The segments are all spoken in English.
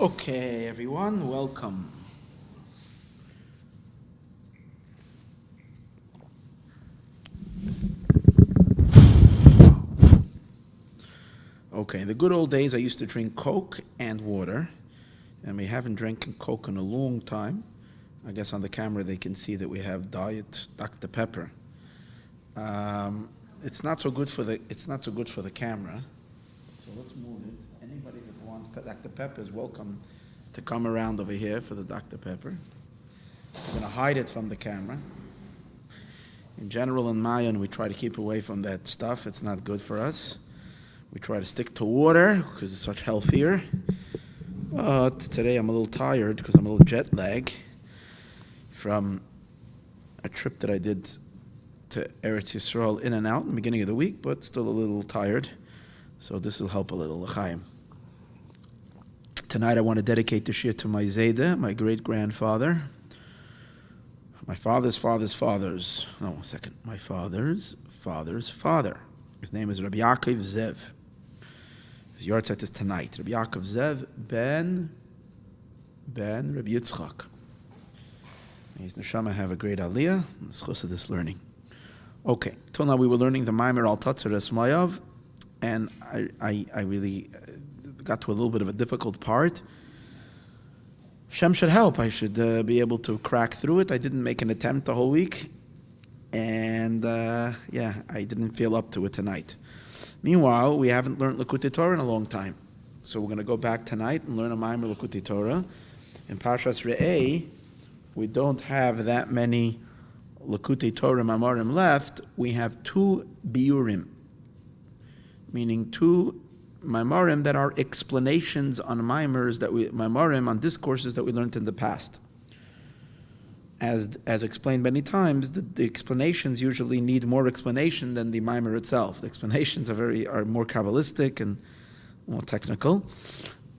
Okay, everyone, welcome. Okay, in the good old days, I used to drink Coke and water, and we haven't drank Coke in a long time. I guess on the camera they can see that we have Diet Dr. Pepper. It's not so good for the camera. So let's move it. Anybody that wants Dr. Pepper is welcome to come around over here for the Dr. Pepper. We're going to hide it from the camera. In general, in Maayon, we try to keep away from that stuff. It's not good for us. We try to stick to water because it's much healthier. But today I'm a little tired because I'm a little jet lag from a trip that I did to Eretz Yisroel in and out in the beginning of the week, but still a little tired. So this will help a little. L'chaim. Tonight I want to dedicate the shir to my Zayda, my great-grandfather. My father's father's father's, my father's father's father. His name is Rabbi Yaakov Zev. His yahrzeit is tonight. Rabbi Yaakov Zev ben Rabbi Yitzchak. His neshama have a great aliyah, the schus of this learning. Okay, till now we were learning the Maimer al Tatzeres Mayav, and I really got to a little bit of a difficult part. Hashem should help. I should be able to crack through it. I didn't make an attempt the whole week, and I didn't feel up to it tonight. Meanwhile, we haven't learned Likutei Torah in a long time, so we're going to go back tonight and learn a Maimer Likutei Torah. In Parshas Re'eh, we don't have that many Likutei Torah Mamarim left. We have 2 Biurim, meaning 2 Maimarim that are explanations on Maimarim on discourses that we learned in the past. As explained many times, the explanations usually need more explanation than the Maimar itself. The explanations are more Kabbalistic and more technical.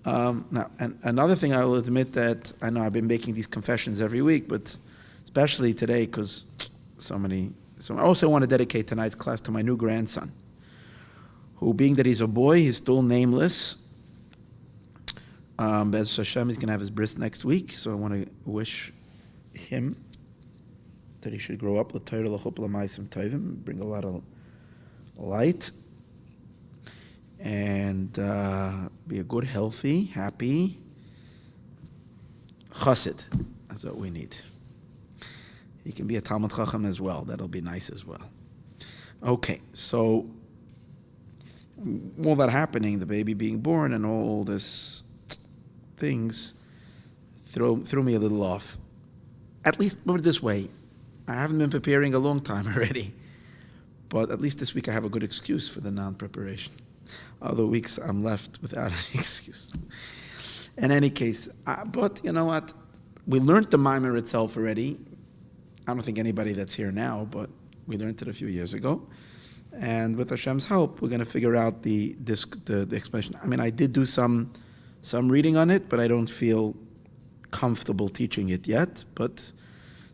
Now, and another thing I will admit that I know I've been making these confessions every week, but especially today because so I also want to dedicate tonight's class to my new grandson, who, being that he's a boy, he's still nameless. Bez Hashem, he's going to have his bris next week, so I want to wish him that he should grow up, bring a lot of light, and be a good, healthy, happy chassid. That's what we need. He can be a Talmud Chacham as well. That'll be nice as well. Okay, so all that happening, the baby being born and all this things, threw me a little off. At least, put it this way, I haven't been preparing a long time already, but at least this week I have a good excuse for the non-preparation. Other weeks I'm left without any excuse. In any case, but you know what? We learned the Maimer itself already. I don't think anybody that's here now, but we learned it a few years ago. And with Hashem's help, we're going to figure out the explanation. I mean, I did do some reading on it, but I don't feel comfortable teaching it yet. But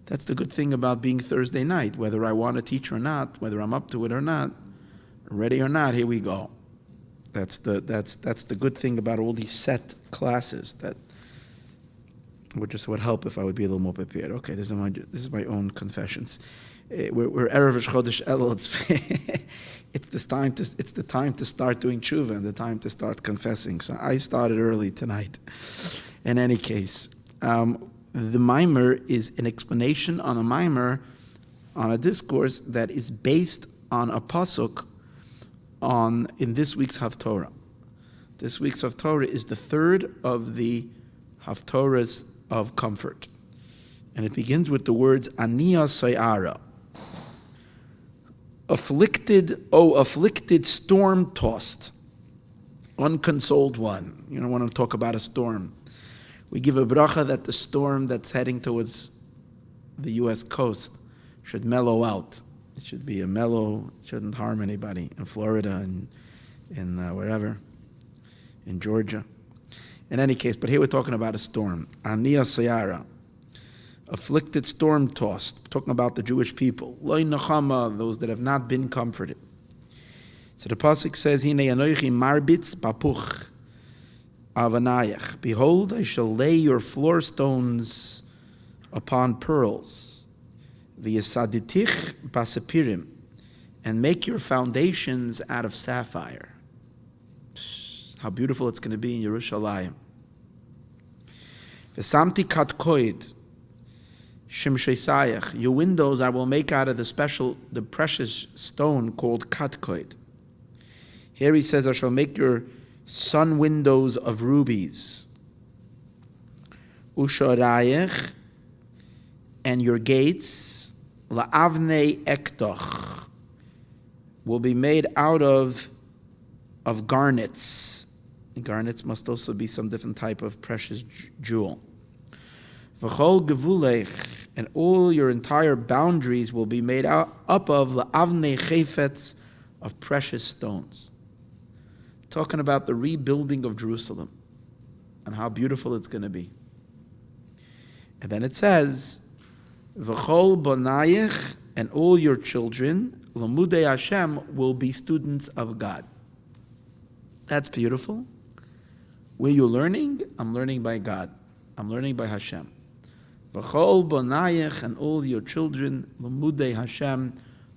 that's the good thing about being Thursday night. Whether I want to teach or not, whether I'm up to it or not, ready or not, here we go. That's the good thing about all these set classes that would help if I would be a little more prepared. Okay, this is my own confessions. We're Erev Chodesh Elul. It's the time to start doing tshuva and the time to start confessing. So I started early tonight. In any case, the Maimer is an explanation on a Maimer, on a discourse that is based on a pasuk in this week's Haftorah. This week's Haftorah is the third of the Haftorahs of comfort. And it begins with the words Aniya Sayara. Afflicted, storm-tossed, unconsoled one. You don't want to talk about a storm. We give a bracha that the storm that's heading towards the U.S. coast should mellow out. It should be shouldn't harm anybody in Florida and in wherever, in Georgia. In any case, but here we're talking about a storm. Aniya Sayara. Afflicted, storm-tossed, talking about the Jewish people. Loi nachama, those that have not been comforted. So the pasuk says, "Hine anochi marbitz bapuch." Avanayach. Behold, I shall lay your floor stones upon pearls. V'yasaditich basapirim. And make your foundations out of sapphire. How beautiful it's going to be in Yerushalayim. V'samti katkoid. Shimshesayach. Your windows I will make out of the precious stone called katkoid. Here he says, I shall make your sun windows of rubies. Ushorayach, and your gates, la'avnei ektoch, will be made out of garnets. And garnets must also be some different type of precious jewel. V'chol gevulech, and all your entire boundaries will be made up of la'avnei chefetz, of precious stones. Talking about the rebuilding of Jerusalem and how beautiful it's going to be. And then it says, V'chol Boneich, and all your children, Limudei Hashem, will be students of God. That's beautiful. Where you're learning? I'm learning by God. I'm learning by Hashem. V'chol Boneich, and all your children, Limudei Hashem,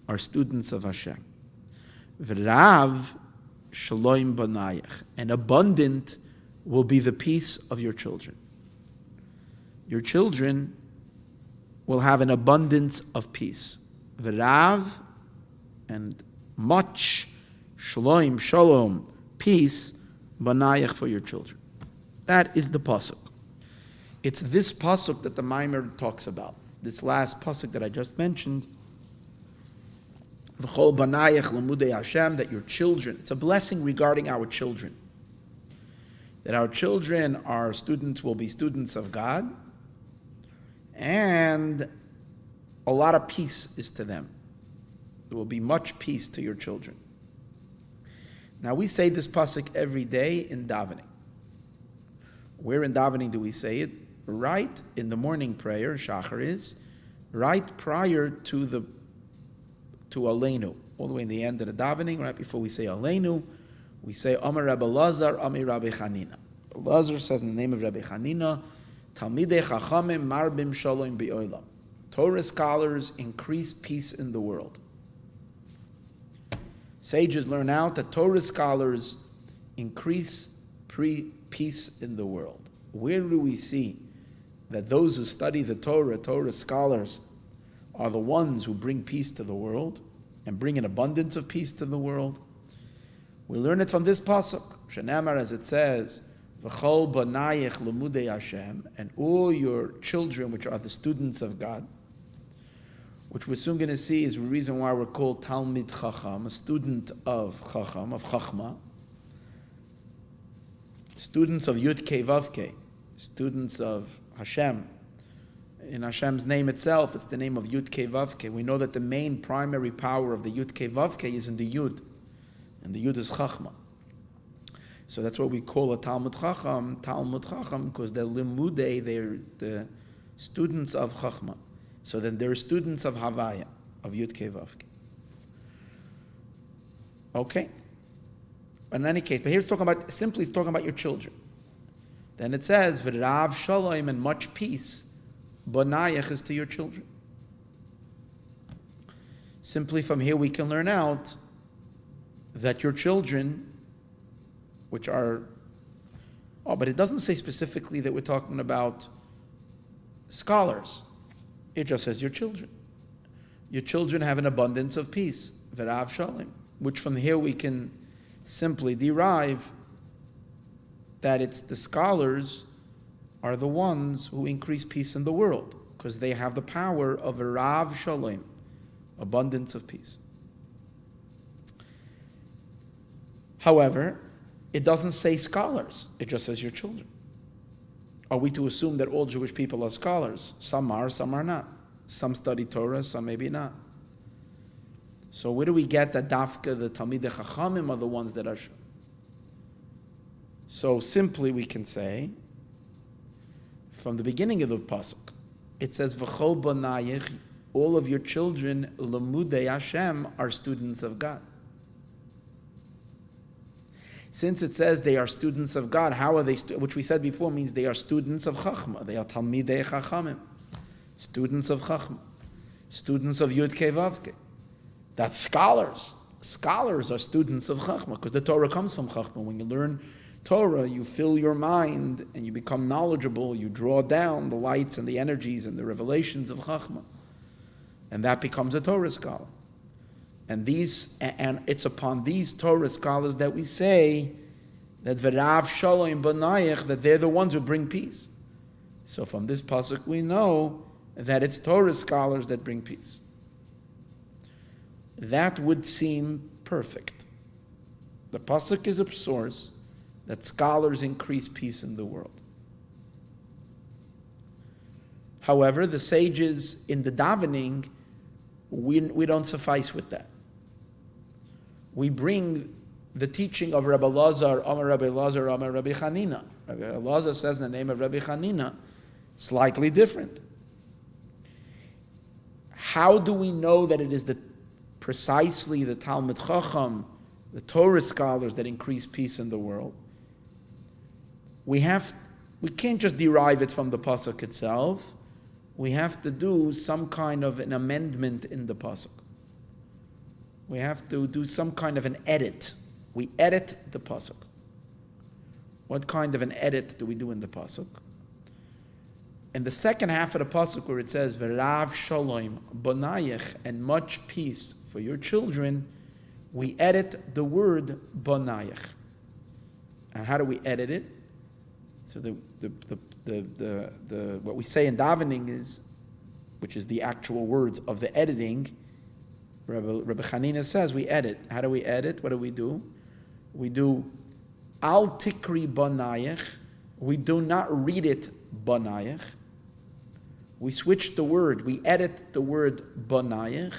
are students of Hashem. V'rav Shalom Boneich, and abundant will be the peace of your children. Your children will have an abundance of peace. V'rav, and much, shalom, peace, Boneich, for your children. That is the pasuk. It's this pasuk that the Maimer talks about. This last pasuk that I just mentioned. V'chol Boneich Limudei Hashem, that your children, it's a blessing regarding our children. That our children will be students of God, and a lot of peace is to them. There will be much peace to your children. Now we say this pasuk every day in davening. Where in davening do we say it? Right in the morning prayer, Shachar is, right prior to Aleinu, all the way in the end of the davening, right before we say Aleinu, we say Amar Rabbi Lazar, Amir Rabbi Chanina. Lazar says in the name of Rabbi Chanina, Talmidei Chachamim Marbim Shalom B'Olam. Torah scholars increase peace in the world. Sages learn out that Torah scholars increase peace in the world. Where do we see that those who study the Torah scholars, are the ones who bring peace to the world and bring an abundance of peace to the world? We learn it from this pasuk. Shenamar, as it says, V'chol Boneich Limudei Hashem, and all your children, which are the students of God, which we're soon going to see is the reason why we're called Talmid Chacham, a student of Chacham, of Chachma, students of Yud Kei Vav Kei, students of Hashem. In Hashem's name itself, it's the name of Yud Kei Vav Kei. We know that the main primary power of the Yud Kei Vav Kei is in the Yud, and the Yud is Chachma. So that's what we call a Talmud Chacham, because they're Limudei, they're the students of Chachma. So then they're students of Havaya, of Yud Kei Vav Kei. Okay? In any case, but here it's talking about your children. Then it says, V'rav Shalom, and much peace, Boneich, is to your children. Simply from here we can learn out that your children, which are, but it doesn't say specifically that we're talking about scholars. It just says your children. Your children have an abundance of peace, V'rav Shalom, which from here we can simply derive that it's the scholars are the ones who increase peace in the world, because they have the power of a Rav Shalom, abundance of peace. However, it doesn't say scholars, it just says your children. Are we to assume that all Jewish people are scholars? Some are not. Some study Torah, some maybe not. So where do we get that dafka, the Talmidei Chachamim are the ones that are? So simply we can say, from the beginning of the pasuk, it says, V'chol Boneich, all of your children, Limudei Hashem, are students of God. Since it says they are students of God, how are they, which we said before means they are students of Chachma. They are Talmidei Chachamim. Students of Chachma. Students of Yud Kei Vav Kei. That's scholars. Scholars are students of Chachma because the Torah comes from Chachma. When you learn Torah, you fill your mind and you become knowledgeable. You draw down the lights and the energies and the revelations of Chachma. And that becomes a Torah scholar. And it's upon these Torah scholars that we say that V'rav Shalom Boneich, that they're the ones who bring peace. So from this pasuk we know that it's Torah scholars that bring peace. That would seem perfect. The pasuk is a source that scholars increase peace in the world. However, the sages in the davening, we don't suffice with that. We bring the teaching of Rabbi Lazar, Amar Rabbi Lazar, Amar Rabbi Chanina. Rabbi Lazar says in the name of Rabbi Chanina, slightly different. How do we know that it is precisely the Talmid Chacham, the Torah scholars that increase peace in the world? We can't just derive it from the pasuk itself. We have to do some kind of an amendment in the pasuk. We have to do some kind of an edit. We edit the pasuk. What kind of an edit do we do in the pasuk? In the second half of the pasuk, where it says "V'rav shalom Boneich" and much peace for your children, we edit the word Boneich. And how do we edit it? So what we say in davening is, which is the actual words of the editing, Rabbi Chanina says we edit. How do we edit? What do? We do Al Tikri Boneich. We do not read it Boneich. We switch the word. We edit the word Boneich.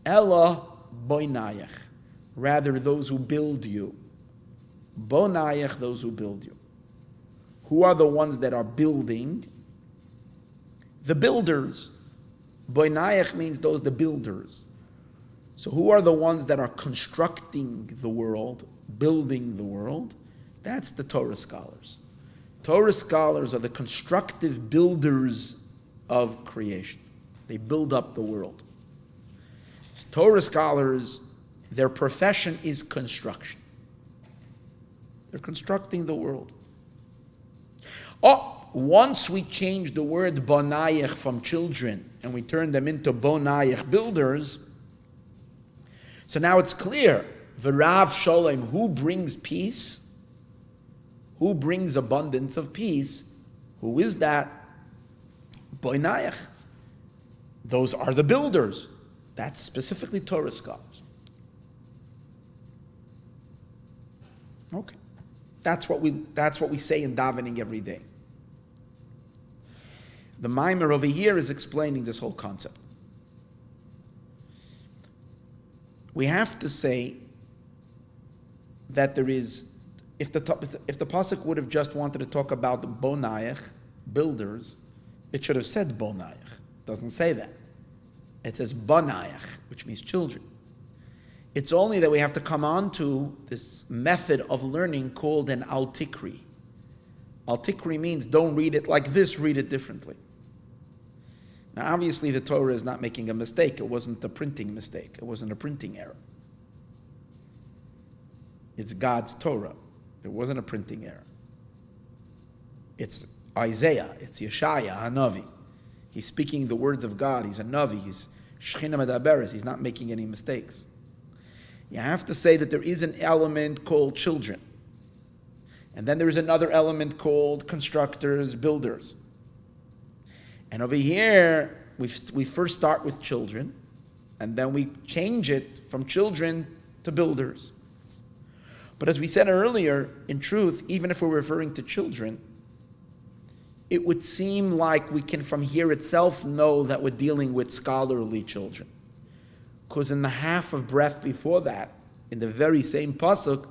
Ella Boneich. Rather, those who build you. Boneich, those who build you. Who are the ones that are building? The builders. Boneich means the builders. So who are the ones that are constructing the world, building the world? That's the Torah scholars. Torah scholars are the constructive builders of creation. They build up the world. Torah scholars, their profession is construction. They're constructing the world. Once we change the word Boneich from children and we turn them into Boneich builders, so now it's clear, V'rav Shalom, who brings peace? Who brings abundance of peace? Who is that? Boneich. Those are the builders. That's specifically Torah scholars. Okay. That's what we say in davening every day. The mimer over here is explaining this whole concept. We have to say that there is, if the pasuk would have just wanted to talk about Boneich, builders, it should have said Boneich. It doesn't say that. It says Boneich, which means children. It's only that we have to come on to this method of learning called an al-tikri. Al-tikri means don't read it like this, read it differently. Now, obviously, the Torah is not making a mistake. It wasn't a printing mistake. It wasn't a printing error. It's God's Torah. It wasn't a printing error. It's Isaiah. It's Yeshaya, Hanavi. He's speaking the words of God. He's a Navi. He's Shechina Medaberes. He's not making any mistakes. You have to say that there is an element called children. And then there is another element called constructors, builders. And over here, we first start with children, and then we change it from children to builders. But as we said earlier, in truth, even if we're referring to children, it would seem like we can from here itself know that we're dealing with scholarly children. Because in the half of breath before that, in the very same pasuk,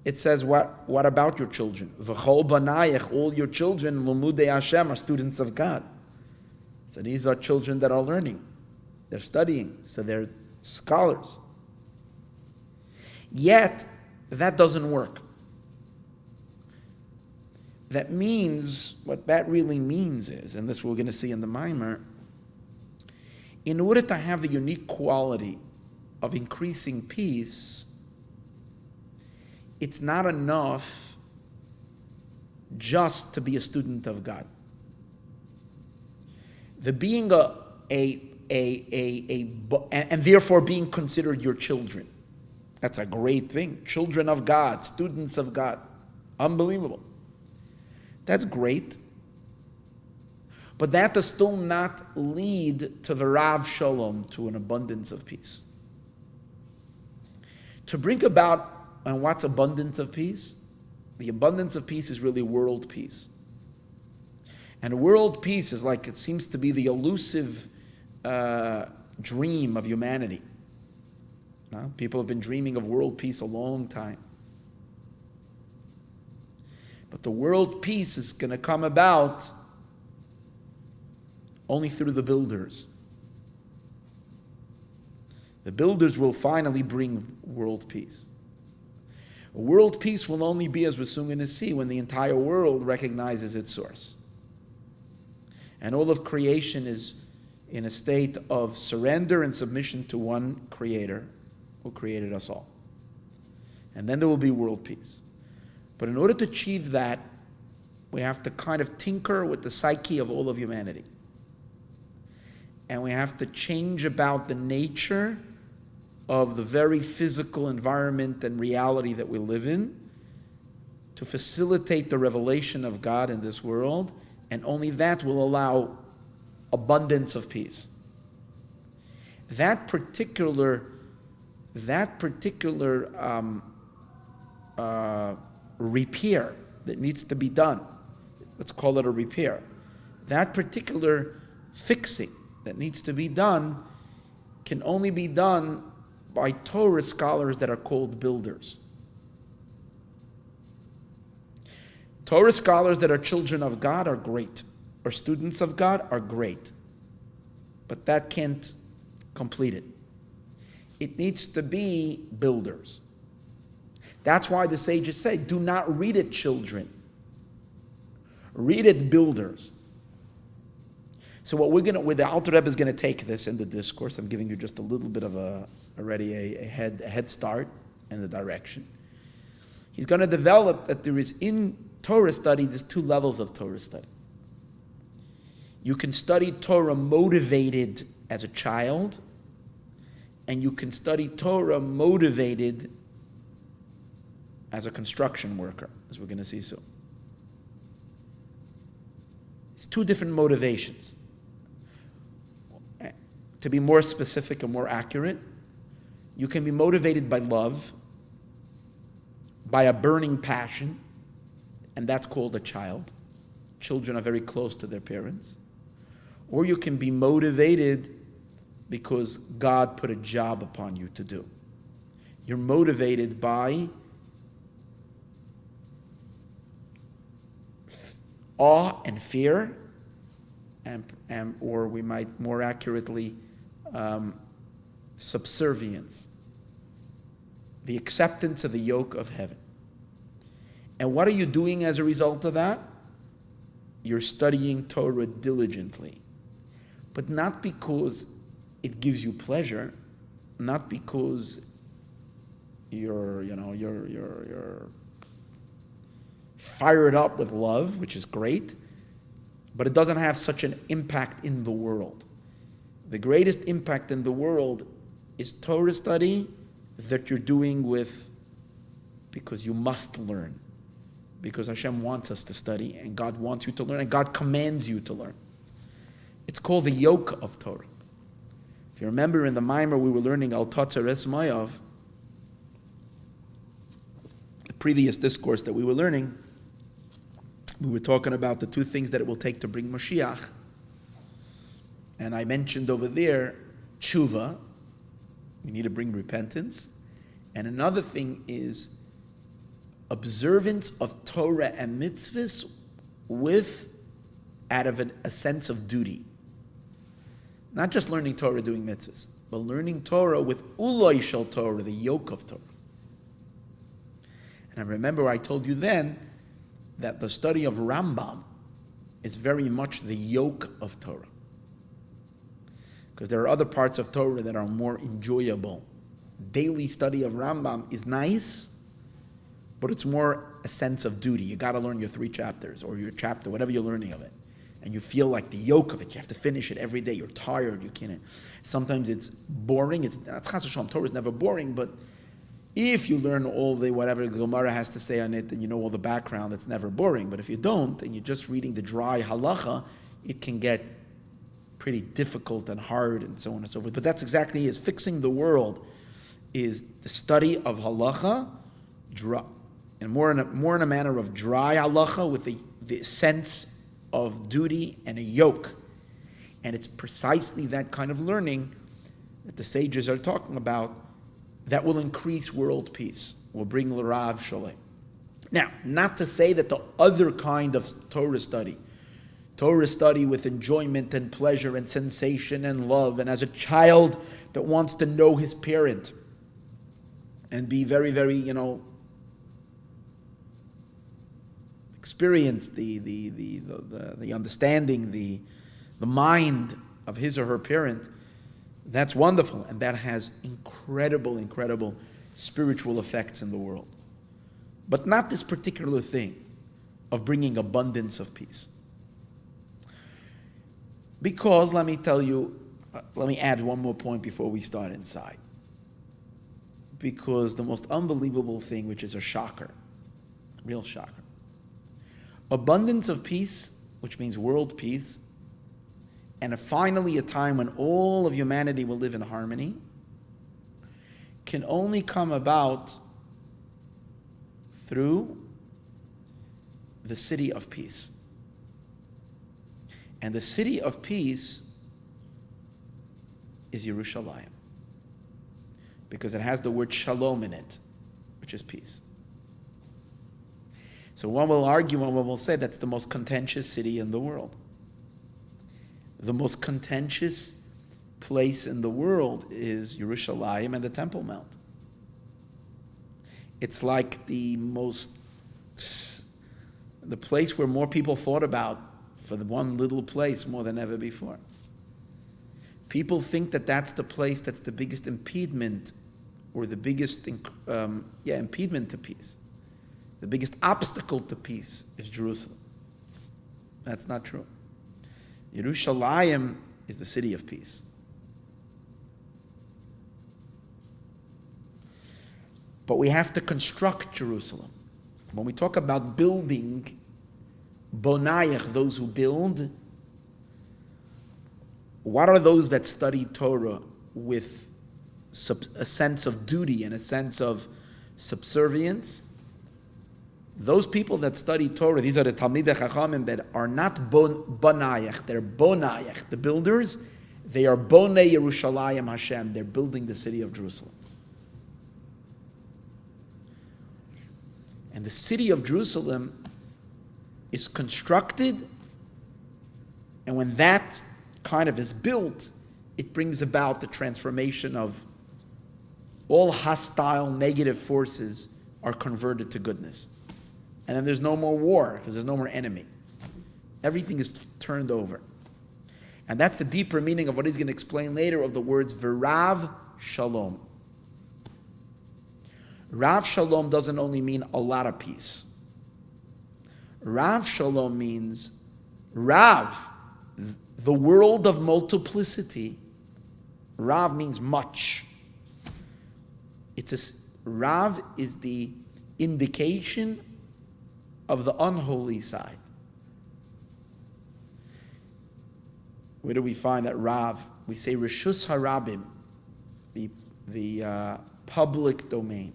it says, what about your children? V'chol banayich, all your children, Limudei Hashem, are students of God. So these are children that are learning. They're studying. So they're scholars. Yet, that doesn't work. That means, what that really means is, and this we're going to see in the Mimer, in order to have the unique quality of increasing peace, it's not enough just to be a student of God. The being and therefore being considered your children. That's a great thing. Children of God, students of God. Unbelievable. That's great. But that does still not lead to the Rav Shalom, to an abundance of peace. To bring about, and what's abundance of peace? The abundance of peace is really world peace. And world peace is like, it seems to be the elusive dream of humanity. People have been dreaming of world peace a long time. But the world peace is going to come about only through the builders. The builders will finally bring world peace. World peace will only be, as we're soon going to see, when the entire world recognizes its source. And all of creation is in a state of surrender and submission to one Creator who created us all. And then there will be world peace. But in order to achieve that, we have to kind of tinker with the psyche of all of humanity. And we have to change about the nature of the very physical environment and reality that we live in to facilitate the revelation of God in this world, and only that will allow abundance of peace. That particular repair that needs to be done, let's call it a repair, that particular fixing that needs to be done can only be done by Torah scholars that are called builders. Torah scholars that are children of God are great, or students of God are great, but that can't complete it. It needs to be builders. That's why the sages say, do not read it, children. Read it, builders. So what where the Alter Rebbe is going to take this in the discourse, I'm giving you just a little bit of a head start and the direction. He's going to develop that there is in Torah study, there's two levels of Torah study. You can study Torah motivated as a child, and you can study Torah motivated as a construction worker, as we're going to see soon. It's two different motivations. To be more specific and more accurate, you can be motivated by love, by a burning passion, and that's called a child. Children are very close to their parents. Or you can be motivated because God put a job upon you to do. You're motivated by awe and fear, and or we might more accurately, subservience, the acceptance of the yoke of heaven. And what are you doing as a result of that? You're studying Torah diligently, but not because it gives you pleasure, not because you're fired up with love, which is great, but it doesn't have such an impact in the world. The greatest impact in the world is Torah study that you're doing because you must learn, because Hashem wants us to study, and God wants you to learn, and God commands you to learn. It's called the yoke of Torah. If you remember in the Mimer we were learning Al Tatzares Mayav, the previous discourse that we were learning, we were talking about the two things that it will take to bring Mashiach. And I mentioned over there, tshuva, we need to bring repentance. And another thing is observance of Torah and mitzvahs out of a sense of duty. Not just learning Torah doing mitzvahs, but learning Torah with uloi shel Torah, the yoke of Torah. And I remember I told you then that the study of Rambam is very much the yoke of Torah. Because there are other parts of Torah that are more enjoyable. Daily study of Rambam is nice, but it's more a sense of duty. You got to learn your 3 chapters or your chapter, whatever you're learning of it. And you feel like the yoke of it. You have to finish it every day. You're tired. You can't. Sometimes it's boring. It's Chas v'Shalom, Torah is never boring, but if you learn all the whatever the Gemara has to say on it and you know all the background, it's never boring. But if you don't and you're just reading the dry halacha, it can get pretty difficult and hard and so on and so forth. But that's exactly it. Fixing the world is the study of halacha, and more in a manner of dry halacha with the sense of duty and a yoke. And it's precisely that kind of learning that the sages are talking about that will increase world peace, will bring l'rav shalem. Now, not to say that the other kind of Torah study with enjoyment and pleasure and sensation and love, and as a child that wants to know his parent and be very, very, experience the understanding, the mind of his or her parent, that's wonderful, and that has incredible spiritual effects in the world. But not this particular thing of bringing abundance of peace. Because, let me add one more point before we start inside. Because the most unbelievable thing, which is a shocker, real shocker, abundance of peace, which means world peace, and finally a time when all of humanity will live in harmony, can only come about through the city of peace. And the city of peace is Yerushalayim, because it has the word shalom in it, which is peace. So one will argue and one will say that's the most contentious city in the world. The most contentious place in the world is Yerushalayim and the Temple Mount. It's like the place where more people thought about for the one little place more than ever before. People think that that's the place that's the biggest impediment or the biggest impediment to peace. The biggest obstacle to peace is Jerusalem. That's not true. Yerushalayim is the city of peace. But we have to construct Jerusalem. When we talk about building, Boneich, those who build, what are those that study Torah with a sense of duty and a sense of subservience? Those people that study Torah, these are the Talmidei Chachamim that are not Boneich, they're Boneich, the builders. They are Bonei Yerushalayim Hashem. They're building the city of Jerusalem. And the city of Jerusalem is constructed, and when that kind of is built, it brings about the transformation of all hostile, negative forces are converted to goodness. And then there's no more war, because there's no more enemy. Everything is turned over. And that's the deeper meaning of what he's going to explain later of the words V'rav Shalom. Rav Shalom doesn't only mean a lot of peace. Rav Shalom means Rav, the world of multiplicity. Rav means much. Rav is the indication of the unholy side. Where do we find that Rav? We say Rishus Harabim, the public domain.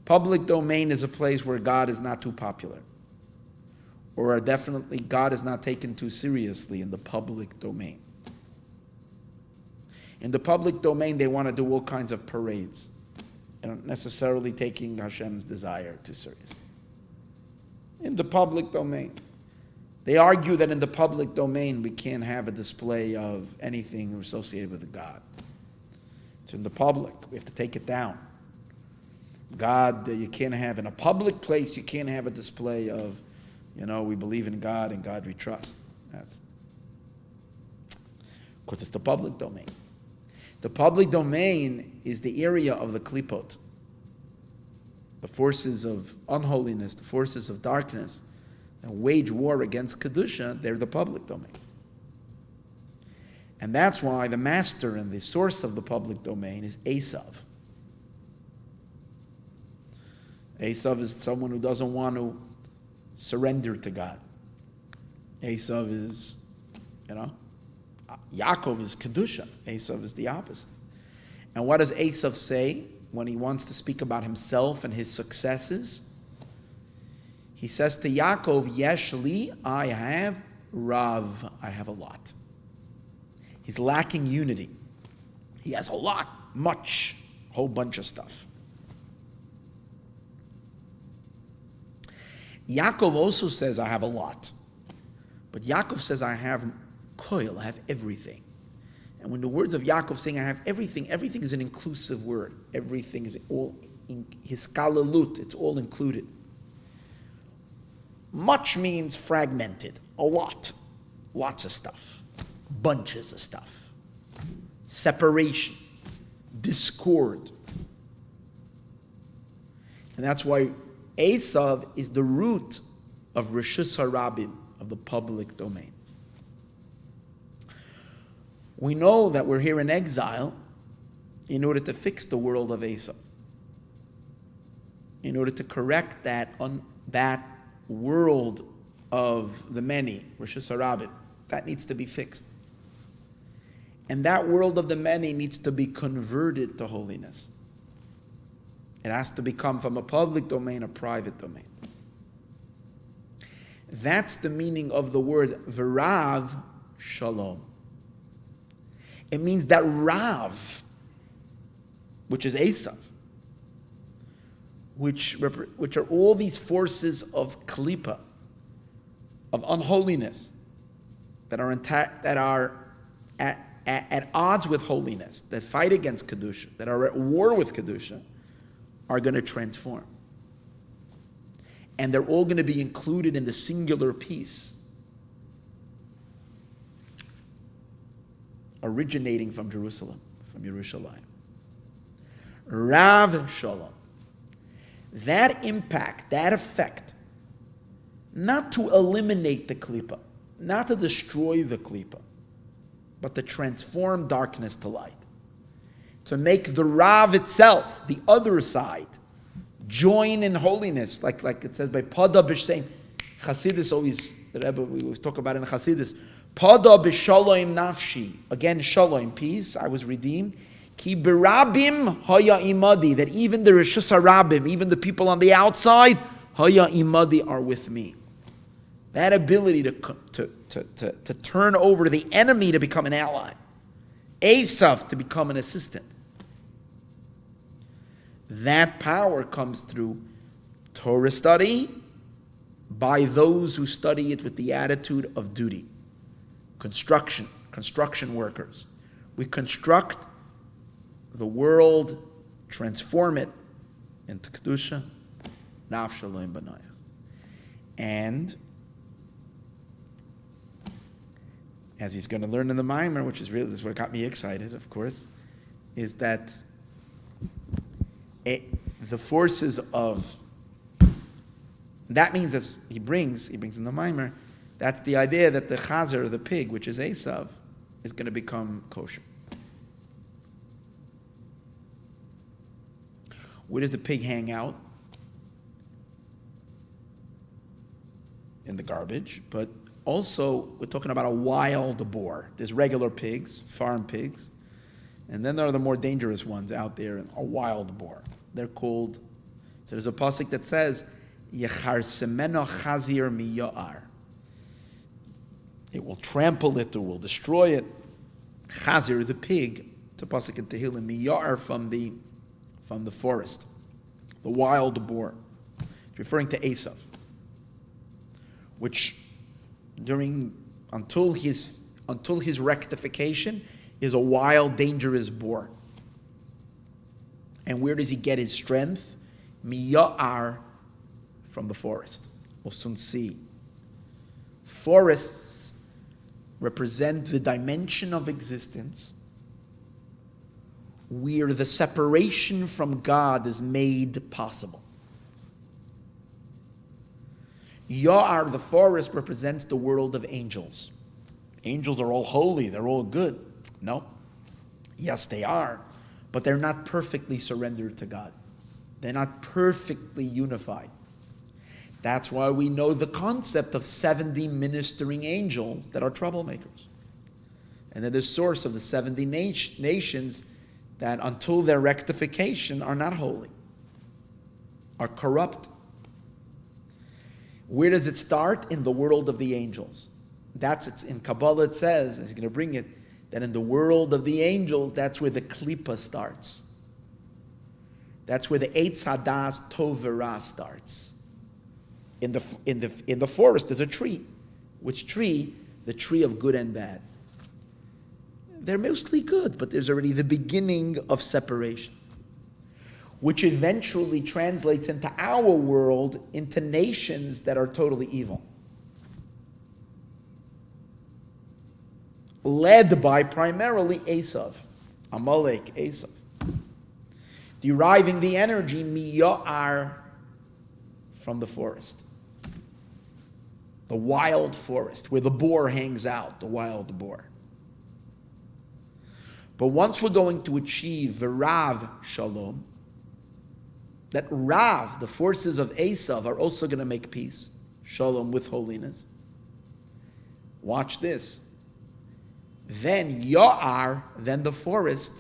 Public domain is a place where God is not too popular. Or definitely God is not taken too seriously in the public domain. In the public domain, they want to do all kinds of parades. They're not necessarily taking Hashem's desire too seriously. In the public domain. They argue that in the public domain, we can't have a display of anything associated with God. It's in the public. We have to take it down. God, you can't have in a public place, you can't have a display of, we believe in God and God we trust. Of course, it's the public domain. The public domain is the area of the klipot. The forces of unholiness, the forces of darkness, that wage war against Kedusha, they're the public domain. And that's why the master and the source of the public domain is Esav. Esav is someone who doesn't want to surrender to God. Esav is, Yaakov is Kedusha. Esav is the opposite. And what does Esav say when he wants to speak about himself and his successes? He says to Yaakov, Yesh li, I have, Rav, I have a lot. He's lacking unity. He has a lot, much, a whole bunch of stuff. Yaakov also says, I have a lot. But Yaakov says, I have koil, I have everything. And when the words of Yaakov saying, I have everything is an inclusive word. Everything is all in his kalalut, it's all included. Much means fragmented, a lot, lots of stuff, bunches of stuff, separation, discord. And that's why Esav is the root of Reshus HaRabim, of the public domain. We know that we're here in exile in order to fix the world of Esav, in order to correct that world of the many, Reshus HaRabim, that needs to be fixed. And that world of the many needs to be converted to holiness. It has to become from a public domain a private domain. That's the meaning of the word V'Rav Shalom. It means that Rav, which is Esav, which are all these forces of klipa, of unholiness, that are at odds with holiness, that fight against Kedusha, that are at war with Kedusha, are going to transform. And they're all going to be included in the singular piece, originating from Jerusalem, from Yerushalayim. Rav Shalom. That impact, that effect, not to eliminate the klipa, not to destroy the klipa, but to transform darkness to light. To make the Rav itself, the other side, join in holiness, like it says by Pada b'Shem. Chassidus always, the Rebbe, we always talk about it in Chassidus. Pada b'Shalom nafshi. Again, Shalom, peace, I was redeemed. Ki b'Rabim haya imadi. That even the Reshus HaRabim, even the people on the outside, haya imadi, are with me. That ability to turn over the enemy to become an ally. Esav to become an assistant. That power comes through Torah study by those who study it with the attitude of duty. Construction workers. We construct the world, transform it into Kedusha, Nav Shalom Boneich. And as he's going to learn in the Maayon, which is really, this is what got me excited, of course, is that the forces of, that means, as he brings in the Maayon, that's the idea that the chazer, the pig, which is Esav, is going to become kosher. Where does the pig hang out? In the garbage, but also, we're talking about a wild boar. There's regular pigs, farm pigs, and then there are the more dangerous ones out there, a wild boar. They're called, so there's a pasuk that says, Yecharsemeno chazir miya'ar. It will trample it, or will destroy it. Chazir, the pig, it's a pasuk in Tehillim, miya'ar, from the forest, the wild boar. It's referring to Esav, which until his rectification is a wild, dangerous boar. And where does he get his strength? Miya'ar, from the forest. We'll soon see. Forests represent the dimension of existence where the separation from God is made possible. Ya'ar, the forest, represents the world of angels. Angels are all holy, they're all good. No. Yes, they are, but they're not perfectly surrendered to God. They're not perfectly unified. That's why we know the concept of 70 ministering angels that are troublemakers. And they're the source of the 70 nations that until their rectification are not holy, are corrupt. Where does it start? In the world of the angels. It's in Kabbalah it says, and he's going to bring it, that in the world of the angels, that's where the klipa starts. That's where the Eitz Hadas Tov V'Ra starts. In the forest, there's a tree. Which tree? The tree of good and bad. They're mostly good, but there's already the beginning of separation, which eventually translates into our world, into nations that are totally evil. Led by primarily Esav, Amalek, Esav. Deriving the energy, Miya'ar, from the forest. The wild forest, where the boar hangs out, the wild boar. But once we're going to achieve the Rav Shalom, that Rav, the forces of Esav, are also going to make peace. Shalom, with holiness. Watch this. Then Ya'ar, then the forest,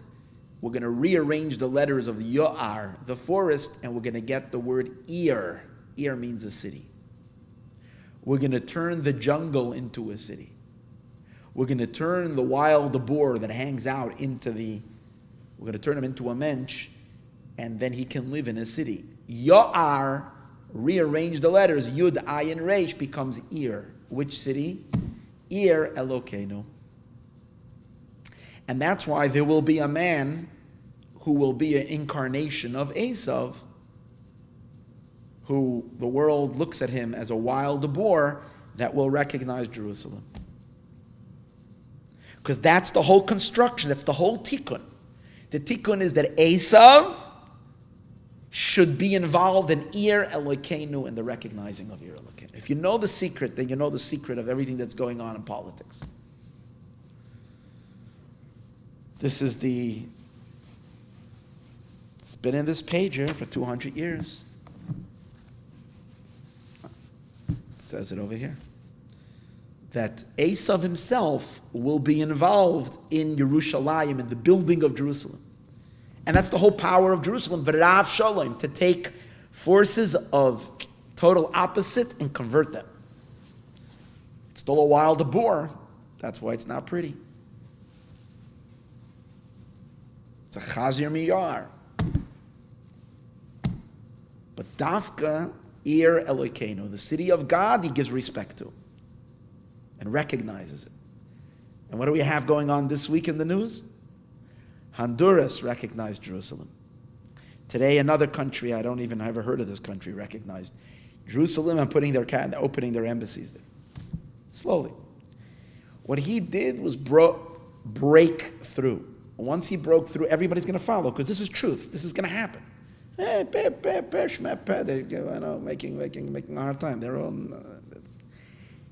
we're going to rearrange the letters of Ya'ar, the forest, and we're going to get the word Ir. Ir means a city. We're going to turn the jungle into a city. We're going to turn the wild boar that hangs out we're going to turn him into a mensch, and then he can live in a city. Ya'ar, rearrange the letters, Yud, Ayin, Reish, becomes Ir. Which city? Ir Elokeinu. And that's why there will be a man who will be an incarnation of Esav, who the world looks at him as a wild boar, that will recognize Jerusalem. Because that's the whole construction, that's the whole tikkun. The tikkun is that Esav should be involved in Ir Elokeinu and the recognizing of Ir Elokeinu. If you know the secret, then you know the secret of everything that's going on in politics. It's been in this page here for 200 years. It says it over here. That Esav himself will be involved in Yerushalayim, in the building of Jerusalem. And that's the whole power of Jerusalem, V'Rav Shalom, to take forces of total opposite and convert them. It's still a wild boar. That's why it's not pretty. It's a Chazir Miyar. But Dafka, Ir Elokeinu, the city of God, he gives respect to and recognizes it. And what do we have going on this week in the news? Honduras recognized Jerusalem. Today, another country, I don't even ever heard of this country, recognized Jerusalem and opening their embassies there. Slowly. What he did was break through. Once he broke through, everybody's going to follow, because this is truth. This is going to happen. They're making a hard time. They're all.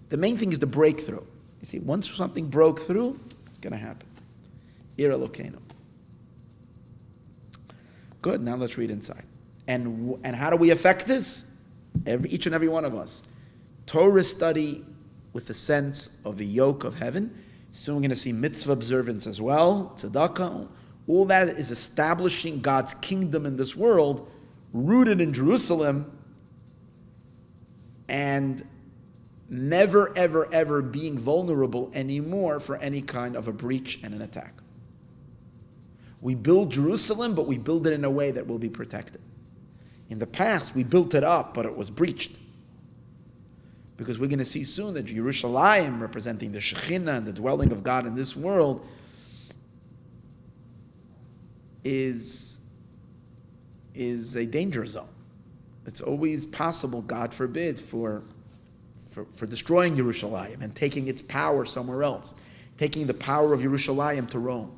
The main thing is the breakthrough. You see, once something broke through, it's going to happen. Ir Elokeinu. Good. Now let's read inside. And how do we affect this? Each and every one of us. Torah study with the sense of the yoke of heaven. Soon we're going to see mitzvah observance as well, tzedakah. All that is establishing God's kingdom in this world, rooted in Jerusalem, and never, ever, ever being vulnerable anymore for any kind of a breach and an attack. We build Jerusalem, but we build it in a way that will be protected. In the past, we built it up, but it was breached. Because we're going to see soon that Yerushalayim, representing the Shekhinah and the dwelling of God in this world, is a danger zone. It's always possible, God forbid, for destroying Yerushalayim and taking its power somewhere else, taking the power of Yerushalayim to Rome.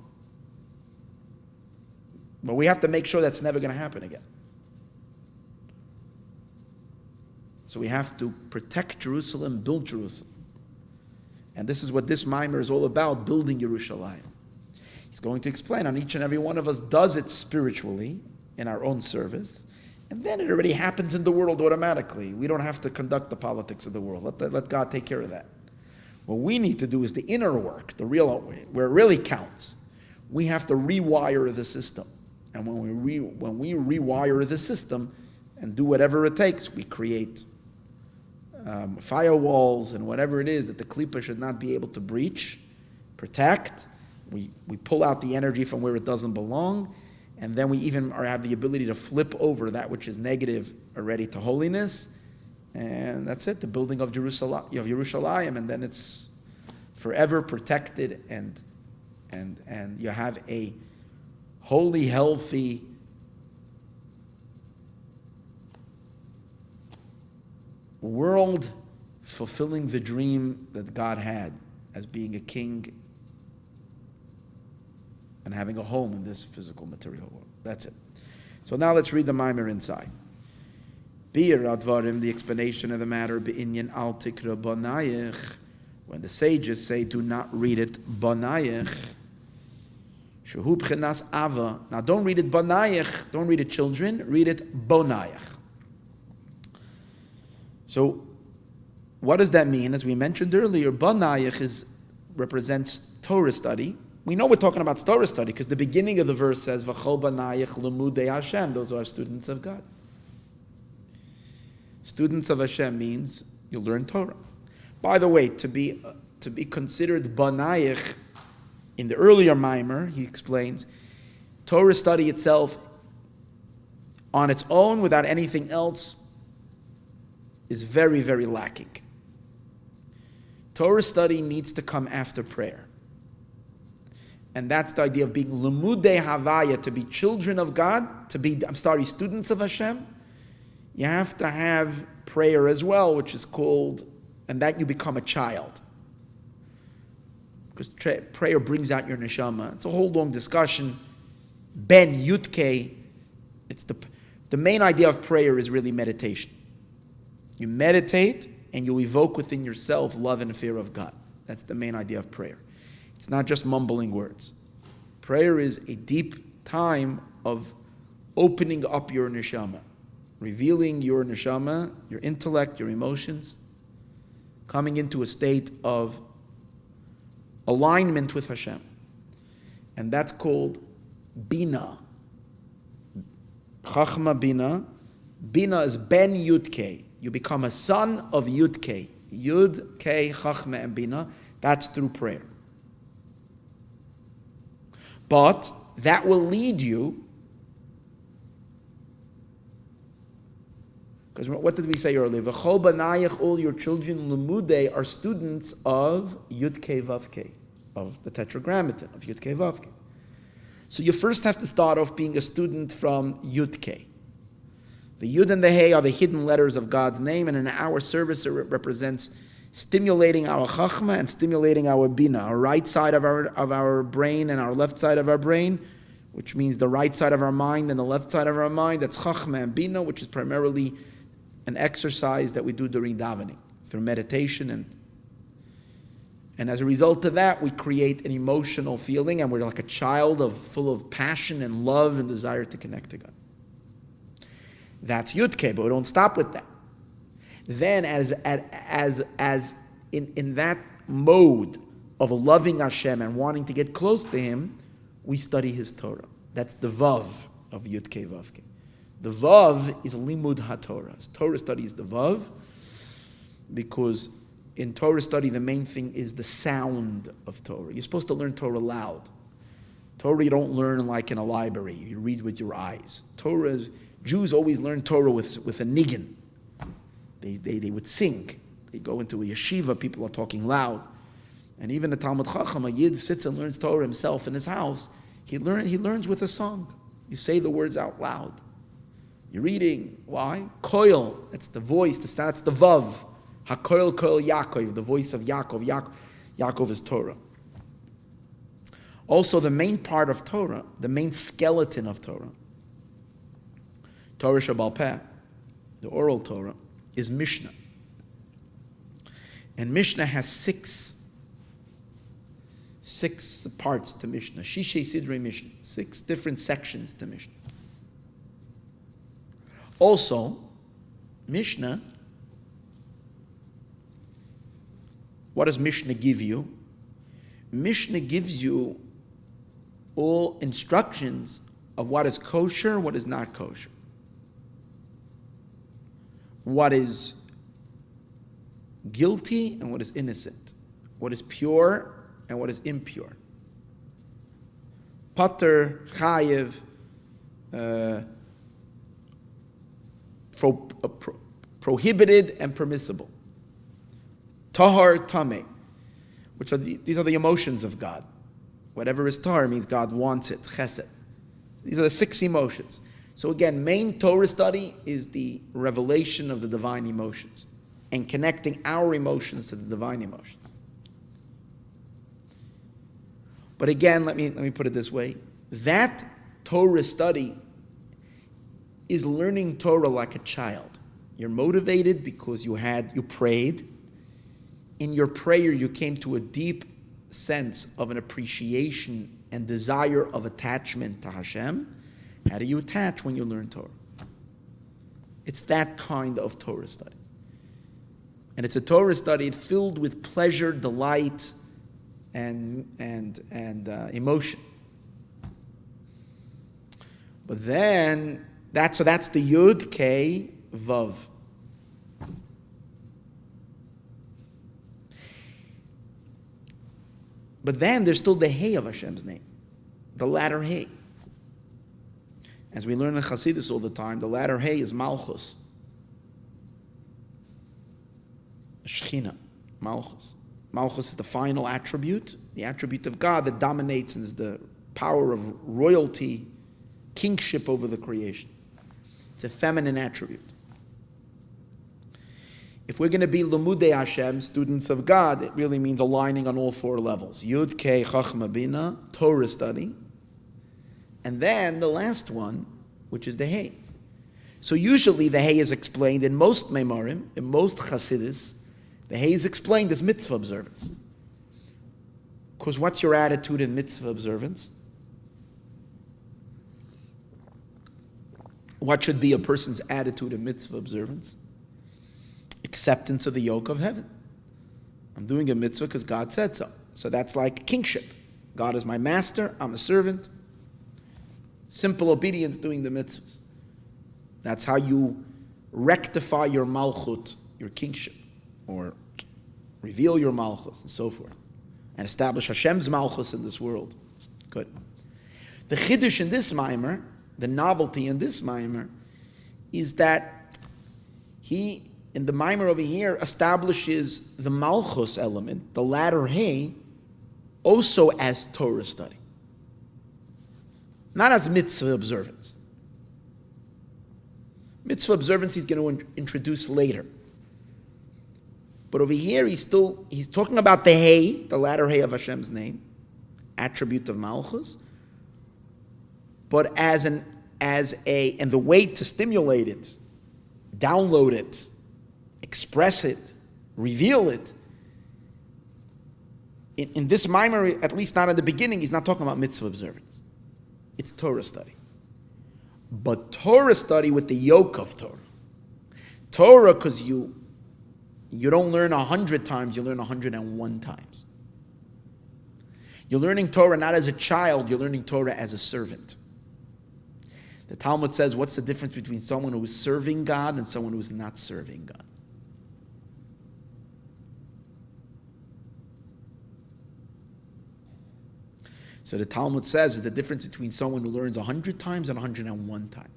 But we have to make sure that's never going to happen again. So we have to protect Jerusalem, build Jerusalem. And this is what this mimer is all about, building Yerushalayim. He's going to explain on each and every one of us does it spiritually in our own service, and then it already happens in the world automatically. We don't have to conduct the politics of the world. Let God take care of that. What we need to do is the inner work, the real, where it really counts. We have to rewire the system. And when we rewire the system and do whatever it takes, we create firewalls and whatever it is that the klipa should not be able to breach, protect. We pull out the energy from where it doesn't belong, and then we even have the ability to flip over that which is negative already to holiness, and that's it, the building of Yerushalayim, and then it's forever protected, and you have a holy, healthy, world fulfilling the dream that God had as being a king and having a home in this physical material world. That's it. So now let's read the mimer inside. Biur advarim, the explanation of the matter, be'inyan al tikra Boneich, when the sages say do not read it Boneich, shehu b'chinas ava. Now don't read it Boneich, don't read it children, read it Boneich. So what does that mean? As we mentioned earlier, Boneich represents Torah study. We know we're talking about Torah study because the beginning of the verse says, V'chol Boneich Limudei Hashem. Those are students of God. Students of Hashem means you learn Torah. By the way, to be considered Boneich, in the earlier mimer, he explains, Torah study itself, on its own, without anything else, is very, very lacking. Torah study needs to come after prayer. And that's the idea of being Limudei Havaya, to be children of God, to be, students of Hashem. You have to have prayer as well, which is called, and that you become a child. Because prayer brings out your neshama. It's a whole long discussion. Ben Yudke, it's the main idea of prayer is really meditation. You meditate and you evoke within yourself love and fear of God. That's the main idea of prayer. It's not just mumbling words. Prayer is a deep time of opening up your neshama, revealing your neshama, your intellect, your emotions, coming into a state of alignment with Hashem. And that's called Bina. Chachma Bina. Bina is Ben Yudke. You become a son of Yudke. Yud, Ke, Chachma, and Bina. That's through prayer. But that will lead you, because what did we say earlier? V'chol Boneich, all your children, Limudei, are students of Yud Ke Vav Ke, of the Tetragrammaton, of Yud Ke Vav Ke. So you first have to start off being a student from Yud Ke. The Yud and the He are the hidden letters of God's name, and in our service it represents stimulating our Chachma and stimulating our Bina, our right side of our brain and our left side of our brain, which means the right side of our mind and the left side of our mind. That's Chachma and Bina, which is primarily an exercise that we do during davening, through meditation. And as a result of that, we create an emotional feeling, and we're like a child full of passion and love and desire to connect to God. That's Yudke, but we don't stop with that. Then as in that mode of loving Hashem and wanting to get close to Him, we study His Torah. That's the Vav of Yud Ke Vav Ke. The Vav is Limud HaTorah. Torah study is the Vav, because in Torah study the main thing is the sound of Torah. You're supposed to learn Torah loud. Torah you don't learn like in a library. You read with your eyes. Jews always learn Torah with a niggin. They would sing. They go into a yeshiva, people are talking loud. And even a Talmud Chacham, a Yid sits and learns Torah himself in his house. He learns with a song. You say the words out loud. You're reading. Why? Koil. That's the voice. That's the vav. HaKoil Koil Yaakov, the voice of Yaakov. Yaakov is Torah. Also, the main part of Torah, the main skeleton of Torah, Torah Shabbal Peh, the oral Torah, is Mishnah. And Mishnah has six parts to Mishnah. Shishay Sidrei Mishnah. 6 different sections to Mishnah. Also, Mishnah, what does Mishnah give you? Mishnah gives you all instructions of what is kosher, what is not kosher. What is guilty and what is innocent. What is pure and what is impure. Pater, chayev, prohibited and permissible. Tahar, tameh, which are these are the emotions of God. Whatever is tahar means God wants it, chesed. These are the 6 emotions. So again, main Torah study is the revelation of the divine emotions and connecting our emotions to the divine emotions. But again, let me put it this way. That Torah study is learning Torah like a child. You're motivated because you prayed. In your prayer, you came to a deep sense of an appreciation and desire of attachment to Hashem. How do you attach when you learn Torah? It's that kind of Torah study. And it's a Torah study filled with pleasure, delight, and emotion. But then, that's the Yud, Kei, Vav. But then there's still the Hey of Hashem's name, the latter Hey. As we learn in Chassidus all the time, the latter Hey is Malchus. Shechina, Malchus. Malchus is the final attribute, the attribute of God that dominates and is the power of royalty, kingship over the creation. It's a feminine attribute. If we're going to be Limudei Hashem, students of God, it really means aligning on all 4 levels. Yud, Kei, Chachma, Bina, Torah study. And then the last one, which is the Hey. So usually the Hey is explained in most Meimarim, in most Chassidus, the Hey is explained as mitzvah observance. Because what's your attitude in mitzvah observance? What should be a person's attitude in mitzvah observance? Acceptance of the yoke of heaven. I'm doing a mitzvah because God said so. So that's like kingship. God is my master, I'm a servant. Simple obedience doing the mitzvahs. That's how you rectify your malchut, your kingship, or reveal your malchus and so forth, and establish Hashem's malchus in this world. Good. The chiddush in this maimer, the novelty in this maimer, is that he, in the maimer over here, establishes the malchus element, the latter Hey, also as Torah study. Not as mitzvah observance. Mitzvah observance he's going to introduce later. But over here he's talking about the Hey, the latter Hey of Hashem's name, attribute of Malchus, but and the way to stimulate it, download it, express it, reveal it. In this maimer, at least not at the beginning, he's not talking about mitzvah observance. It's Torah study. But Torah study with the yoke of Torah. Torah, because you don't learn 100 times, you learn 101 times. You're learning Torah not as a child, you're learning Torah as a servant. The Talmud says, what's the difference between someone who is serving God and someone who is not serving God? So the Talmud says is the difference between someone who learns 100 times and 101 times.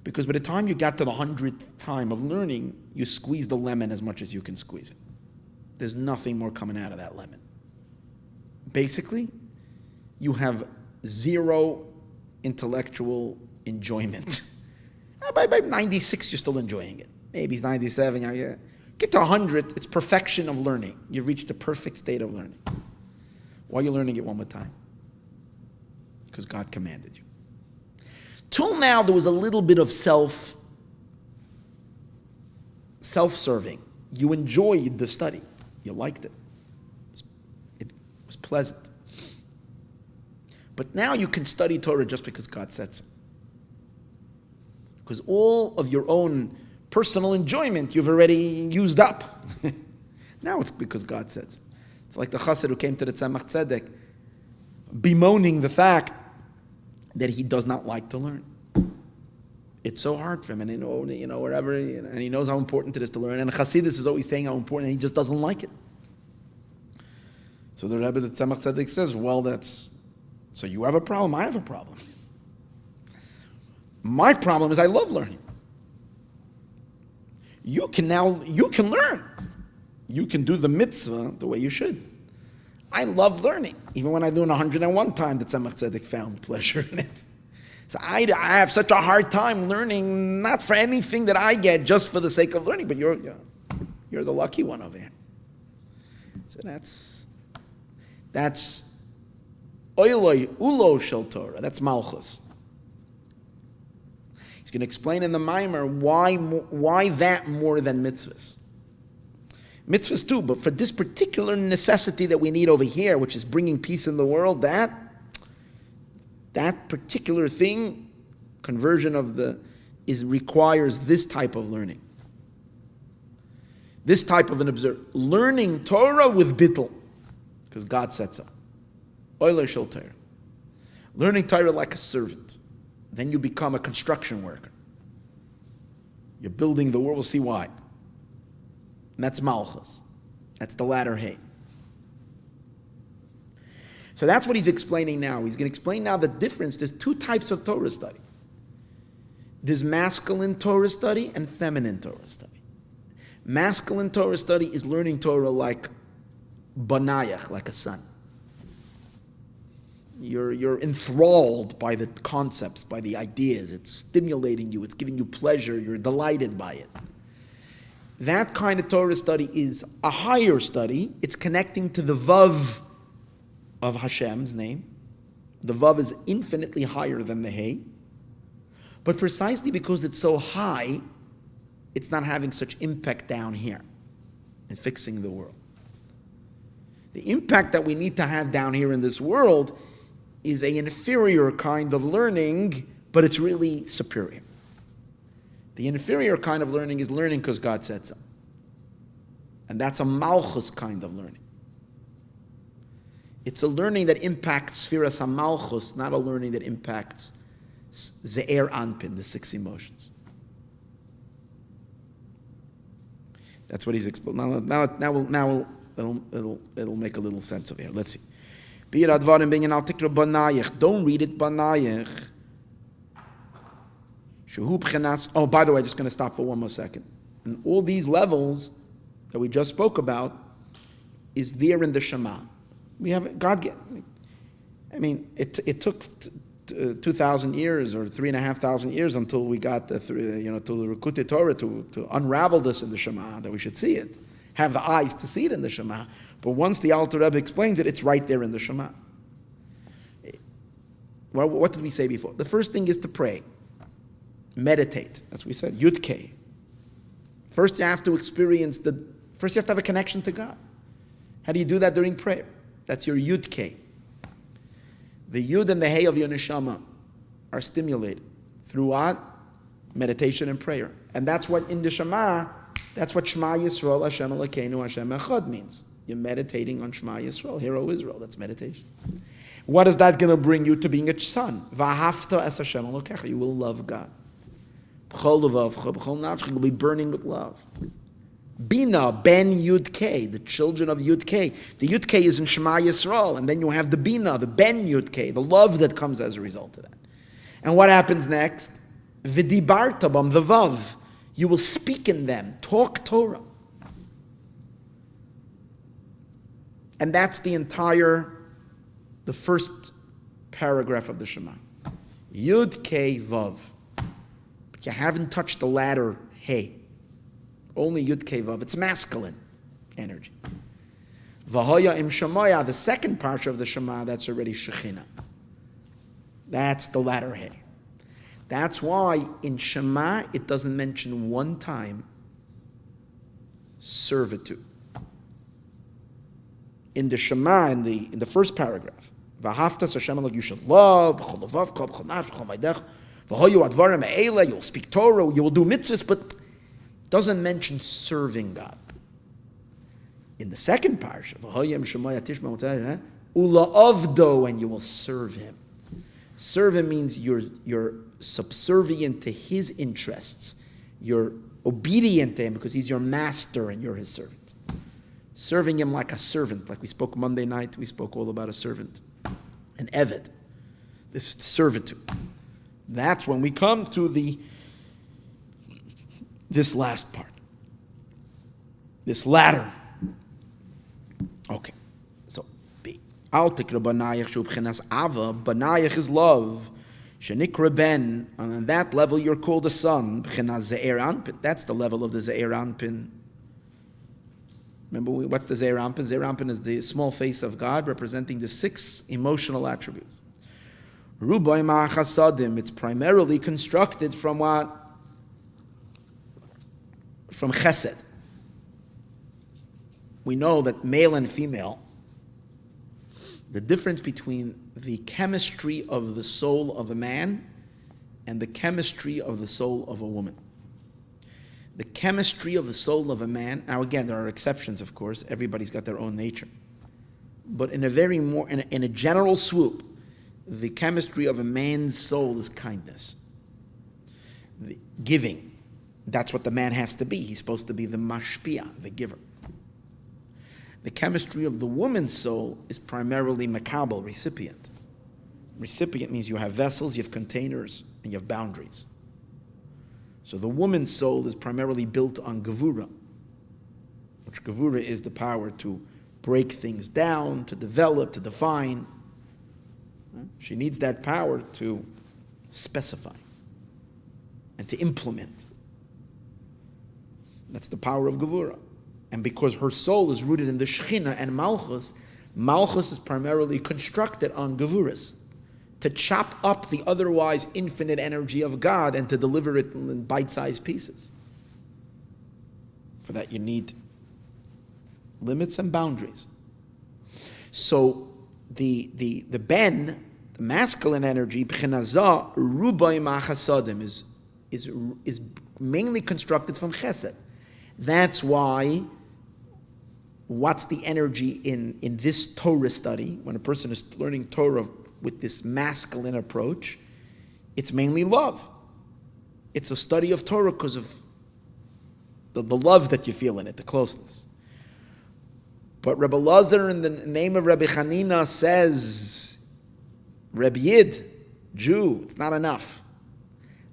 Because by the time you got to the 100th time of learning, you squeeze the lemon as much as you can squeeze it. There's nothing more coming out of that lemon. Basically, you have zero intellectual enjoyment. By 96, you're still enjoying it. Maybe it's 97. Yeah. Get to 100, it's perfection of learning. You've reached the perfect state of learning. Why are you learning it one more time? Because God commanded you. Till now, there was a little bit of self-serving. You enjoyed the study. You liked it. It was pleasant. But now you can study Torah just because God said so. Because all of your own personal enjoyment you've already used up. Now it's because God said so. It's like the chassid who came to the Tzemach Tzedek bemoaning the fact that he does not like to learn. It's so hard for him, and wherever, and he knows how important it is to learn. And Chassidus is always saying how important, and he just doesn't like it. So the Rebbe, the Tzemach Tzedek, says, "Well, so you have a problem. I have a problem. My problem is I love learning. You can learn. You can do the mitzvah the way you should. I love learning. Even when I do it 101 times, the Tzemach Tzedek found pleasure in it. So I have such a hard time learning, not for anything that I get, just for the sake of learning. But you're the lucky one over here. So that's oiloi ulo shel Torah. That's malchus. He's going to explain in the Maimer why that more than mitzvahs. Mitzvahs too, but for this particular necessity that we need over here, which is bringing peace in the world, that particular thing, conversion requires this type of learning. This type of learning Torah with bittul, because God said so. Oiler shel Torah. Learning Torah like a servant. Then you become a construction worker. You're building the world. We'll see why. And that's malchus. That's the latter hay. So that's what he's explaining now. He's going to explain now the difference. There's two types of Torah study. There's masculine Torah study and feminine Torah study. Masculine Torah study is learning Torah like Boneich, like a son. You're enthralled by the concepts, by the ideas. It's stimulating you. It's giving you pleasure. You're delighted by it. That kind of Torah study is a higher study. It's connecting to the Vav of Hashem's name. The Vav is infinitely higher than the Hey. But precisely because it's so high, it's not having such impact down here in fixing the world. The impact that we need to have down here in this world is an inferior kind of learning, but it's really superior. The inferior kind of learning is learning because God said so. And that's a malchus kind of learning. It's a learning that impacts Sfiras HaMalchus, not a learning that impacts Ze'er Anpin, the 6 emotions. That's what he's explaining. Now it'll make a little sense of here. Let's see. Biur advarim binyan al tikra Boneich. Don't read it Boneich. Oh, by the way, just going to stop for one more second. And all these levels that we just spoke about is there in the Shema. We have it took 2,000 years or 3,500 years until we got to the Rekutei Torah to unravel this in the Shema, that we should see it, have the eyes to see it in the Shema. But once the Alter Rebbe explains it, it's right there in the Shema. Well, what did we say before? The first thing is to pray. Meditate. That's what we said. Yud-Kei. First you have to have a connection to God. How do you do that during prayer? That's your Yud-Kei. The Yud and the Hey of your Neshama are stimulated through what? Meditation and prayer. And that's what in the Shema, that's what Shema Yisroel, Hashem Elokeinu, Hashem Echad means. You're meditating on Shema Yisroel, Hear, O Israel. That's meditation. What is that going to bring you to being a son? V'ahavta es Hashem Elokecha. You will love God. B'chol levavcha, b'chol nafscha. You'll be burning with love. Bina, Ben Yud Kei, the children of Yud Kei. The Yud Kei is in Shema Yisrael, and then you have the Bina, the Ben Yud Kei, the love that comes as a result of that. And what happens next? V'dibarta bam, the Vav. You will speak in them, talk Torah. And that's the first paragraph of the Shema. Yud Kei Vav. But you haven't touched the latter Hey. Only Yud Kei Vav. It's masculine energy. V'hoya im Shemaya, the second parsha of the Shema, that's already Shekhinah. That's the latter Hey. That's why in Shema it doesn't mention one time servitude. In the Shema, in the first paragraph, V'haftas Hashem Elok, you should love, b'chol levavcha, b'chol nafshecha, b'chol maydech, v'hoyu advarim ha'ele, you'll speak Torah, you will do mitzvahs, but it doesn't mention serving God. In the second parsha, V'hoyem shemaya tishma u'tzayah, ula'avdo, and you will serve Him. Serve Him means you're subservient to His interests. You're obedient to Him because He's your master and you're His servant. Serving Him like a servant, like we spoke Monday night, we spoke all about a servant. An eved. This is servitude. That's when we come to this last part. This latter. Okay. So, B. Al tikra Boneich shu b'chinas ava. Boneich is love. Shenikra ben. And on that level you're called a son. B'chinas ze'er anpin. That's the level of the ze'er anpin. Remember, what's the Zeir Anpin? Zeir Anpin is the small face of God representing the 6 emotional attributes. Rubai ma'achasadim, it's primarily constructed from what? From chesed. We know that male and female, the difference between the chemistry of the soul of a man and the chemistry of the soul of a woman. The chemistry of the soul of a man. Now, again, there are exceptions, of course. Everybody's got their own nature. But in a general swoop, the chemistry of a man's soul is kindness, the giving. That's what the man has to be. He's supposed to be the mashpia, the giver. The chemistry of the woman's soul is primarily makabel, recipient. Recipient means you have vessels, you have containers, and you have boundaries. So the woman's soul is primarily built on gevura, which gevura is the power to break things down, to develop, to define. She needs that power to specify and to implement. That's the power of gevura. And because her soul is rooted in the Shekhinah and Malchus, Malchus is primarily constructed on gevuras, to chop up the otherwise infinite energy of God and to deliver it in bite-sized pieces. For that you need limits and boundaries. So the ben, the masculine energy, b'chinazah rubai ma'chasadim, is mainly constructed from chesed. That's why what's the energy in this Torah study, when a person is learning Torah with this masculine approach, it's mainly love. It's a study of Torah because of the love that you feel in it, the closeness. But Rebbe Lazar, in the name of Rabbi Chanina, says, Rebbe Yid, Jew, it's not enough.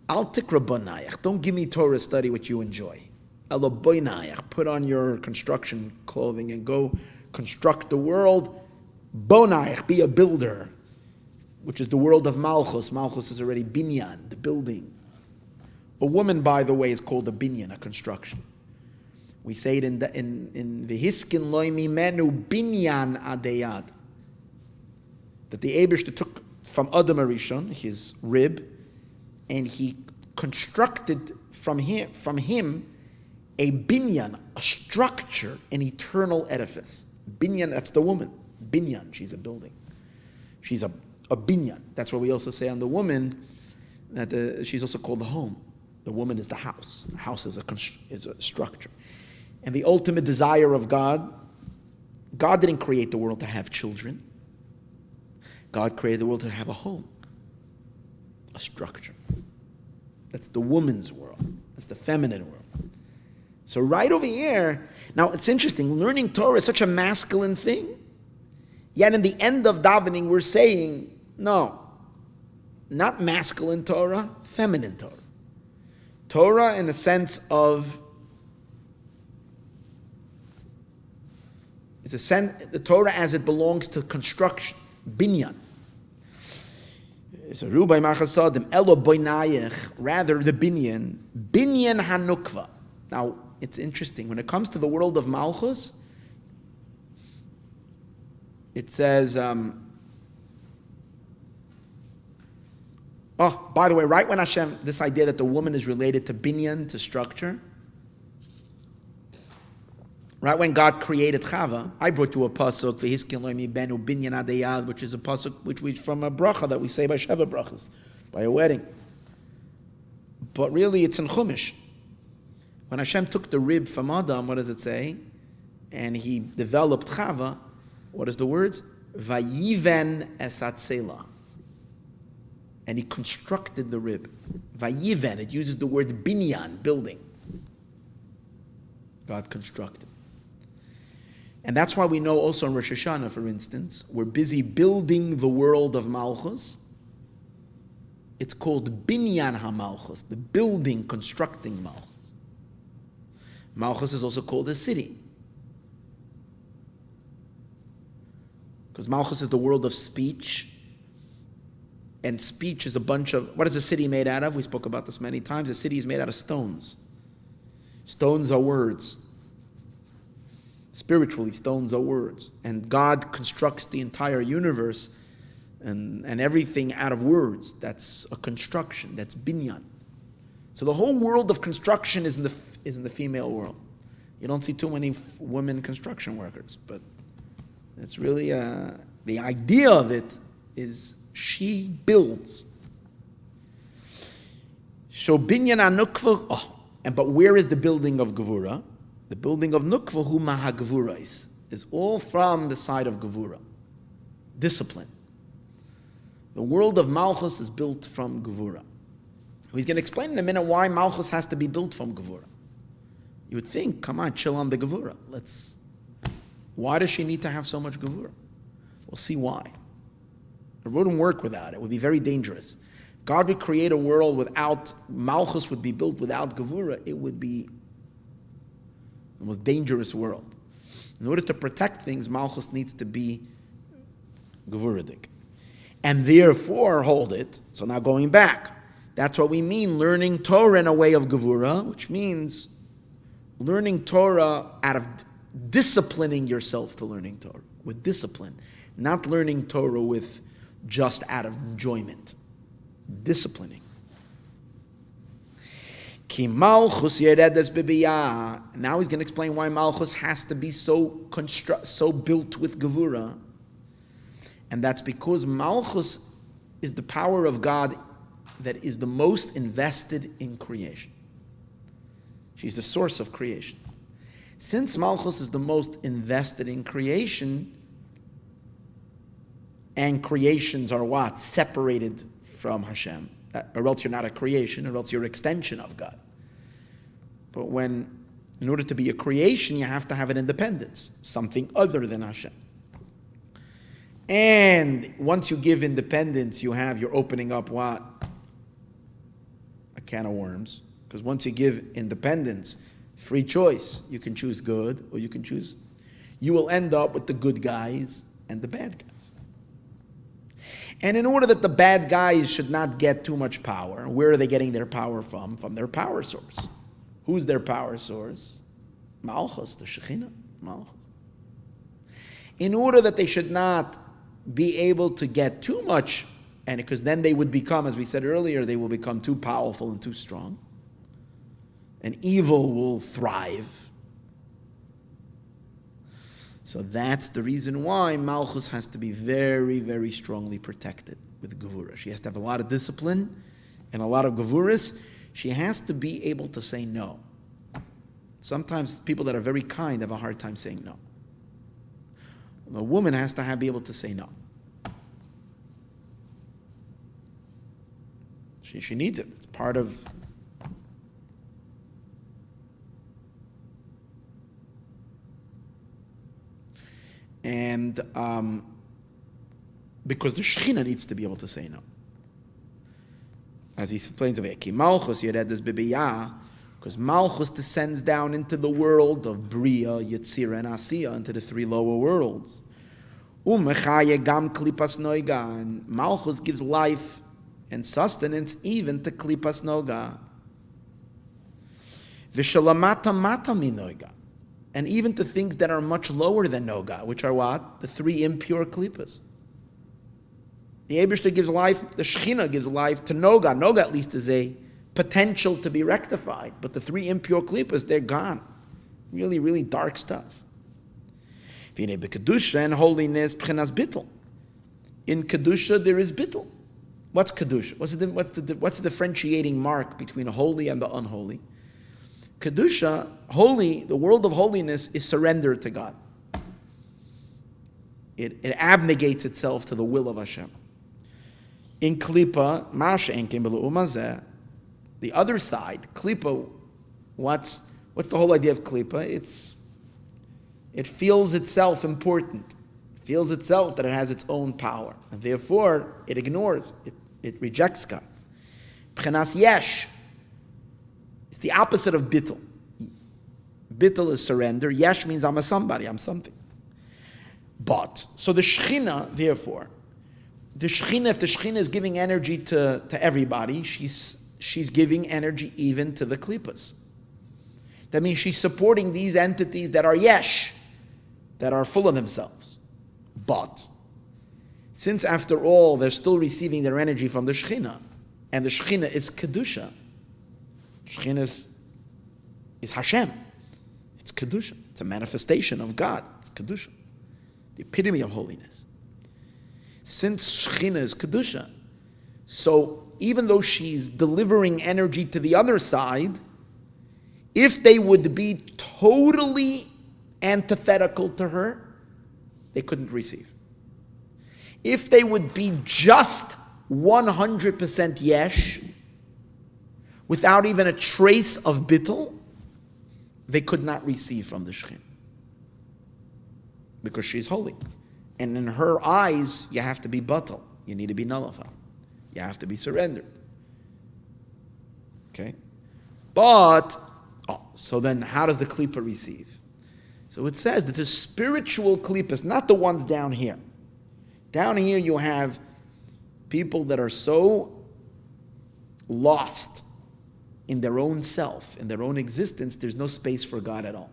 Al tikra Boneich, don't give me Torah study what you enjoy. Elo Boneich, put on your construction clothing and go construct the world. Boneich, be a builder, which is the world of Malchus. Malchus is already binyan, the building. A woman, by the way, is called a binyan, a construction. We say it in the Hiskin loy mimenu binyan adeyad, that the Eibishter took from Adam Arishon, his rib, and he constructed from him a binyan, a structure, an eternal edifice. Binyan, that's the woman. Binyan, she's a building. She's a binyan. That's what we also say on the woman, that she's also called the home. The woman is the house. The house is a structure. And the ultimate desire of God didn't create the world to have children. God created the world to have a home, a structure. That's the woman's world. That's the feminine world. So right over here, now it's interesting, learning Torah is such a masculine thing, yet in the end of davening we're saying, no, not masculine Torah, feminine Torah. Torah in the sense of, the Torah as it belongs to construction, binyan. So Rubai Machasadim, Elo Boneich, rather the Binyan Hanukva. Now, it's interesting. When it comes to the world of Malchus, it says, by the way, right when Hashem, this idea that the woman is related to Binyan, to structure, right when God created Chava, I brought you a pasuk, V'hiskin lo'imi benu binyan adayad, which is a pasuk which we from a bracha that we say by Sheva brachas, by a wedding. But really, it's in Chumash. When Hashem took the rib from Adam, what does it say? And he developed Chava. What is the words? Vayiven esat selah. And he constructed the rib. Vayiven. It uses the word binyan, building. God constructed. And that's why we know also in Rosh Hashanah, for instance, we're busy building the world of Malchus. It's called Binyan HaMalchus, the building, constructing Malchus. Malchus is also called a city. Because Malchus is the world of speech. And speech is a bunch of, what is a city made out of? We spoke about this many times. A city is made out of stones. Stones are words. Spiritually, stones are words. And God constructs the entire universe and everything out of words. That's a construction. That's binyan. So the whole world of construction is in the female world. You don't see too many women construction workers, but it's really, the idea of it is she builds. So binyan anukva, but where is the building of Gevura? The building of Nukva, hu mahagvurais, is all from the side of Gevura. Discipline. The world of Malchus is built from Gevura. He's going to explain in a minute why Malchus has to be built from Gevura. You would think, come on, chill on the Gevura. Why does she need to have so much Gevura? We'll see why. It wouldn't work without it. It would be very dangerous. God would create a world without, Malchus would be built without Gevura. It would be the most dangerous world. In order to protect things, Malchus needs to be Gevuradik. And therefore, hold it. So now going back, that's what we mean, learning Torah in a way of Gevura, which means learning Torah out of disciplining yourself to learning Torah, with discipline. Not learning Torah with just out of enjoyment. Disciplining. Ki Malchus yeredes b'biyah. Now he's going to explain why Malchus has to be so built with Gevura. And that's because Malchus is the power of God that is the most invested in creation. She's the source of creation. Since Malchus is the most invested in creation, and creations are what? Separated from Hashem. Or else you're not a creation, or else you're an extension of God. But in order to be a creation, you have to have an independence, something other than Hashem. And once you give independence, you're opening up what? A can of worms. Because once you give independence, free choice, you can choose good, or you will end up with the good guys and the bad guys. And in order that the bad guys should not get too much power, where are they getting their power from? From their power source. Who's their power source? Malchus, the Shekhinah, Malchus. In order that they should not be able to get too much, and because then they would become, as we said earlier, they will become too powerful and too strong. And evil will thrive. So that's the reason why Malchus has to be very, very strongly protected with Gevura. She has to have a lot of discipline and a lot of Gevuras. She has to be able to say no. Sometimes people that are very kind have a hard time saying no. A woman has to be able to say no. She needs it. It's part of... And because the Shekhinah needs to be able to say no. As he explains of Eki Malchus Yeredes B'Biyah, because Malchus descends down into the world of Bria, Yetzira, and Asiya, into the three lower worlds. Umechaye Gam Klipas Noiga, and Malchus gives life and sustenance even to klipas noga. V'shalamata mata minoga, and even to things that are much lower than noga, which are what? The three impure klipas. The Eibishter gives life, the Shechina gives life to noga. Noga at least is a potential to be rectified, but the three impure klipas, they're gone. Really, really dark stuff. V'nei b'kedusha, and holiness, b'chenas bittul. In kedusha there is bittul. What's kedusha? What's the differentiating mark between the holy and the unholy? Kedusha, holy, the world of holiness is surrender to God. It abnegates itself to the will of Hashem. In klipa, the other side, klipa, what's the whole idea of klipa? It feels itself important. It feels itself that it has its own power. And therefore, it ignores, it rejects God. Pchenas yesh. It's the opposite of bittul. Bittul is surrender. Yesh means I'm a somebody, I'm something. But, so the Shechina, therefore, if the Shechina is giving energy to everybody, she's giving energy even to the klipas. That means she's supporting these entities that are yesh, that are full of themselves. But, since after all, they're still receiving their energy from the Shechina, and the Shechina is Kedusha, Shechina is Hashem. It's Kedusha. It's a manifestation of God. It's Kedusha. The epitome of holiness. Since Shechina is Kedusha, so even though she's delivering energy to the other side, if they would be totally antithetical to her, they couldn't receive. If they would be just 100% yesh, without even a trace of bittul, they could not receive from the Shechin. Because she's holy. And in her eyes, you have to be batal. You need to be nullified. You have to be surrendered. Okay? But, so then how does the klipa receive? So it says that the spiritual klipas, not the ones down here. Down here you have people that are so lost in their own self, in their own existence, there's no space for God at all.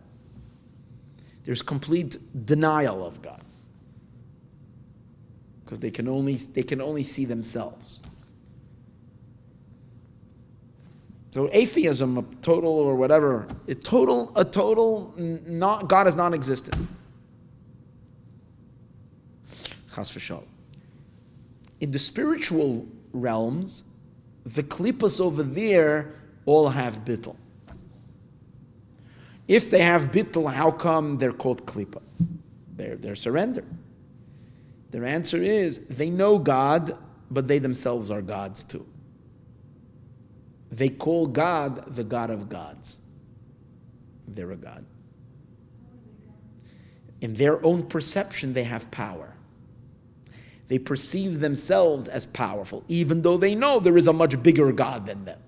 There's complete denial of God. Because they can only see themselves. So atheism, a total or whatever, God is non-existent. Chas v'shalom. In the spiritual realms, the klipas over there all have bittul. If they have bittul, how come they're called klipa? They're surrendered. Their answer is, they know God, but they themselves are gods too. They call God the God of gods. They're a God. In their own perception, they have power. They perceive themselves as powerful, even though they know there is a much bigger God than them.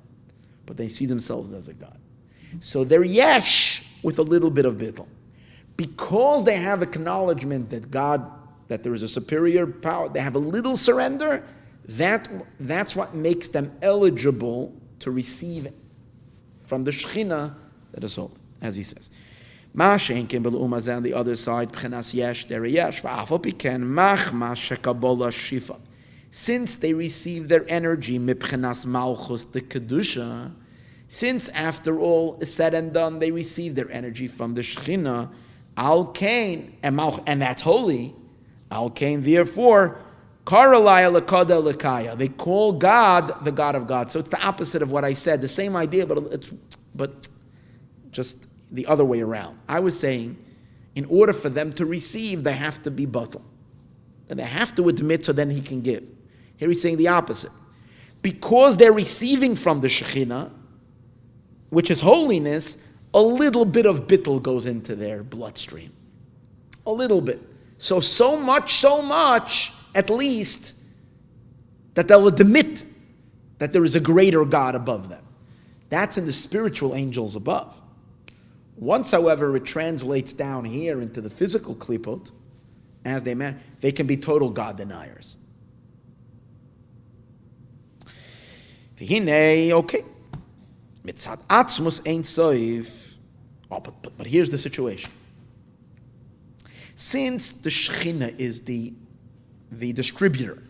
But they see themselves as a God. So they're yesh with a little bit of bittul. Because they have acknowledgement that there is a superior power, they have a little surrender, that's what makes them eligible to receive from the Shechina that is holy, as he says. Ma shenken bel'umazeh on the other side, b'chenas yesh, there yesh, v'afal piken, machma shekabola shifa. Since they receive their energy, mibchenas malchus, the kedusha, since after all is said and done, they receive their energy from the Shechina, al kain, and that's holy, al kain, therefore, karalaya lekada lekaya. They call God the God of God. So it's the opposite of what I said. The same idea, but just the other way around. I was saying, in order for them to receive, they have to be batal. And they have to admit so then he can give. Here he's saying the opposite. Because they're receiving from the Shechina, which is holiness, a little bit of bittul goes into their bloodstream. A little bit. So much, at least, that they'll admit that there is a greater God above them. That's in the spiritual angels above. Once, however, it translates down here into the physical klipot, as they can be total God deniers. V'hinei, okay. Mitzad atzmus ein soif. Oh, but here's the situation. Since the Shekhinah is the distributor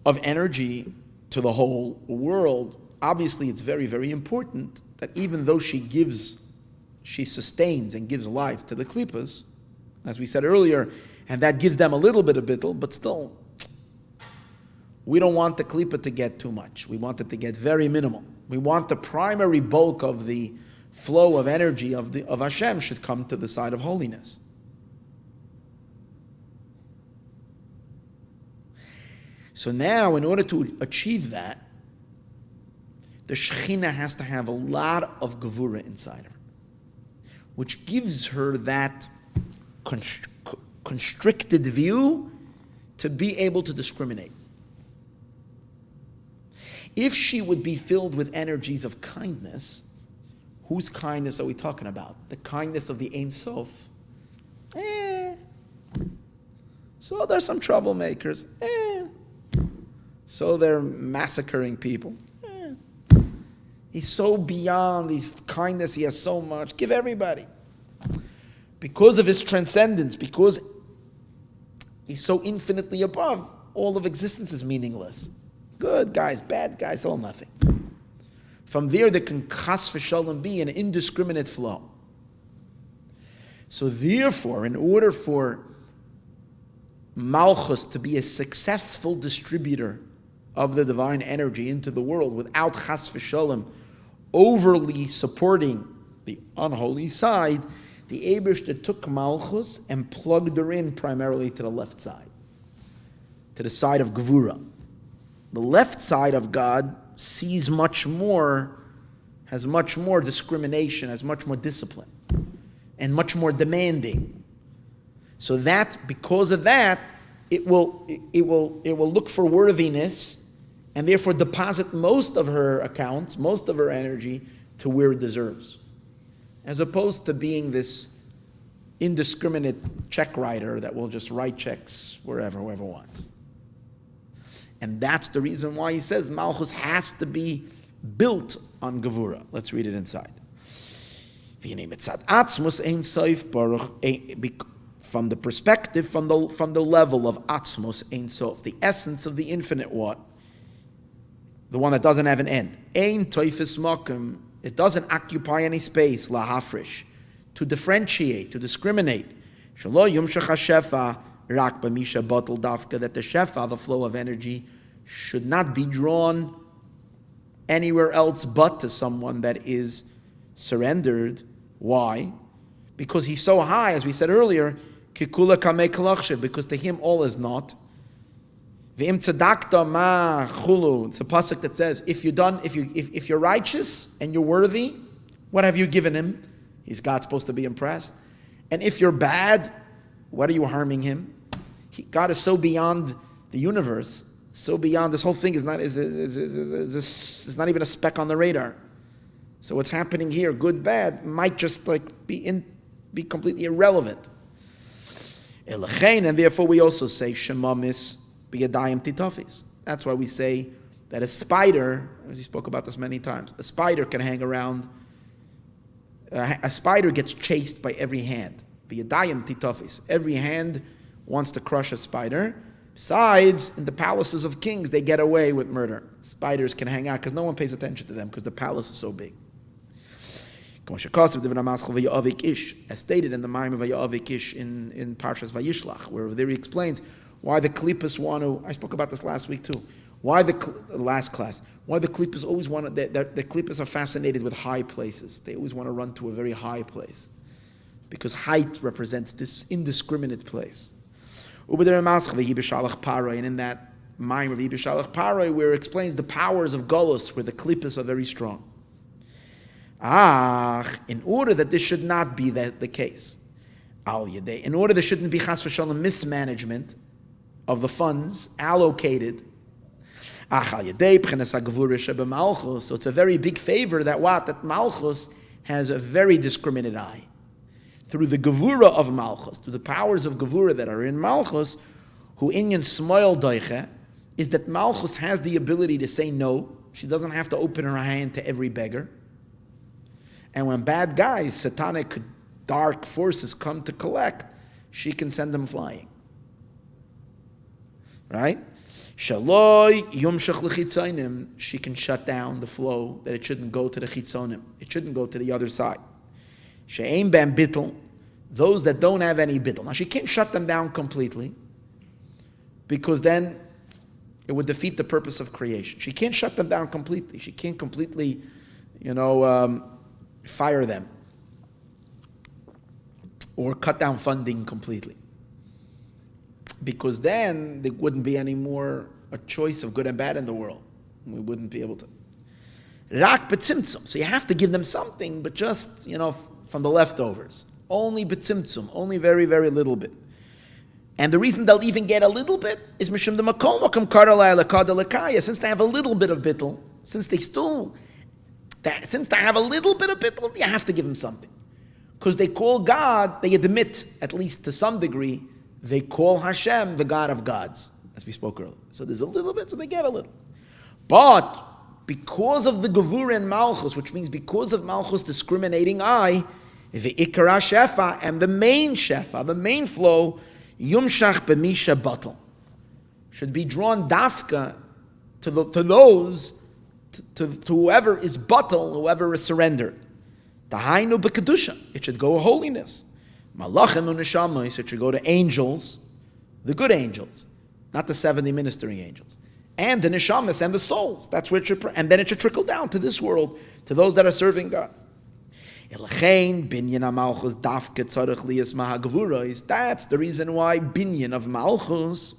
of energy to the whole world, obviously it's very, very important that even though she sustains and gives life to the klippas, as we said earlier, and that gives them a little bit of bittul, but still, we don't want the klippa to get too much. We want it to get very minimal. We want the primary bulk of the flow of energy of Hashem should come to the side of holiness. So now, in order to achieve that, the Shekhinah has to have a lot of gevura inside her, which gives her that constricted view to be able to discriminate. If she would be filled with energies of kindness, whose kindness are we talking about? The kindness of the Ein Sof. So there's some troublemakers. So they're massacring people. He's so beyond his kindness, he has so much. Give everybody. Because of his transcendence, because he's so infinitely above, all of existence is meaningless. Good guys, bad guys, all nothing. From there can chas v'shalom be an indiscriminate flow. So therefore, in order for Malchus to be a successful distributor of the divine energy into the world without chas v'shalom overly supporting the unholy side, the Eibishter took Malchus and plugged her in primarily to the left side, to the side of Gevura. The left side of God sees much more, has much more discrimination, has much more discipline, and much more demanding. So that, because of that, it will look for worthiness, and therefore deposit most of her accounts, most of her energy, to where it deserves, as opposed to being this indiscriminate check writer that will just write checks whoever wants. And that's the reason why he says Malchus has to be built on Gevura. Let's read it inside. From the perspective, from the level of Atzmos Ein Sof, the essence of the infinite what? The one that doesn't have an end. Ein Toifis Mokum, it doesn't occupy any space, lahafrish, to differentiate, to discriminate. Shelo Yumshach HaShefa, Rak B'misha Batel Dafka, that the Shefa, the flow of energy, should not be drawn anywhere else but to someone that is surrendered. Why? Because he's so high, as we said earlier, Kikula Kamei Kalachshe, because to him all is not. V'im tzedakta ma chulu. It's a pasuk that says, if you're righteous and you're worthy, what have you given him? He's God supposed to be impressed. And if you're bad, what are you harming him? God is so beyond the universe, so beyond, this whole thing is not even a speck on the radar. So what's happening here, good, bad, might just be completely irrelevant. And therefore we also say shemamis b'yadayim titofis. That's why we say that a spider, as he spoke about this many times, a spider can hang around. A spider gets chased by every hand. B'yadayim titofis. Every hand wants to crush a spider. Besides, in the palaces of kings, they get away with murder. Spiders can hang out because no one pays attention to them because the palace is so big. As stated in the Maayon of Vayavik Ish in Parshas Vayishlach, where there he explains why the Klippas want to, I spoke about this last week too, why the Klippas always want to, the Klippas are fascinated with high places. They always want to run to a very high place, because height represents this indiscriminate place. And in that Maayon of Ibishalach Paray, where it explains the powers of Golus, where the Klippas are very strong. In order that this should not be the case, in order there shouldn't be chas v'shalom mismanagement of the funds allocated, so it's a very big favor that Malchus has a very discriminate eye. Through the gevura of Malchus, through the powers of gevura that are in Malchus, who inyan smoil doiche, is that Malchus has the ability to say no. She doesn't have to open her hand to every beggar. And when bad guys, satanic, dark forces come to collect, she can send them flying. Right? Shaloi yumshach l'chitzonim, she can shut down the flow, that it shouldn't go to the chitzonim. It shouldn't go to the other side. She'ein ben bittel, those that don't have any bittel. Now she can't shut them down completely, because then it would defeat the purpose of creation. She can't shut them down completely. She can't completely, fire them or cut down funding completely, because then there wouldn't be any more a choice of good and bad in the world. We wouldn't be able to. Rak betzimtzum. So you have to give them something, but just, from the leftovers. Only betzimtzum, only very, very little bit. And the reason they'll even get a little bit is mishum de makom makom karalai lekada lekaya. Since they have a little bit of bittul, since they have a little bit of bittul, you have to give them something. Because they call God, they admit, at least to some degree, they call Hashem the God of gods, as we spoke earlier. So there's a little bit, so they get a little. But because of the Gevura and Malchus, which means because of Malchus' discriminating eye, the Ikara Shefa and the main Shefa, the main flow, Yumshach b'misha batal, should be drawn dafka to those, to whoever is batal, whoever is surrendered. Tahainu b'kedusha, it should go holiness. Malachim u'neshamas, it should go to angels, the good angels, not the 70 ministering angels, and the neshamas and the souls. That's where it should, and then it should trickle down to this world, to those that are serving God. That's the reason why binyan of Malchus,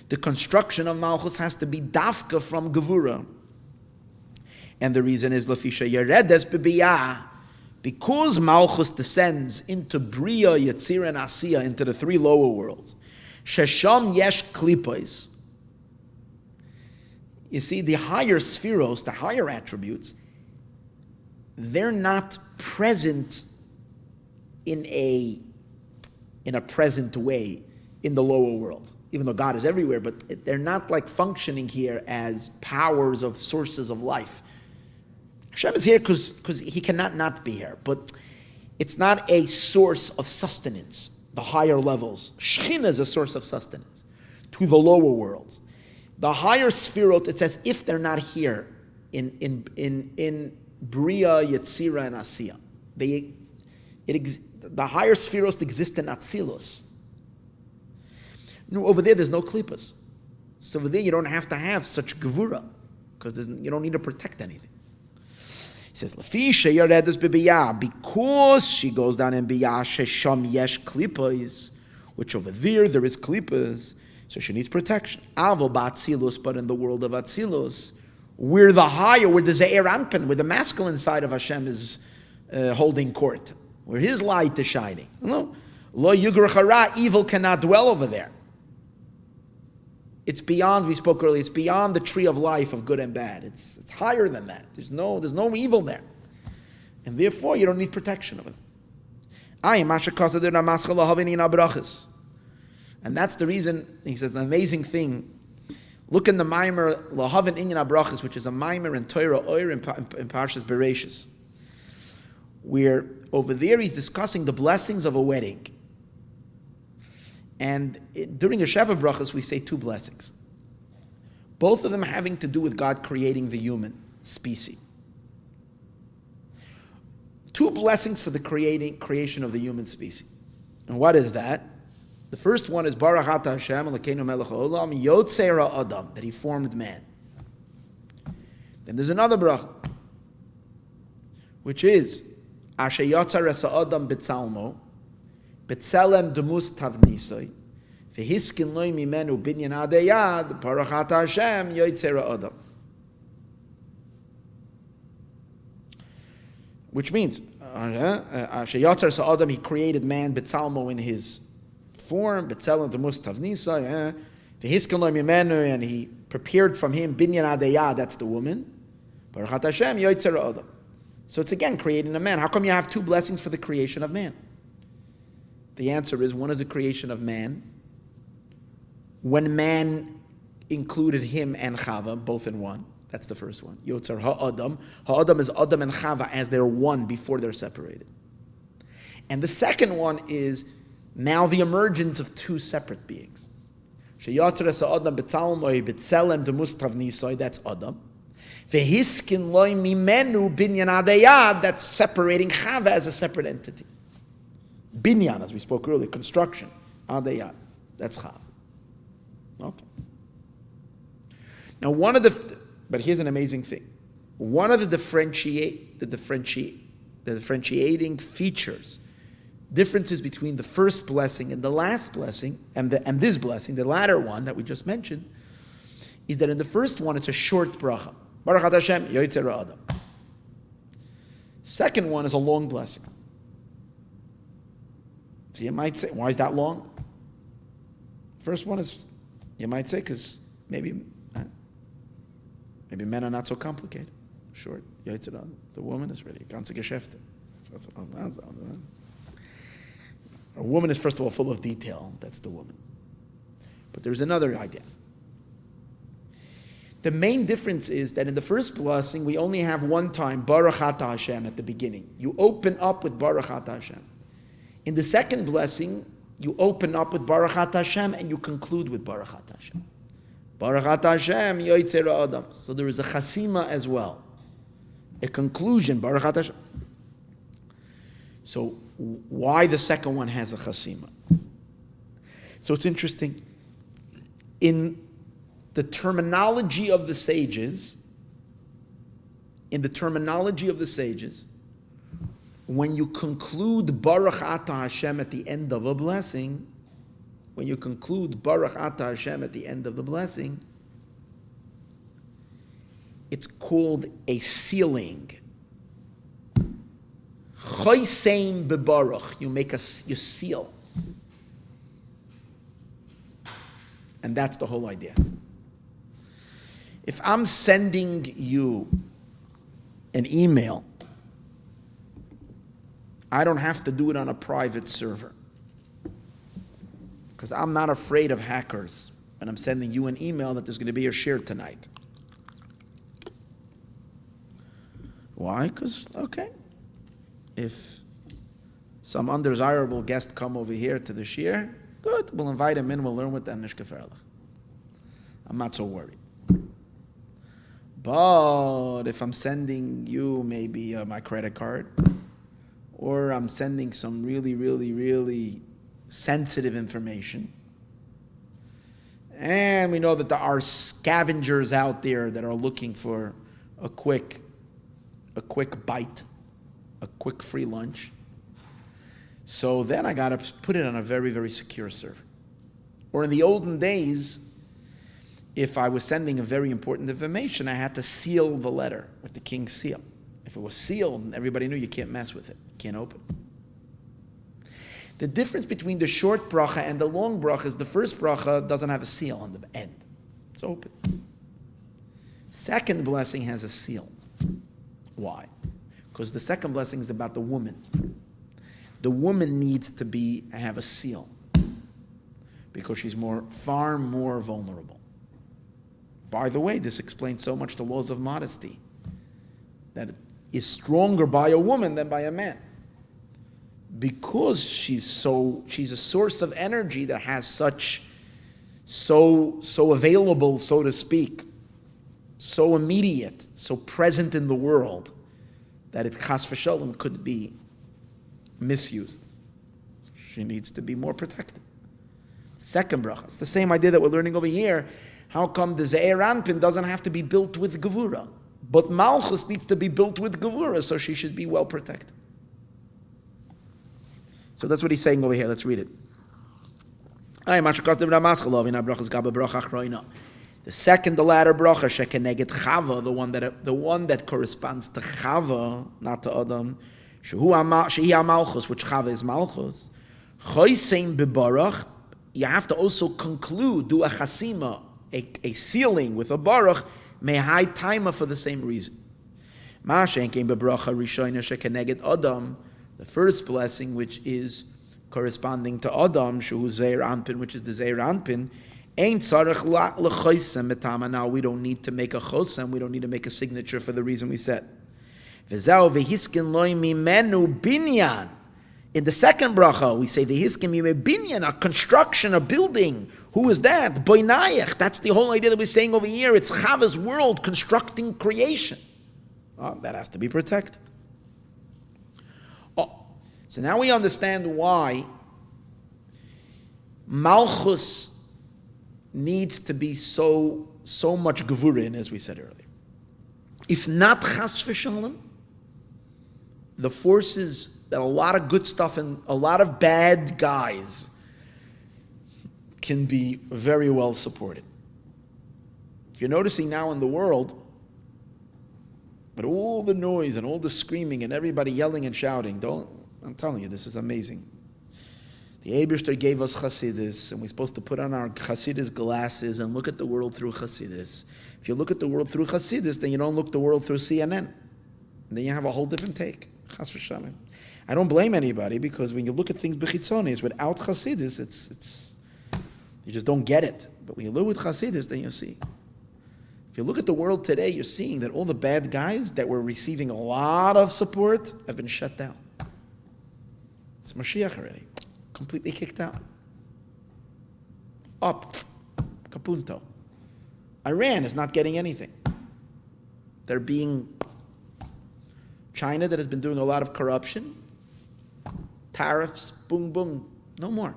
the construction of Malchus, has to be dafka from Gevura. And the reason is Lafisha Yeredes b'biyah, because Malchus descends into Bria, Yetzira, and Asiya, into the three lower worlds. Shesham yesh klipos. You see, the higher spheros, the higher attributes, they're not present in a present way in the lower world, even though God is everywhere, but they're not like functioning here as powers of sources of life. Hashem is here because he cannot not be here, but it's not a source of sustenance, the higher levels. Shechina is a source of sustenance to the lower worlds. The higher sphirot, it's as if they're not here in Bria, Yetzira, and Asiya. The higher spheros exist in Atzilus. No, over there, there's no klippas. So over there, you don't have to have such gevura, because you don't need to protect anything. He says, because she goes down in biyah, shesham yesh klippas, which over there is klippas, so she needs protection. Avo ba'atzilus, but in the world of Atzilus, where the higher, where the Ze'er Anpin, where the masculine side of Hashem is holding court, where his light is shining. No, lo yugrach hara, evil cannot dwell over there. It's beyond, we spoke earlier, it's beyond the tree of life of good and bad. It's higher than that. There's no evil there. And therefore, you don't need protection of it. And that's the reason, he says, the amazing thing. Look in the Maimer Lahavin Inyan Abrachas, which is a Maimer in Torah Oyer in Parshas Bereshis, where over there he's discussing the blessings of a wedding. And during a Sheva Brachas, we say two blessings. Both of them having to do with God creating the human species. Two blessings for the creation of the human species. And what is that? The first one is Baruch Ata Hashem Elokeinu Melech Haolam Yotzer Ha'adam, that he formed man. Then there's another bracha, which is Asher Yotzer Es Ha'adam B'tzalmo B'tzelem Demus Tavnisoi V'hiskin Loi Mimenu Binyan Adeyad Baruch Ata Hashem Yotzer Ha'adam. Which means Asher Yotzer Es Ha'adam, he created man B'tzalmo in his form, B'tzelem Demus Tavnisoi V'hiskin Loi Mimenu, and he prepared from him Binyan Adeyad, that's the woman. Baruch Ata Hashem Yotzer Ha'adam. So it's again creating a man. How come you have two blessings for the creation of man? The answer is, one is the creation of man. When man included him and Chava, both in one. That's the first one. Yotzer ha'adam. Ha'adam is Adam and Chava as they're one before they're separated. And the second one is now the emergence of two separate beings. Sheyotzer ha'adam b'talmoi b'tzelem demustav nisoi, that's Adam. Vehiskin loy mimenu binyan adayad, that's separating Chava as a separate entity. Binyan, as we spoke earlier, construction, adayad, that's Chava. Okay. Now but here's an amazing thing. One of the differentiating features, differences between the first blessing and the last blessing, and this blessing, the latter one that we just mentioned, is that in the first one it's a short bracha. Baruch Atah Hashem, Yoitzer Adam. Second one is a long blessing. So you might say, why is that long? First one is, you might say, because maybe men are not so complicated. Short. The woman is really ganze Geschäfte. A woman is, first of all, full of detail. That's the woman. But there's another idea. The main difference is that in the first blessing, we only have one time, Baruch Atah Hashem, at the beginning. You open up with Baruch Atah Hashem. In the second blessing, you open up with Baruch Atah Hashem and you conclude with Baruch Atah Hashem. Baruch Atah Hashem, Yoitzer Adam. So there is a chasima as well. A conclusion, Baruch Atah Hashem. So why the second one has a chasima? So it's interesting. In the terminology of the sages, when you conclude Baruch Atah Hashem at the end of a blessing, it's called a sealing. Chosein bebaruch, you seal. And that's the whole idea. If I'm sending you an email, I don't have to do it on a private server. Because I'm not afraid of hackers when I'm sending you an email that there's going to be a shir tonight. Why? Because, okay, if some undesirable guest come over here to the shir, good, we'll invite him in, we'll learn with them, I'm not so worried. But if I'm sending you maybe my credit card, or I'm sending some really, really, really sensitive information, and we know that there are scavengers out there that are looking for a quick bite, a quick free lunch, so then I got to put it on a very, very secure server. Or in the olden days, if I was sending a very important information, I had to seal the letter with the king's seal. If it was sealed, everybody knew you can't mess with it. You can't open it. The difference between the short bracha and the long bracha is the first bracha doesn't have a seal on the end. It's open. Second blessing has a seal. Why? Because the second blessing is about the woman. The woman needs to have a seal because she's far more vulnerable. By the way, this explains so much the laws of modesty, that it is stronger by a woman than by a man. Because she's a source of energy that has so available, so to speak, so immediate, so present in the world, that it chas v'sholem could be misused. She needs to be more protected. Second bracha, it's the same idea that we're learning over here. How come the Ze'er Anpin doesn't have to be built with Gevura? But Malchus needs to be built with Gevura, so she should be well protected. So that's what he's saying over here. Let's read it. The second, the latter bracha, shekeneged Chava, the one that corresponds to Chava, not to Adam, shehi Malchus, which Chava is Malchus. Chosein bebarach, you have to also conclude, do a chasima, a sealing with a baruch, may hide timer for the same reason. The first blessing, which is corresponding to Adam, which is the Zeir Anpin, Now we don't need to make a chosem, we don't need to make a signature for the reason we said. In the second bracha, we say the hiskim binyan, a construction, a building. Who is that? Boneich. That's the whole idea that we're saying over here. It's Chava's world, constructing creation. Oh, that has to be protected. Oh, so now we understand why Malchus needs to be so much gevurin, as we said earlier. If not chas v'shalom, the forces that a lot of good stuff and a lot of bad guys can be very well supported. If you're noticing now in the world, but all the noise and all the screaming and everybody yelling and shouting, I'm telling you, this is amazing. The Eibishter gave us Chassidus, and we're supposed to put on our Chassidus glasses and look at the world through Chassidus. If you look at the world through Chassidus, then you don't look the world through CNN. And then you have a whole different take. Chas v'shalom. I don't blame anybody, because when you look at things b'chitzonis, without Chassidus, it's you just don't get it. But when you live with Chassidus, then you see. If you look at the world today, you're seeing that all the bad guys that were receiving a lot of support have been shut down. It's Mashiach already. Completely kicked out. Up. Capunto. Iran is not getting anything. They're being... China, that has been doing a lot of corruption. Tariffs, boom, boom. No more.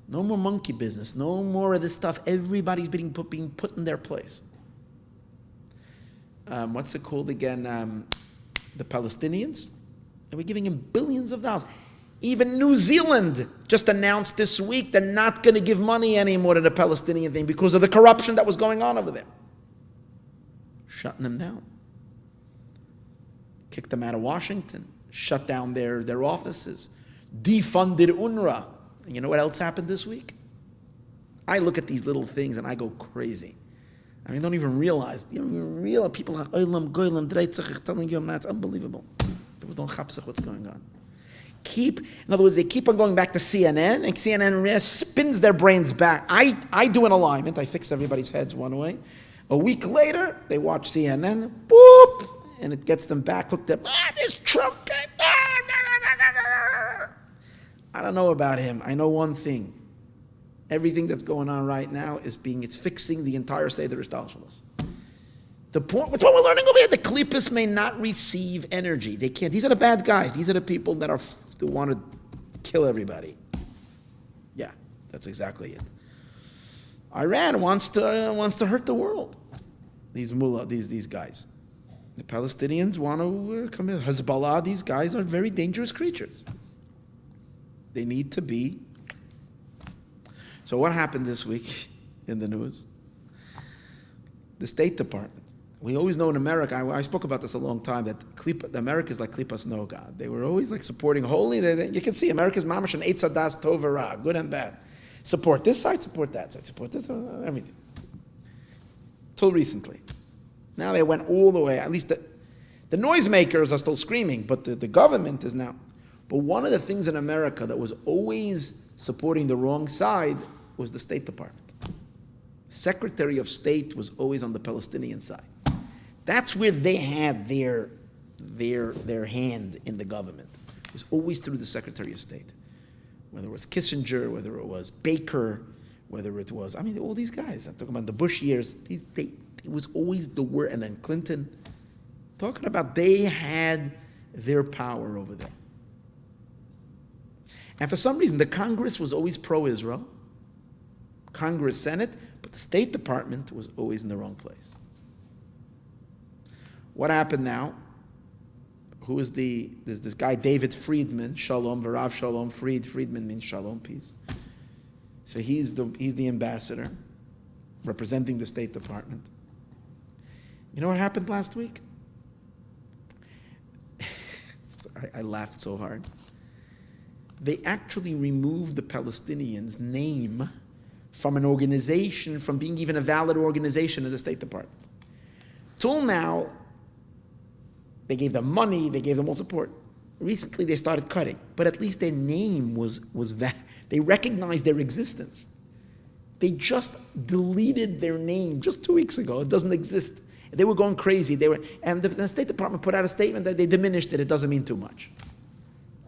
No more monkey business. No more of this stuff. Everybody's being put in their place. What's it called again? The Palestinians. And we're giving them billions of dollars. Even New Zealand just announced this week they're not going to give money anymore to the Palestinian thing because of the corruption that was going on over there. Shutting them down. Kicked them out of Washington. Shut down their offices. Defunded UNRWA. And you know what else happened this week? I look at these little things and I go crazy. I mean, don't even realize. You don't even realize. People are oilam, goylam, dreitzach, telling you, man, it's unbelievable. People don't chapsach what's going on. In other words, they keep on going back to CNN, and CNN spins their brains back. I do an alignment. I fix everybody's heads one way. A week later, they watch CNN, boop, and it gets them back hooked up. This Trump guy. I don't know about him. I know one thing. Everything that's going on right now it's fixing the entire Seder Ishtalshalos. The point, what's what we're learning over here? The Klippas may not receive energy. They can't. These are the bad guys. These are the people that want to kill everybody. Yeah, that's exactly it. Iran wants to hurt the world. These mullah, these guys. The Palestinians want to come in. Hezbollah, these guys are very dangerous creatures. They need to be. So what happened this week in the news? The State Department. We always know in America, I spoke about this a long time, that the Americans like Klippas know God. They were always like supporting holy. You can see America's mamash and eitz hadas tov v'ra, good and bad. Support this side, support that side, support this, everything. Till recently. Now they went all the way, at least the noisemakers are still screaming, but the government is now. But one of the things in America that was always supporting the wrong side was the State Department. Secretary of State was always on the Palestinian side. That's where they had their hand in the government. It was always through the Secretary of State. Whether it was Kissinger, whether it was Baker, whether it was, all these guys. I'm talking about the Bush years. It was always the word, and then Clinton. Talking about they had their power over there. And for some reason, the Congress was always pro-Israel. Congress, Senate, but the State Department was always in the wrong place. What happened now? There's this guy, David Friedman, Shalom, Varav Shalom, Friedman means Shalom, peace. So he's the ambassador representing the State Department. You know what happened last week? I laughed so hard. They actually removed the Palestinians' name from an organization, from being even a valid organization in the State Department. Till now, they gave them money, they gave them all support. Recently, they started cutting, but at least their name was that. They recognized their existence. They just deleted their name just 2 weeks ago. It doesn't exist. They were going crazy. And the State Department put out a statement that they diminished it. It doesn't mean too much.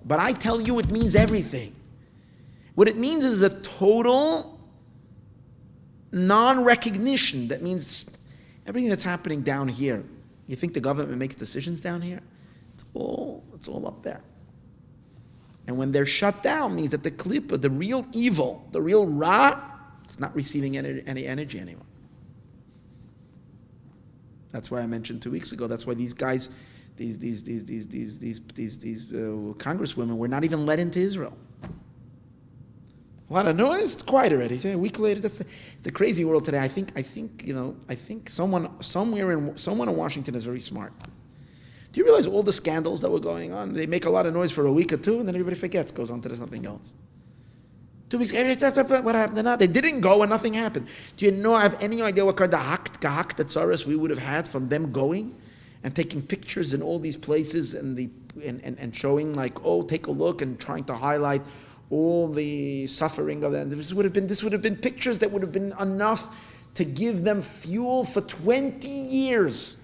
But I tell you, it means everything. What it means is a total non-recognition. That means everything that's happening down here. You think the government makes decisions down here? It's all up there. And when they're shut down, means that the klipa, the real evil, the real ra, it's not receiving any energy anymore. That's why I mentioned 2 weeks ago. That's why these guys, these congresswomen were not even let into Israel. A lot of noise. It's quiet already. A week later, it's the crazy world today. I think someone in Washington is very smart. Do you realize all the scandals that were going on? They make a lot of noise for a week or two, and then everybody forgets, goes on to something else. 2 weeks, what happened? They didn't go, and nothing happened. Do you know? I have any idea what kind of gehakt tzaras we would have had from them going and taking pictures in all these places and showing like, oh, take a look, and trying to highlight all the suffering of them. This would have been pictures that would have been enough to give them fuel for 20 years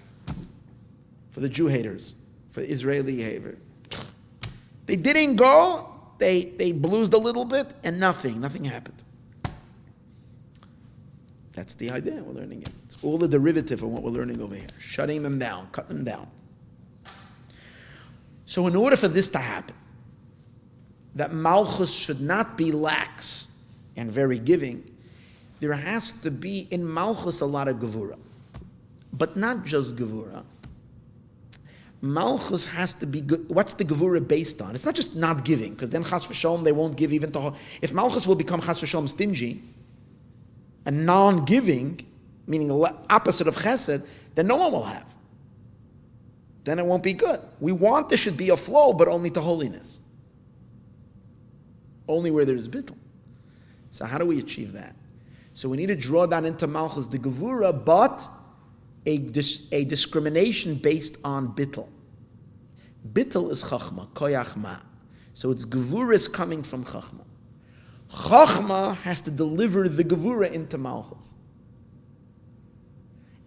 for the Jew haters, for Israeli haters. They didn't go. They bluesed a little bit, and nothing happened. That's the idea. We're learning it. It's all the derivative of what we're learning over here. Shutting them down, cutting them down. So in order for this to happen, that Malchus should not be lax and very giving, there has to be in Malchus a lot of Gevura. But not just Gevura. Malchus has to be good. What's the Gevura based on? It's not just not giving, because then Chas v'Shalom they won't give even to. If Malchus will become Chas v'Shalom stingy and non-giving, meaning the opposite of Chesed, then no one will have. Then it won't be good. We want there should be a flow, but only to holiness. Only where there is bittul. So how do we achieve that? So we need to draw down into Malchus the Gevura, but a discrimination based on bittul. Bittul is chachma, koyach ma. So it's Gevura is coming from chachma. Chachma has to deliver the Gevura into Malchus.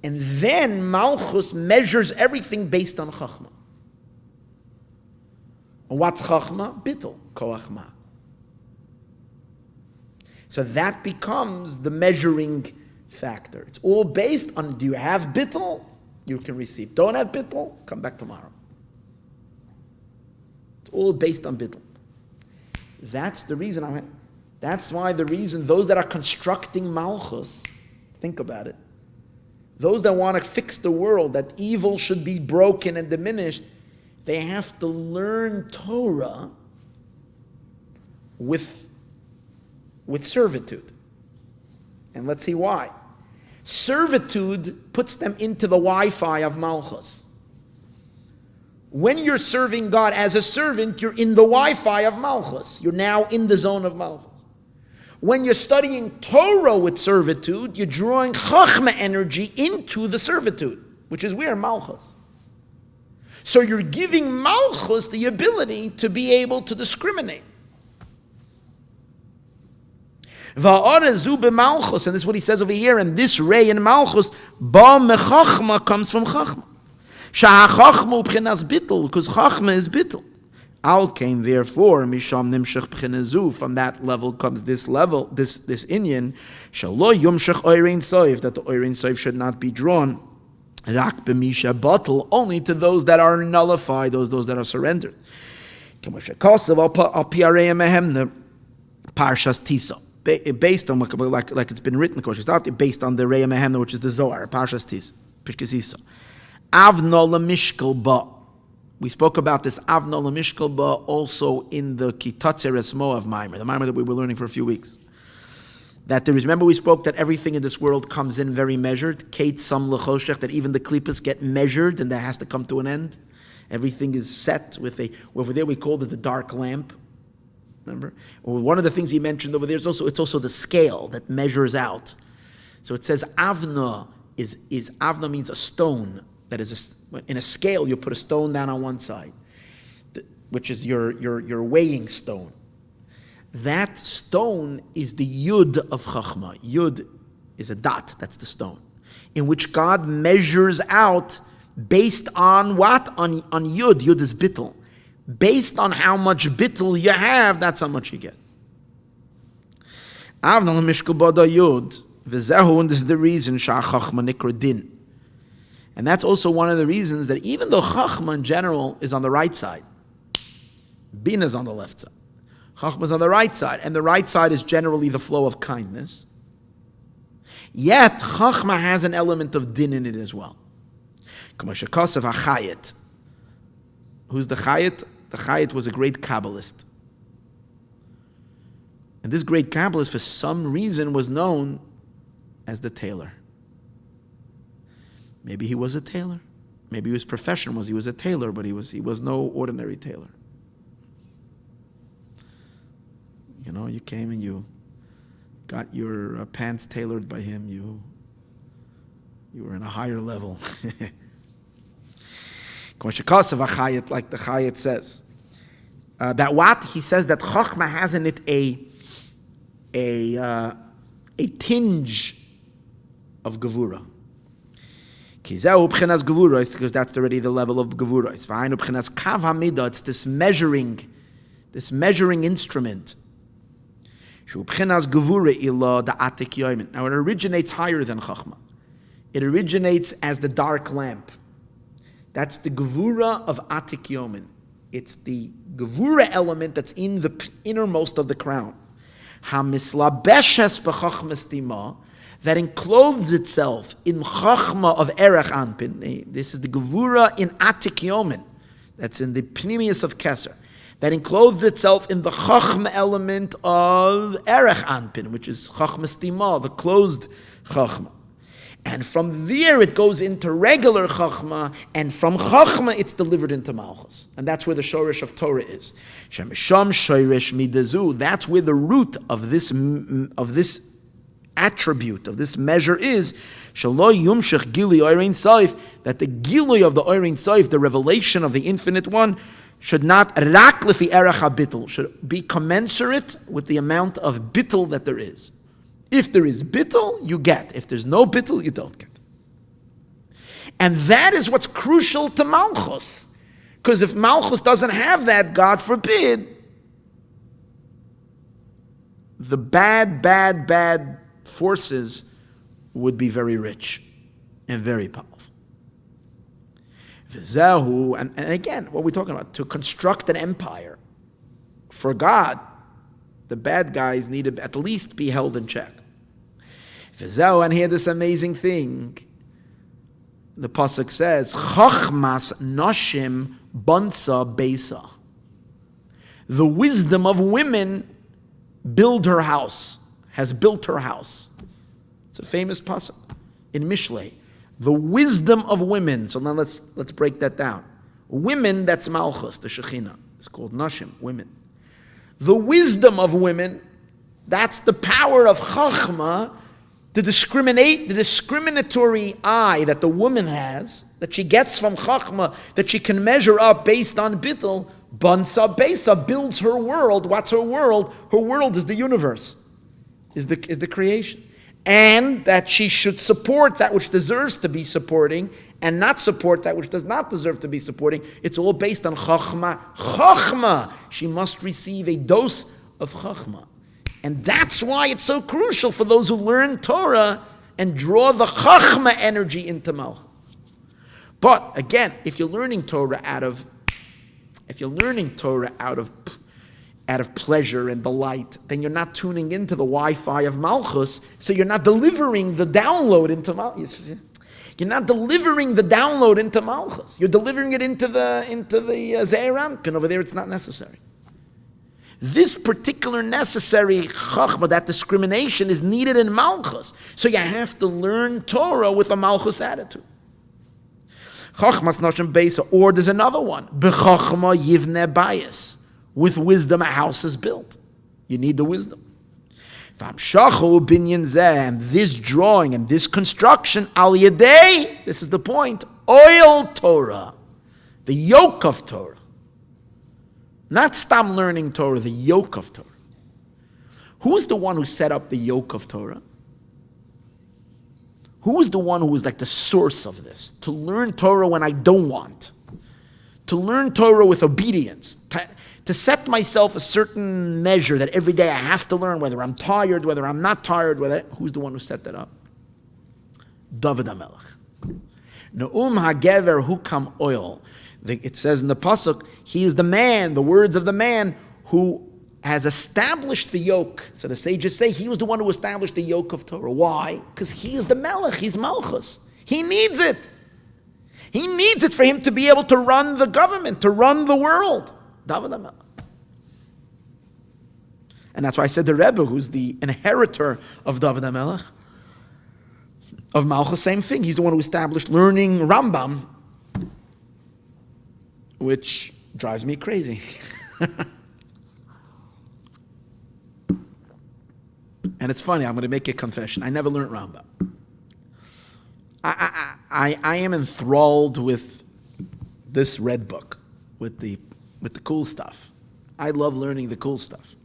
And then Malchus measures everything based on chachma. And what's chachma? Bittul, koyach ma. So that becomes the measuring factor. It's all based on, do you have bittul? You can receive. Don't have bittul? Come back tomorrow. It's all based on bittul. That's the reason that's why the reason those that are constructing Malchus, think about it, those that want to fix the world, that evil should be broken and diminished, they have to learn Torah with servitude. And let's see why. Servitude puts them into the Wi-Fi of Malchus. When you're serving God as a servant, you're in the Wi-Fi of Malchus. You're now in the zone of Malchus. When you're studying Torah with servitude, you're drawing Chachma energy into the servitude, which is where Malchus. So you're giving Malchus the ability to be able to discriminate. Malchus, and this is what he says over here, and this ray in Malchus, ba mechachma comes from chachma. Sha'achachma ubchinas bittul, because chachma is bittul. Al kain, therefore, misham nimshach b'chinazu, from that level comes this level, this inyan, shalo yumshach oirein soif, that the oirein soif should not be drawn, rak b'misha batul, only to those that are nullified, those that are surrendered. K'moshe kasav al piarei mehemne, parshas tisa. Based on like it's been written, of course, it's not based on the Reya Mehemna, which is the Zohar, Parshas Tis, Pishkas Isa. Avno lemishkel ba. We spoke about this Avno lemishkel ba also in the Kitatzer Esmo of Maayon, the Maayon that we were learning for a few weeks. That there is, remember we spoke that everything in this world comes in very measured. Kate Sam Lechoshech, that even the klipas get measured and that has to come to an end. Everything is set with over there we called it the dark lamp. Remember? Well, one of the things he mentioned over there is it's also the scale that measures out. So it says Avna is Avna means a stone that is in a scale. You put a stone down on one side, which is your weighing stone. That stone is the Yud of Chachma. Yud is a dot, that's the stone, in which God measures out based on what? On Yud. Yud is bittul. Based on how much bittul you have, that's how much you get. And this is the reason Chachma Nikra Din. And that's also one of the reasons that even though Chachma in general is on the right side, Bin is on the left side. Chachma is on the right side, and the right side is generally the flow of kindness. Yet, Chachma has an element of din in it as well. Who's the Chayet? The Chayet was a great Kabbalist. And this great Kabbalist, for some reason, was known as the tailor. Maybe he was a tailor. Maybe his profession was he was a tailor, but he was no ordinary tailor. You know, you came and you got your pants tailored by him. You were in a higher level. Like the Chayet says. That what? He says that Chachma has in it a tinge of Gevura. Because that's already the level of Gevura. It's this measuring instrument. Now it originates higher than Chachma. It originates as the dark lamp. That's the Gevura of Atik Yomin. It's the Gevura element that's in the innermost of the crown. That enclothes itself in Chachma of Erech Anpin. This is the Gevura in Atik Yomin. That's in the Pnimius of Keser. That enclothes itself in the Chachma element of Erech Anpin, which is Chachma Stima, the closed Chachma. And from there it goes into regular Chachma, and from Chachma it's delivered into Malchus. And that's where the Shorish of Torah is. Shemisham Shorish Midazu, that's where the root of this attribute, of this measure is, Shalo Yumshach Gili Oirein Saif, that the Gili of the Oirein Saif, the revelation of the Infinite One, should not rak lefi erech habittul, should be commensurate with the amount of bittul that there is. If there is bittul, you get. If there's no bittul, you don't get. And that is what's crucial to Malchus. Because if Malchus doesn't have that, God forbid, the bad forces would be very rich and very powerful. And again, what we're talking about, to construct an empire for God, the bad guys need to at least be held in check. And here this amazing thing, the pasuk says, Chachmas Nashim Bansa Beisa. The wisdom of women has built her house. It's a famous pasuk in Mishlei. The wisdom of women. So now let's break that down. Women, that's Malchus, the Shekhinah. It's called Nashim, women. The wisdom of women, that's the power of Chachma, the discriminatory eye that the woman has, that she gets from Chachma, that she can measure up based on Bittul. Bansa Beisa builds her world. What's her world? Her world is the universe, is the creation. And that she should support that which deserves to be supporting and not support that which does not deserve to be supporting. It's all based on Chachma. Chachma! She must receive a dose of Chachma. And that's why it's so crucial for those who learn Torah and draw the Chachma energy into Malchus. But again, if you're learning Torah out of pleasure and delight, then you're not tuning into the Wi-Fi of Malchus, so you're not delivering the download into Malchus. You're not delivering the download into Malchus. You're delivering it into the Zeir Anpin. Over there, it's not necessary. This particular necessary Chachma, that discrimination, is needed in Malchus. So you have to learn Torah with a Malchus attitude. Chachmas Nashim Beisa, or there's another one. B'Chachma Yivne Bayis. With wisdom, a house is built. You need the wisdom. And this drawing and this construction, al yedei, this is the point, oil Torah, the yoke of Torah. Not stam learning Torah, the yoke of Torah. Who is the one who set up the yoke of Torah? Who is the one who is like the source of this? To learn Torah when I don't want. To learn Torah with obedience. To set myself a certain measure that every day I have to learn, whether I'm tired, whether I'm not tired, who's the one who set that up? David HaMelech. Ne'um hagever hukam oil. It says in the pasuk, he is the man, the words of the man who has established the yoke. So the sages say he was the one who established the yoke of Torah. Why? Because he is the Melech, he's Malchus. He needs it. He needs it for him to be able to run the government, to run the world. David HaMelech. And that's why I said the Rebbe, who's the inheritor of David HaMelech, of Malchus, same thing. He's the one who established learning Rambam, which drives me crazy. And it's funny, I'm going to make a confession. I never learned Rambam. I am enthralled with this red book, with the cool stuff. I love learning the cool stuff,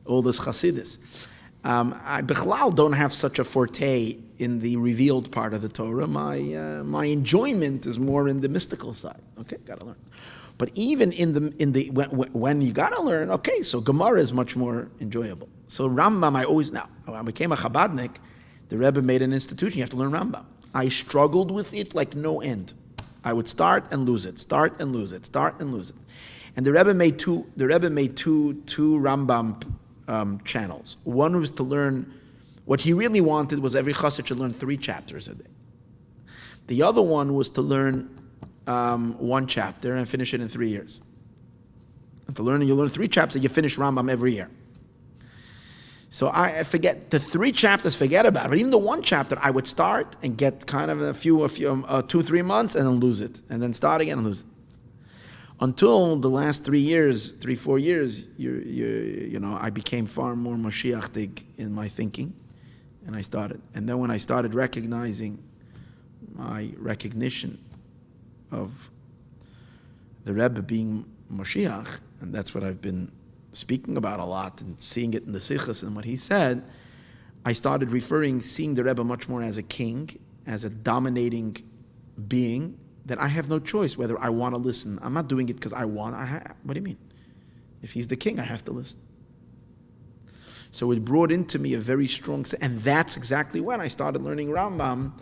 all this Chassidus. I Bechlal don't have such a forte in the revealed part of the Torah. My enjoyment is more in the mystical side. Okay, gotta learn. But even when you gotta learn, okay, so Gemara is much more enjoyable. So Rambam, when I became a Chabadnik, the Rebbe made an institution. You have to learn Rambam. I struggled with it like no end. I would start and lose it, start and lose it, start and lose it. And the Rebbe made two Rambam channels. One was to learn, what he really wanted was every chassid should learn 3 chapters a day. The other one was to learn 1 chapter and finish it in 3 years. And to learn, you learn 3 chapters, you finish Rambam every year. So I forget, the 3 chapters, forget about it. But even the 1 chapter, I would start and get kind of a few 2-3 months and then lose it. And then start again and lose it. Until the last 3 years, 3-4 years, I became far more Mashiachig in my thinking. And I started. And then when I started recognizing my recognition of the Rebbe being Mashiach, and that's what I've been speaking about a lot and seeing it in the Sichos and what he said, I started seeing the Rebbe much more as a king, as a dominating being, that I have no choice whether I want to listen. I'm not doing it because I want. What do you mean? If he's the king, I have to listen. So it brought into me a very strong, and that's exactly when I started learning Rambam,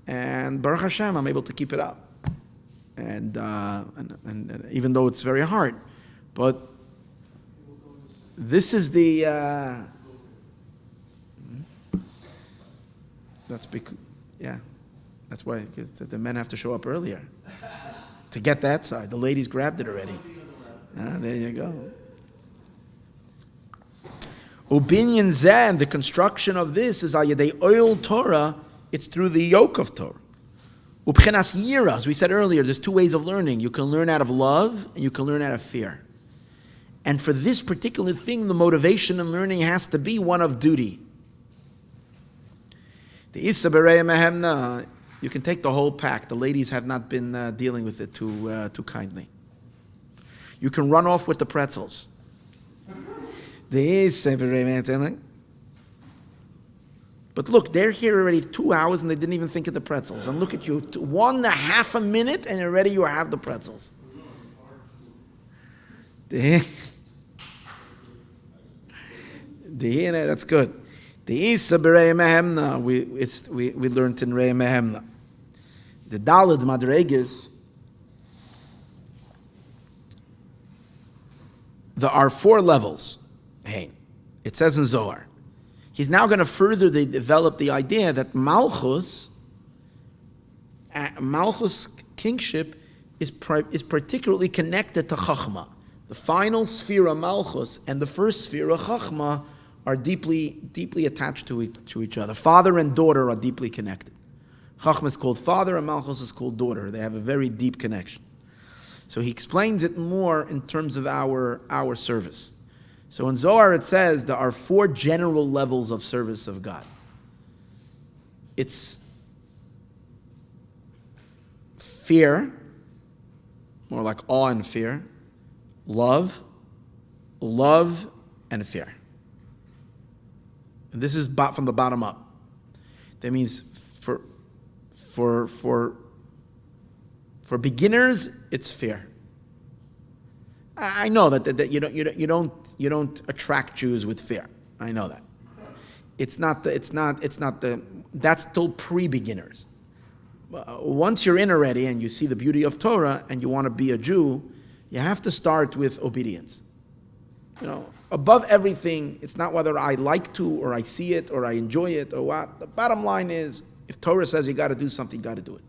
and Baruch Hashem, I'm able to keep it up. And even though it's very hard, but this is the. That's because, yeah. That's why the men have to show up earlier to get that side. The ladies grabbed it already. There you go. Ubinyan Zan, the construction of this is al yedei oil Torah. It's through the yoke of Torah. Ubchenas yira, as we said earlier, there's 2 ways of learning. You can learn out of love and you can learn out of fear. And for this particular thing, the motivation in learning has to be one of duty. The Issa Berei Mehemna. You can take the whole pack. The ladies have not been dealing with it too kindly. You can run off with the pretzels. But look, they're here already 2 hours and they didn't even think of the pretzels. And look at you, 1.5 minutes and already you have the pretzels. That's good. The Isa b'Rei Mehemna, we learned in Rei Mehemna. The Daled Madreges, there are 4 levels. Hey, it says in Zohar. He's now going to further develop the idea that Malchus kingship is particularly connected to Chachma. The final sphere of Malchus and the first sphere of Chachma are deeply attached to each other. Father and daughter are deeply connected. Chachma is called father and Malchus is called daughter. They have a very deep connection. So he explains it more in terms of our service. So in Zohar it says there are 4 general levels of service of God. It's fear, more like awe and fear, love, and fear. And this is from the bottom up. That means for beginners, it's fair. I know that you don't attract Jews with fear. I know that. That's still pre-beginners. Once you're in already and you see the beauty of Torah and you want to be a Jew, you have to start with obedience. Above everything, it's not whether I like to or I see it or I enjoy it or what. The bottom line is, if Torah says you got to do something, you got to do it.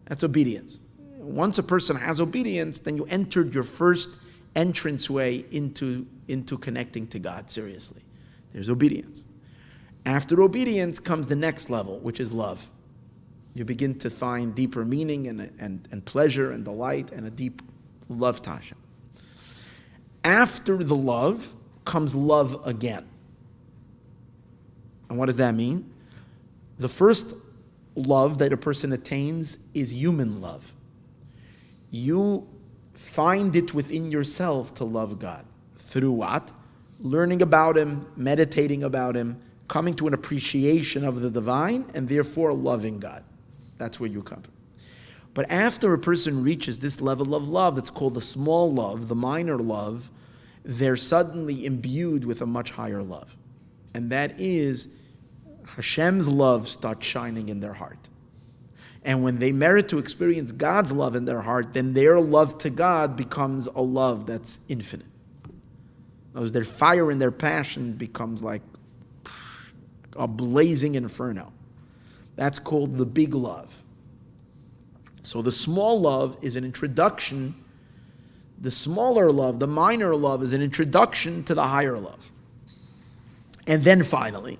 That's obedience. Once a person has obedience, then you entered your first entranceway into connecting to God seriously. There's obedience. After obedience comes the next level, which is love. You begin to find deeper meaning and pleasure and delight and a deep love to Hashem. After the love comes love again. And what does that mean? The first love that a person attains is human love. You find it within yourself to love God. Through what? Learning about Him, meditating about Him, coming to an appreciation of the divine, and therefore loving God. That's where you come. But after a person reaches this level of love, that's called the small love, the minor love, they're suddenly imbued with a much higher love. And that is Hashem's love starts shining in their heart. And when they merit to experience God's love in their heart, then their love to God becomes a love that's infinite. As their fire and their passion becomes like a blazing inferno. That's called the big love. So the small love is an introduction. The smaller love, the minor love, is an introduction to the higher love. And then finally,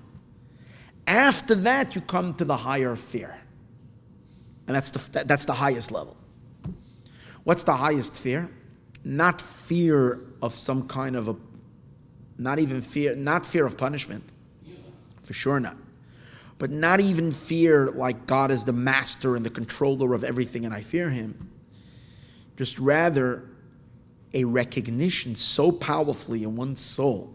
after that, you come to the higher fear. And that's the highest level. What's the highest fear? Not fear of some kind of not fear of punishment. For sure not. But not even fear like God is the master and the controller of everything and I fear Him. Just rather a recognition so powerfully in one's soul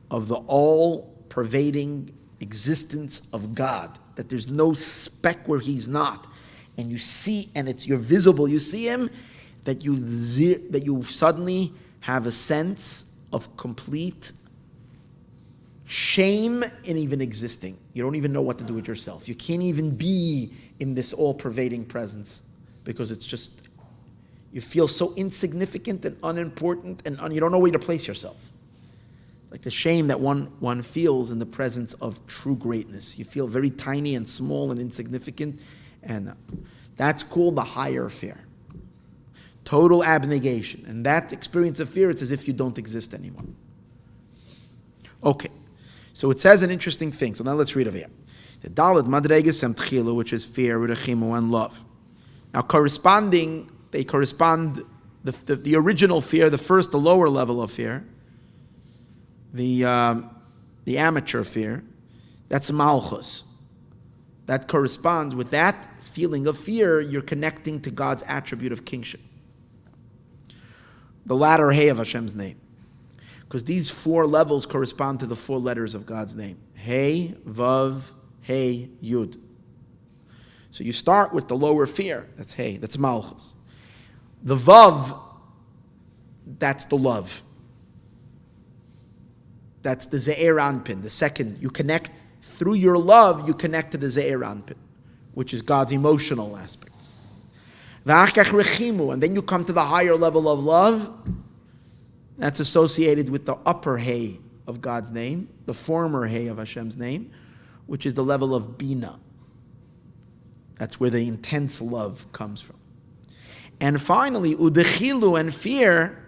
of the all-pervading existence of God that there's no speck where He's not. And you see, and you're visible, you see Him, that you suddenly have a sense of complete shame in even existing. You don't even know what to do with yourself. You can't even be in this all-pervading presence because it's just, you feel so insignificant and unimportant and you don't know where to place yourself. Like the shame that one feels in the presence of true greatness. You feel very tiny and small and insignificant, and that's called the higher fear. Total abnegation. And that experience of fear, it's as if you don't exist anymore. Okay. So it says an interesting thing. So now let's read over here. The Dalet Madreges Sem Tchilu, which is fear, Rechimu, and love. Now they correspond, the original fear, the lower level of fear, the amateur fear, that's Malchus. That corresponds with that feeling of fear, you're connecting to God's attribute of kingship. The latter Hey of Hashem's name. Because these four levels correspond to the four letters of God's name. Hey, Vav, Hey, Yud. So you start with the lower fear. That's Hey, that's Malchus. The Vav, that's the love. That's the Ze'er Anpin, the second. You connect, through your love, you connect to the Ze'er Anpin, which is God's emotional aspects. And then you come to the higher level of love. That's associated with the upper Hey of God's name, the former Hey of Hashem's name, which is the level of Bina. That's where the intense love comes from. And finally, Udechilu and fear,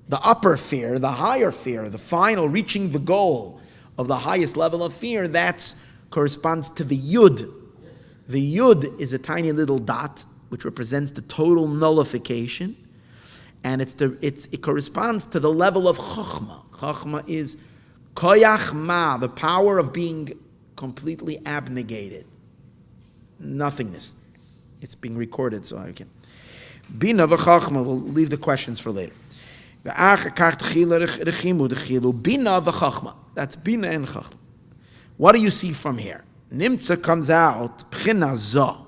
the upper fear, the higher fear, the final, reaching the goal of the highest level of fear, that corresponds to the Yud. The Yud is a tiny little dot, which represents the total nullification. And it corresponds to the level of Chokhmah. Chokhmah is Koyach Ma, the power of being completely abnegated. Nothingness. It's being recorded, so I can. Bina v'Chokhmah, we'll leave the questions for later. Bina v'Chokhmah. That's Bina and Chokhmah. What do you see from here? Nimtza comes out, Pchina Zo,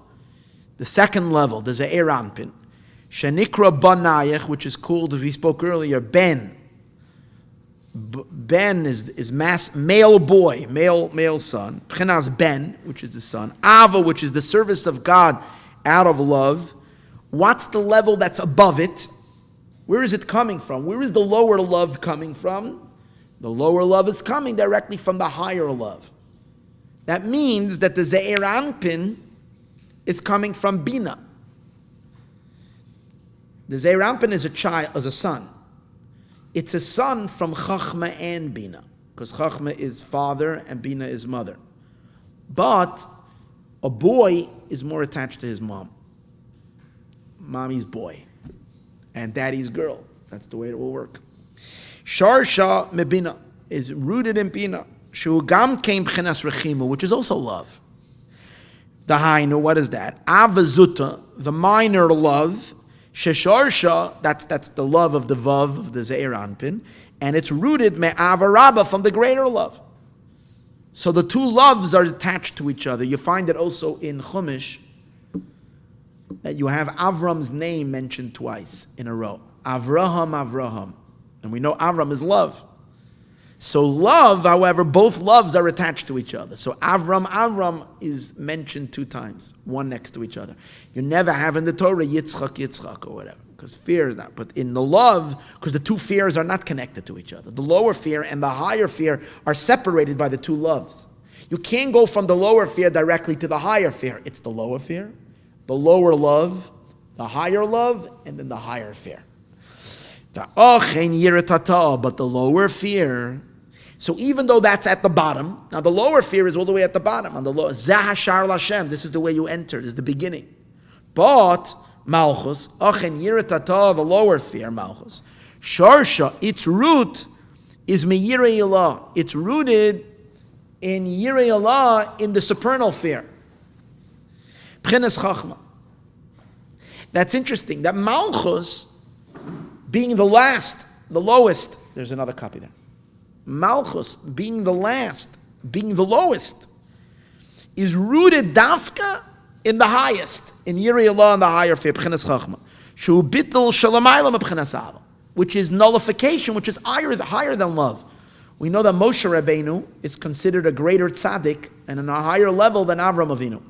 the second level, there's a Eranpin. Shenikra Boneich, which is called, as we spoke earlier, Ben. Ben is male boy, male son. Pchinas Ben, which is the son. Ava, which is the service of God out of love. What's the level that's above it? Where is it coming from? Where is the lower love coming from? The lower love is coming directly from the higher love. That means that the Ze'er Anpin is coming from Bina. The Ze'er Anpin is a son. It's a son from Chachma and Bina, because Chachma is father and Bina is mother. But a boy is more attached to his mom. Mommy's boy and daddy's girl. That's the way it will work. Sharsha mebina is rooted in Bina. Shugam came b'chinas rechimu, which is also love. The hainu, what is that? Avazuta, the minor love. Shesharsha, that's the love of the vav of the Ze'er Anpin, and it's rooted me'avarabba from the greater love. So the two loves are attached to each other. You find it also in Chumash that you have Avram's name mentioned twice in a row. Avraham. And we know Avram is love. So love, however, both loves are attached to each other. So Avram is mentioned 2 times, one next to each other. You never have in the Torah Yitzchak or whatever, because fear is not. But in the love, because the two fears are not connected to each other. The lower fear and the higher fear are separated by the two loves. You can't go from the lower fear directly to the higher fear. It's the lower fear, the lower love, the higher love, and then the higher fear. But the lower fear, so even though that's at the bottom, now the lower fear is all the way at the bottom. On the lower, Zahashar Lashem, this is the way you enter, this is the beginning. But Malchus, the lower fear, Malchus, Sharsha, its root is Meyirei Allah. It's rooted in Yirei Allah, in the supernal fear. P'chinas Chachma. That's interesting. That Malchus, being the last, the lowest, there's another copy there. Malchus, being the last, being the lowest, is rooted dafka in the highest, in Yirei Allah, in the higher fear, P'chinas Chachma. Shu bittul shalamaylam P'chinas Ava, which is nullification, which is higher than love. We know that Moshe Rabbeinu is considered a greater tzaddik and on a higher level than Avram Avinu.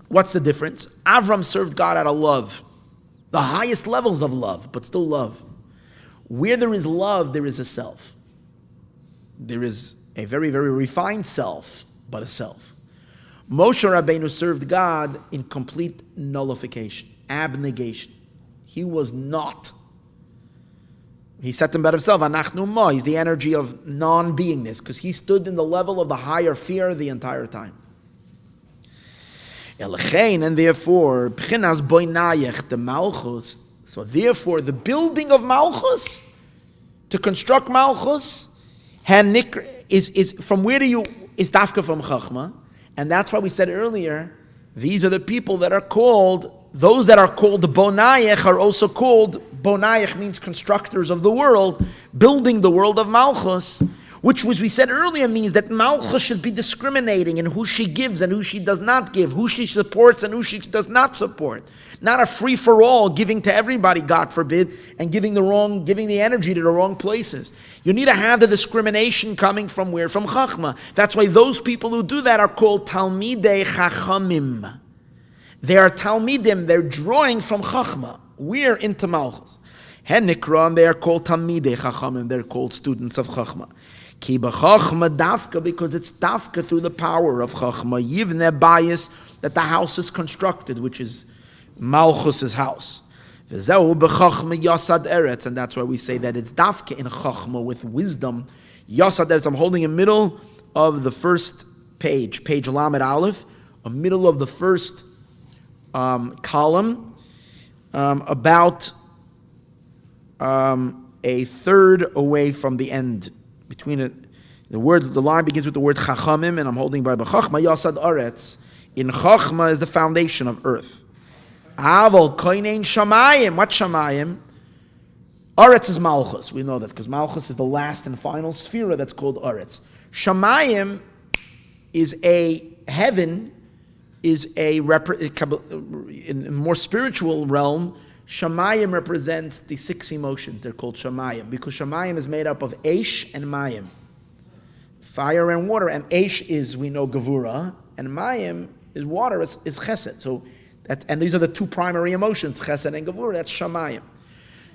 What's the difference? Avram served God out of love. The highest levels of love, but still love. Where there is love, there is a self. There is a very, very refined self, but a self. Moshe Rabbeinu served God in complete nullification, abnegation. He was not. He said to himself, Anachnu ma, he's the energy of non-beingness, because he stood in the level of the higher fear the entire time. And therefore, B'chinas Boneich, the Malchus, so therefore the building of Malchus, to construct Malchus, is from where do you, is Dafka from Chachma, and that's why we said earlier, these are the people that are called, those that are called Boneich are also called, Boneich means constructors of the world, building the world of Malchus, which, as we said earlier, means that Malchus should be discriminating in who she gives and who she does not give, who she supports and who she does not support. Not a free-for-all, giving to everybody, God forbid, and giving the energy to the wrong places. You need to have the discrimination coming from where? From Chachma. That's why those people who do that are called Talmidei Chachamim. They are Talmidim, they're drawing from Chachma. We're into Malchus. Henikra, they are called Talmidei Chachamim, they're called students of Chachma. Ki b'chachma dafka, because it's dafka through the power of chachma. Yivne bias, that the house is constructed, which is Malchus's house. V'zehu b'chachma yasad eretz, and that's why we say that it's dafka in chachma with wisdom. Yasad eretz. I'm holding in middle of the first page Lamed Aleph, a middle of the first column, about a third away from the end. Between the line begins with the word chachamim, and I'm holding by b'chachma yasad aretz. In chachma is the foundation of earth. Aval koinein shamayim. What shamayim? Aretz is malchus. We know that because malchus is the last and final sphere that's called aretz. Shamayim is heaven is in a more spiritual realm. Shamayim represents the 6 emotions. They're called Shamayim because Shamayim is made up of Eish and Mayim, fire and water. And Eish is, we know, Gevura, and Mayim is water, is Chesed. So and these are the 2 primary emotions, Chesed and Gevura. That's Shamayim.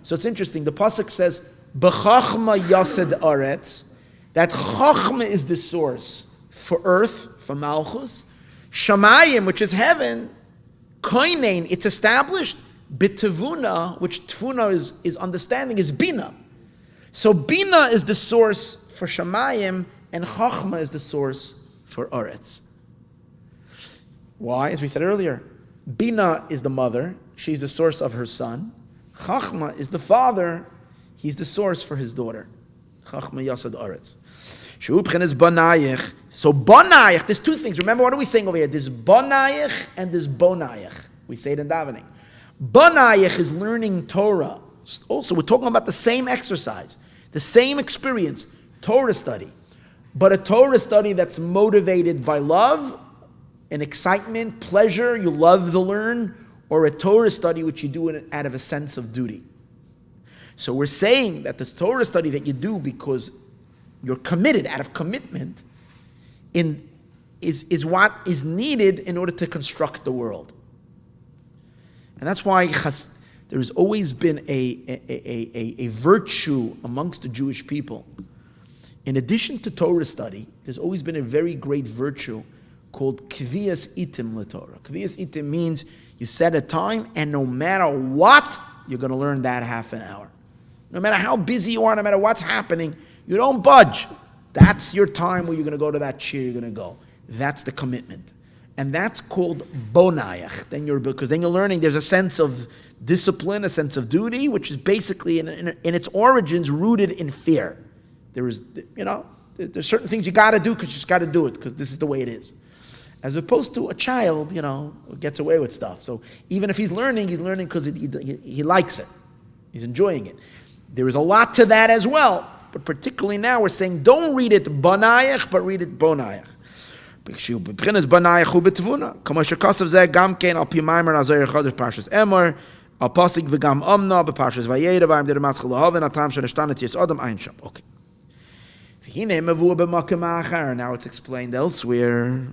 So it's interesting. The pasuk says, "B'chachma yased aretz," that Chachma is the source for earth, for Malchus. Shamayim, which is heaven, Koinein, it's established. B'tevuna, which tevuna is understanding, is Bina. So Bina is the source for Shamayim, and Chachma is the source for Aretz. Why? As we said earlier, Bina is the mother. She's the source of her son. Chachma is the father. He's the source for his daughter. Chachma Yasad Aretz. She'ubchen is Boneich. So Boneich, there's 2 things. Remember, what are we saying over here? There's Boneich and there's Boneich. We say it in davening. Boneich is learning Torah. Also, we're talking about the same exercise, the same experience, Torah study. But a Torah study that's motivated by love and excitement, pleasure, you love to learn, or a Torah study which you do out of a sense of duty. So we're saying that this Torah study that you do because you're committed, out of commitment, is what is needed in order to construct the world. And that's why there has always been a virtue amongst the Jewish people. In addition to Torah study, there's always been a very great virtue called Kviyas Itim LeTorah. Kviyas Itim means you set a time, and no matter what, you're going to learn that half an hour. No matter how busy you are, no matter what's happening, you don't budge. That's your time where you're going to go to that shir, you're going to go. That's the commitment. And that's called Boneich. Because then you're learning there's a sense of discipline, a sense of duty, which is basically in its origins rooted in fear. There's certain things you got to do because you just got to do it because this is the way it is. As opposed to a child, who gets away with stuff. So even if he's learning because he likes it. He's enjoying it. There is a lot to that as well. But particularly now we're saying don't read it Boneich, but read it Boneich. בבחינת בנייך ובתבונה, כמו שכתוב זה גם כן על פי מאמר הזוהר החדש בפרשת אמור, על פסוק וגם אומנה בפרשת וירא ועמדי רמז להבין הטעם שנשתן את יס אדם אין שם. Okay. והנה מבוא במקום האחר. Now it's explained elsewhere.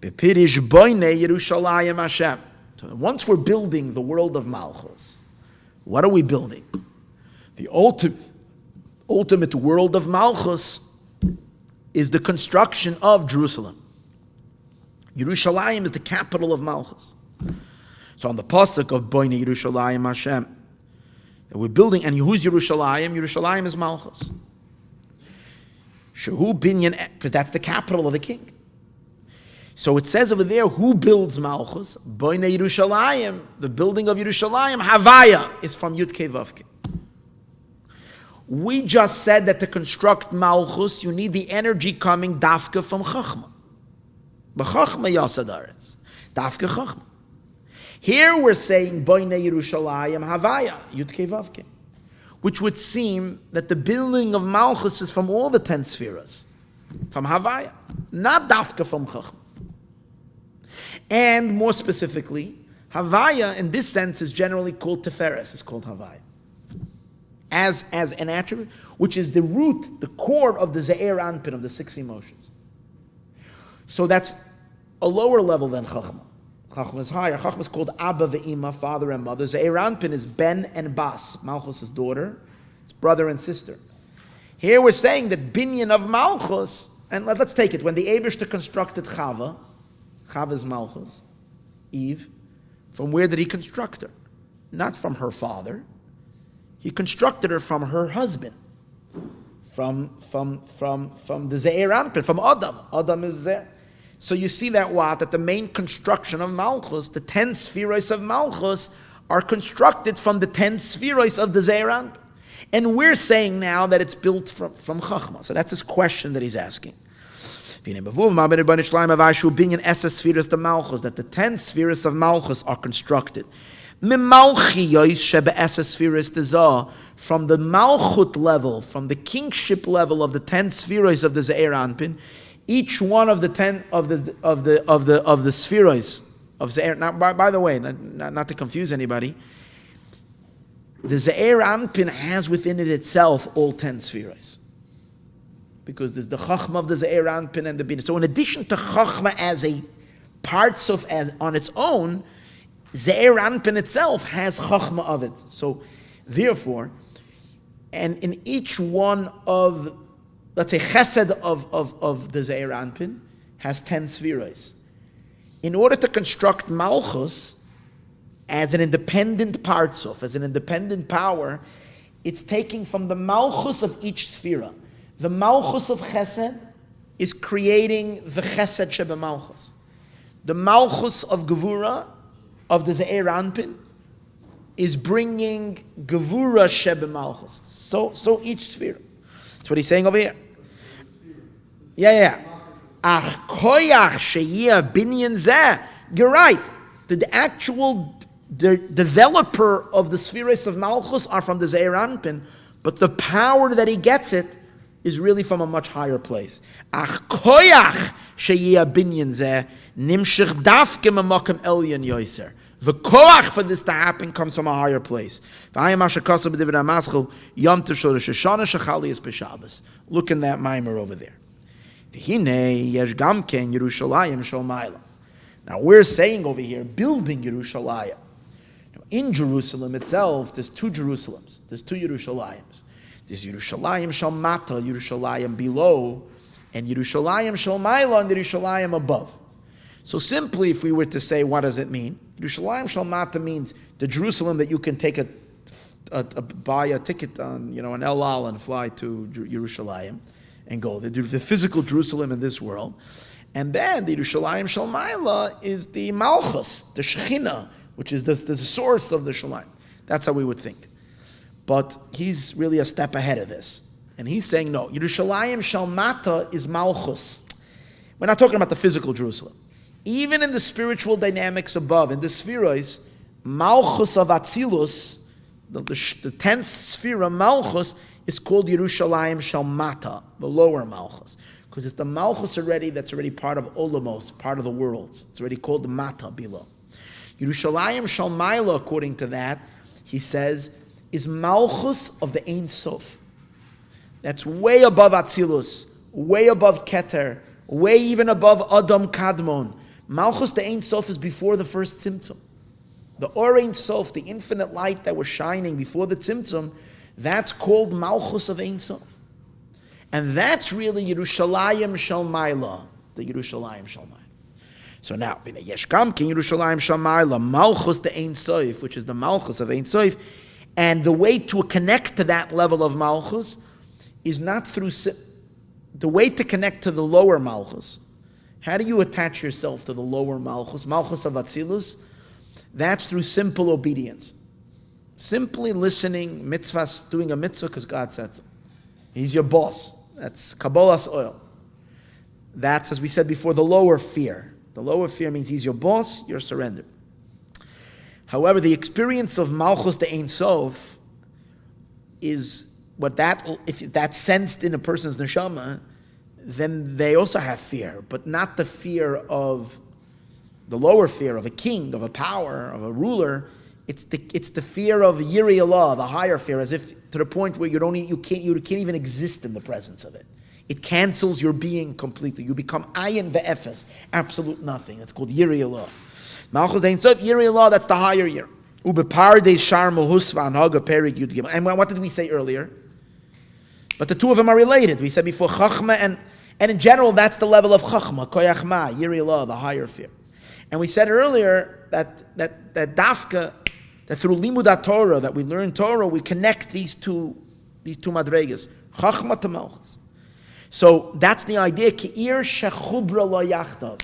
בפירוש בונה ירושלים Hashem. So once we're building the world of Malchus, what are we building? The ultimate world of Malchus is the construction of Jerusalem. Yerushalayim is the capital of Malchus. So on the pasuk of Boine Yerushalayim Hashem, that we're building, and who's Yerushalayim? Yerushalayim is Malchus. Shehu binyan, because that's the capital of the king. So it says over there, who builds Malchus? Boine Yerushalayim, the building of Yerushalayim. Havaya is from Yud Kei Vav Kei. We just said that to construct Malchus, you need the energy coming dafka from Chachma. B'Chachma Yasad Aretz. Dafka Chachma. Here we're saying, Boine Yerushalayim Havaya, Yud Kei Vav Kei. Which would seem that the building of Malchus is from all the 10 spheres. From Havaya. Not dafka from Chachma. And more specifically, Havaya in this sense is generally called Teferes. It's called Havaya. As an attribute, which is the root, the core of the Ze'er Anpin, of the 6 emotions. So that's a lower level than Chachma. Chachma is higher. Chachma is called Abba ve'ima, father and mother. Ze'er Anpin is Ben and Bas, Malchus' daughter. It's brother and sister. Here we're saying that Binyan of Malchus, and let's take it, when the Eibishter constructed Chava's Malchus, Eve, from where did he construct her? Not from her father. He constructed her from her husband, from the Ze'er Anpin, from Adam. Adam is there. So you see that the main construction of Malchus, the 10 spheros of Malchus, are constructed from the 10 spheros of the Ze'er Anpin. And we're saying now that it's built from Chachma. So that's his question that he's asking. That the 10 spheres of Malchus are constructed. From the Malchut level, from the kingship level of the 10 spheres of the Ze'er Anpin, each one of the 10 of the spheres of Ze'er. Now, by the way, not to confuse anybody, the Ze'er Anpin has within it itself all 10 spheres, because there's the Chachma of the Ze'er Anpin and the Bina. So, in addition to Chachma as a parts of as on its own, Ze'er Anpin itself has Chachma of it. So, therefore, and in each one of, let's say, Chesed of the Ze'er Anpin has 10 spheres. In order to construct Malchus as an independent Partsuf, as an independent power, it's taking from the Malchus of each Sphera. The Malchus of Chesed is creating the Chesed Sheba Malchus. The Malchus of Gevura, of the Ze'er Anpin, is bringing Gevura Sheba Malchus. So each sphere. That's what he's saying over here. Yeah. Ach koyach sheyeh binyan zeh. You're right. The actual developer of the spheres of Malchus are from the Ze'er Anpin, but the power that he gets it is really from a much higher place. Ach koyach sheyeh binyan zeh nimshich dafke memakom elyon yoser. The koach for this to happen comes from a higher place. Look in that mimer over there. Now we're saying over here, building Yerushalayim. In Jerusalem itself, there's two Jerusalems. There's two Yerushalayim. There's Yerushalayim Shal Mata, Yerushalayim below, and Yerushalayim Shal Maila, and Yerushalayim above. So simply, if we were to say, what does it mean? Yerushalayim Shal Mata means the Jerusalem that you can take buy a ticket on, an El Al and fly to Yerushalayim and go. The physical Jerusalem in this world. And then the Yerushalayim Shal Maila is the Malchus, the Shekhinah, which is the source of the Shalayim. That's how we would think. But he's really a step ahead of this. And he's saying, no, Yerushalayim Shal Mata is Malchus. We're not talking about the physical Jerusalem. Even in the spiritual dynamics above, in the spheres, Malchus of Atzilus, the 10th sphere, Malchus, is called Yerushalayim Shal Mata, the lower Malchus. Because it's the Malchus that's already part of Olamos, part of the worlds. It's already called the Mata, below. Yerushalayim Shal Maila, according to that, he says, is Malchus of the Ein Sof. That's way above Atzilus, way above Keter, way even above Adam Kadmon. Malchus the Ein Sof is before the first Tzimtzum. The Or Ein Sof, the infinite light that was shining before the Tzimtzum, that's called Malchus of Ein Sof. And that's really Yerushalayim Shal Maila, the Yerushalayim Shal Maila. So now, Yesh Gamkin Yerushalayim Shal Maila, Malchus the Ein Sof, which is the Malchus of Ein Sof, and the way to connect to that level of Malchus is not through, the way to connect to the lower Malchus. How do you attach yourself to the lower Malchus, Malchus of Atzilus? That's through simple obedience. Simply listening, mitzvahs, doing a mitzvah because God said so. He's your boss. That's Kabbalah's oil. That's, as we said before, the lower fear. The lower fear means he's your boss, you're surrendered. However, the experience of Malchus the Ein Sof is if that's sensed in a person's neshama, then they also have fear, but not the fear of the lower fear of a king, of a power, of a ruler. It's the fear of Yirei Allah, the higher fear, as if to the point where you can't even exist in the presence of it. It cancels your being completely. You become ayin ve'efes, absolute nothing. It's called Yirei Allah. Malchus Ein Sof, Yirei Allah, that's the higher year. Ubeparde shar mohusva anhaga perik yud gimel. And what did we say earlier? But the two of them are related. We said before Chachma and in general, that's the level of Chachma, Koyach Ma, Yirei Allah, the higher fear. And we said earlier that Dafka, that through Limudei Torah, that we learn Torah, we connect these two madregas, Chachma to Malchus. So that's the idea, Ki'ir shechubra lo yachtav.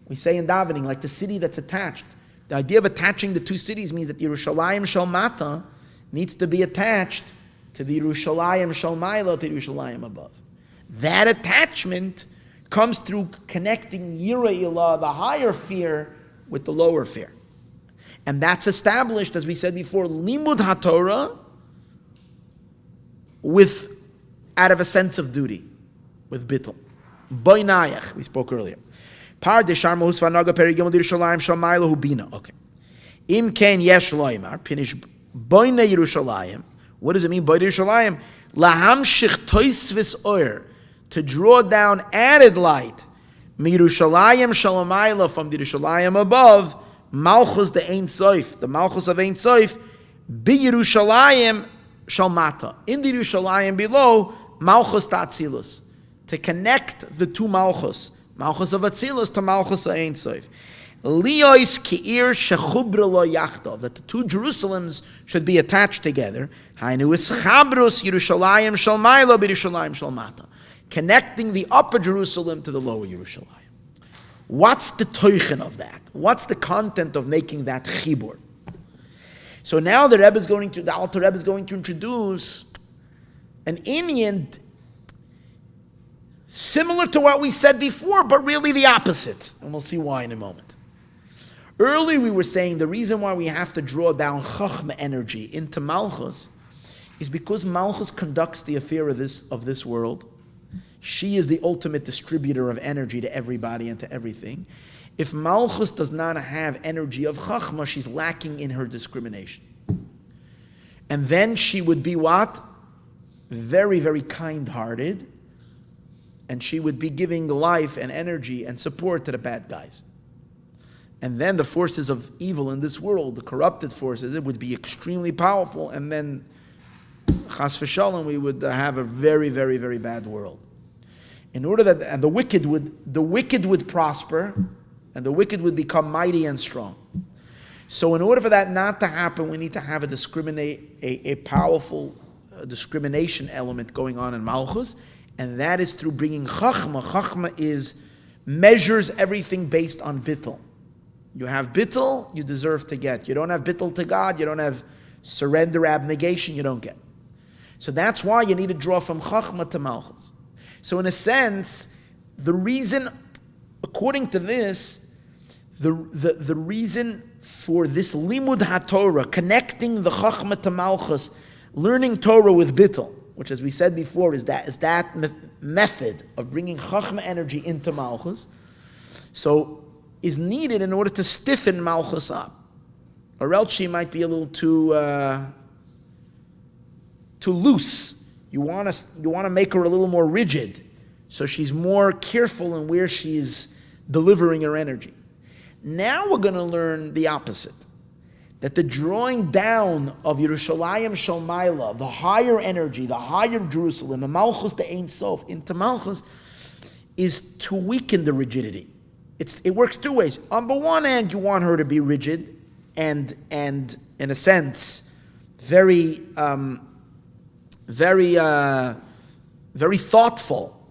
We say in davening, like the city that's attached. The idea of attaching the two cities means that Yerushalayim Shal Mata needs to be attached to the Yerushalayim Shal Maila, to Yerushalayim above. That attachment comes through connecting Yirei Allah, the higher fear, with the lower fear. And that's established, as we said before, limud haTorah out of a sense of duty, with bittul. Boneich, we spoke earlier. Par deshar mohus v'anaga perigim l'Yerushalayim shamayla hu bina. Okay. Im ken yesh loymar pinish boine Yerushalayim. What does it mean, boine Yerushalayim? Lahamshich toisvis oir, to draw down added light. Mirushalayim shalamayla, from the Yerushalayim above, Malchus the Ein Sof, the Malchus of Ein Sof, B'Yerushalayim shalmata. In the Yerushalayim below, Malchus Tatzilus, to connect the two Malchus, Malchus of Atzilus to Malchus of Ein Sof. Liois ki'ir shechubra lo yachdav, that the two Jerusalems should be attached together. Hainu is chabrus Yerushalayim shalmayla b'Yerushalayim shalmata, connecting the upper Jerusalem to the lower Yerushalayim. What's the teichen of that? What's the content of making that chibur? So now the Alter Rebbe is going to introduce an inyan similar to what we said before, but really the opposite. And we'll see why in a moment. Earlier we were saying the reason why we have to draw down chachma energy into Malchus is because Malchus conducts the affair of this world. She is the ultimate distributor of energy to everybody and to everything. If Malchus does not have energy of Chachma, she's lacking in her discrimination. And then she would be what? Very, very kind-hearted. And she would be giving life and energy and support to the bad guys. And then the forces of evil in this world, the corrupted forces, it would be extremely powerful. And then, chas v'shalom, we would have a very, very, very bad world. In order that, and the wicked would prosper, and the wicked would become mighty and strong. So in order for that not to happen, we need to have a powerful discrimination element going on in Malchus, and that is through bringing Chachma. Chachma measures everything based on bittul. You have bittul, you deserve to get. You don't have bittul to God, you don't have surrender, abnegation, you don't get. So that's why you need to draw from Chachma to Malchus. So in a sense, the reason, according to this, the reason for this limud haTorah, connecting the Chachma to Malchus, learning Torah with bittul, which, as we said before, is that method of bringing Chachma energy into Malchus, so is needed in order to stiffen Malchus up, or else she might be a little too loose. You want to make her a little more rigid, so she's more careful in where she's delivering her energy. Now we're going to learn the opposite, that the drawing down of Yerushalayim Shalmayla, the higher energy, the higher Jerusalem, the Malchus the Ein Sof, into Malchus, is to weaken the rigidity. It works two ways. On the one hand, you want her to be rigid and in a sense, very thoughtful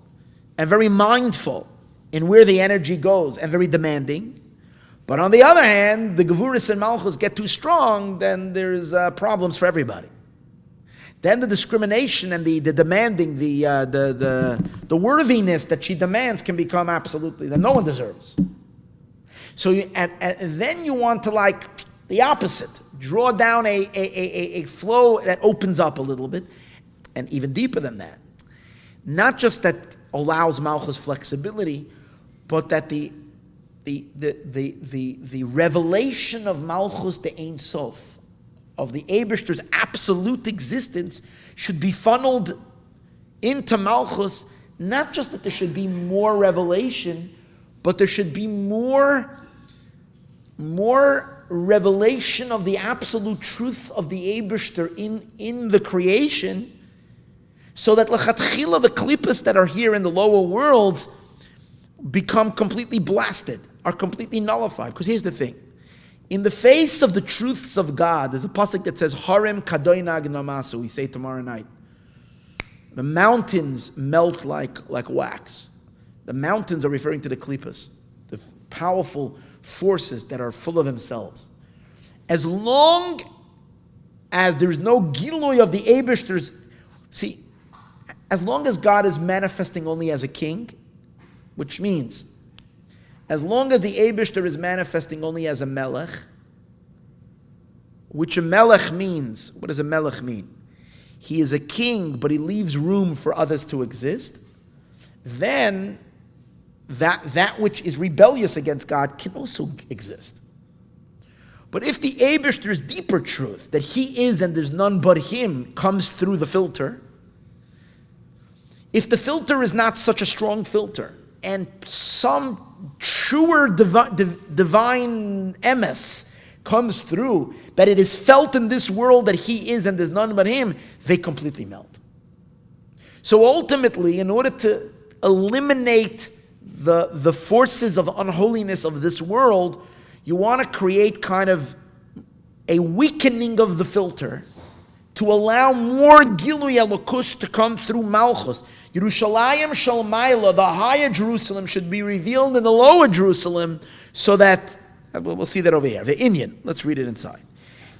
and very mindful in where the energy goes, and very demanding. But on the other hand, the Gevuris and Malchus get too strong, then there's problems for everybody. Then the discrimination and the demanding, the worthiness that she demands can become absolutely, that no one deserves. So then you want to, like the opposite, draw down a flow that opens up a little bit, and even deeper than that. Not just that allows Malchus flexibility, but that the revelation of Malchus the Ein Sof, of the Eibishter's absolute existence, should be funneled into Malchus. Not just that there should be more revelation, but there should be more revelation of the absolute truth of the Eibishter in the creation, so that l'chatchila, the klippas that are here in the lower worlds become completely blasted, are completely nullified. Because here's the thing. In the face of the truths of God, there's a pasuk that says, Harem kadoinag namasu, we say tomorrow night. The mountains melt like wax. The mountains are referring to the klippas, the powerful forces that are full of themselves. As long as there is no gilui of the Eibishter's, see, as long as God is manifesting only as a king, which means, as long as the Eibishter is manifesting only as a melech, which a melech means. What does a melech mean? He is a king, but he leaves room for others to exist. Then that which is rebellious against God can also exist. But if the Eibishter's deeper truth, that he is and there's none but him, comes through the filter, if the filter is not such a strong filter, and some truer divine emes comes through, that it is felt in this world that he is and there's none but him, they completely melt. So ultimately, in order to eliminate the forces of unholiness of this world, you want to create kind of a weakening of the filter to allow more Gilui Elokus to come through Malchus. Yerushalayim Shel Maila, the higher Jerusalem, should be revealed in the lower Jerusalem, so that, we'll see that over here. The Inyan, let's read it inside.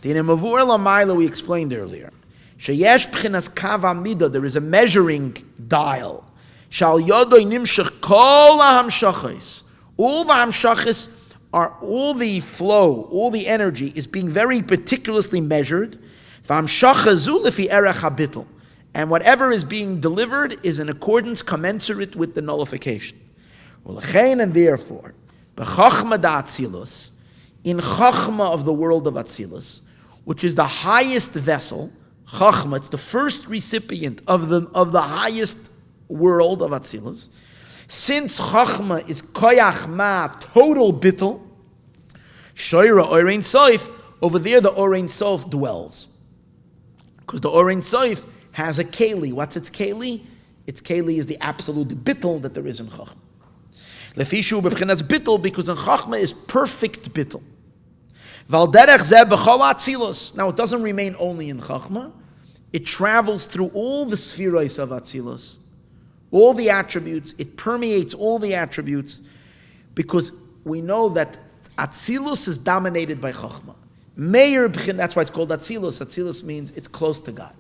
The Mavur Lamaila we explained earlier. Sheyesh B'chinas Kav Amida, there is a measuring dial. Shal Yodoi Nimshach Kol HaHamshachos. All the Hamshachos are, all the flow, all the energy is being very meticulously measured. And whatever is being delivered is in accordance, commensurate with the nullification. And therefore, in Chachma of the world of Atzilus, which is the highest vessel, Chachma, it's the first recipient of the highest world of Atzilus. Since Chachma is Koyach Ma, total bittul, Shoira Orein Soif, over there the Orein Sof dwells. Because the Orein Soif has a Keli. What's its Keli? Its Keli is the absolute bittul that there is in Chachma. Lefishu b'bchinas bittul, because in Chachma is perfect bittul. Val derech zeh b'chol Atzilus. Now it doesn't remain only in Chachma. It travels through all the spherois of Atzilus. All the attributes, it permeates all the attributes, because we know that Atzilus is dominated by Chachma. Meir, that's why it's called Atzilus. Atzilus means it's close to God.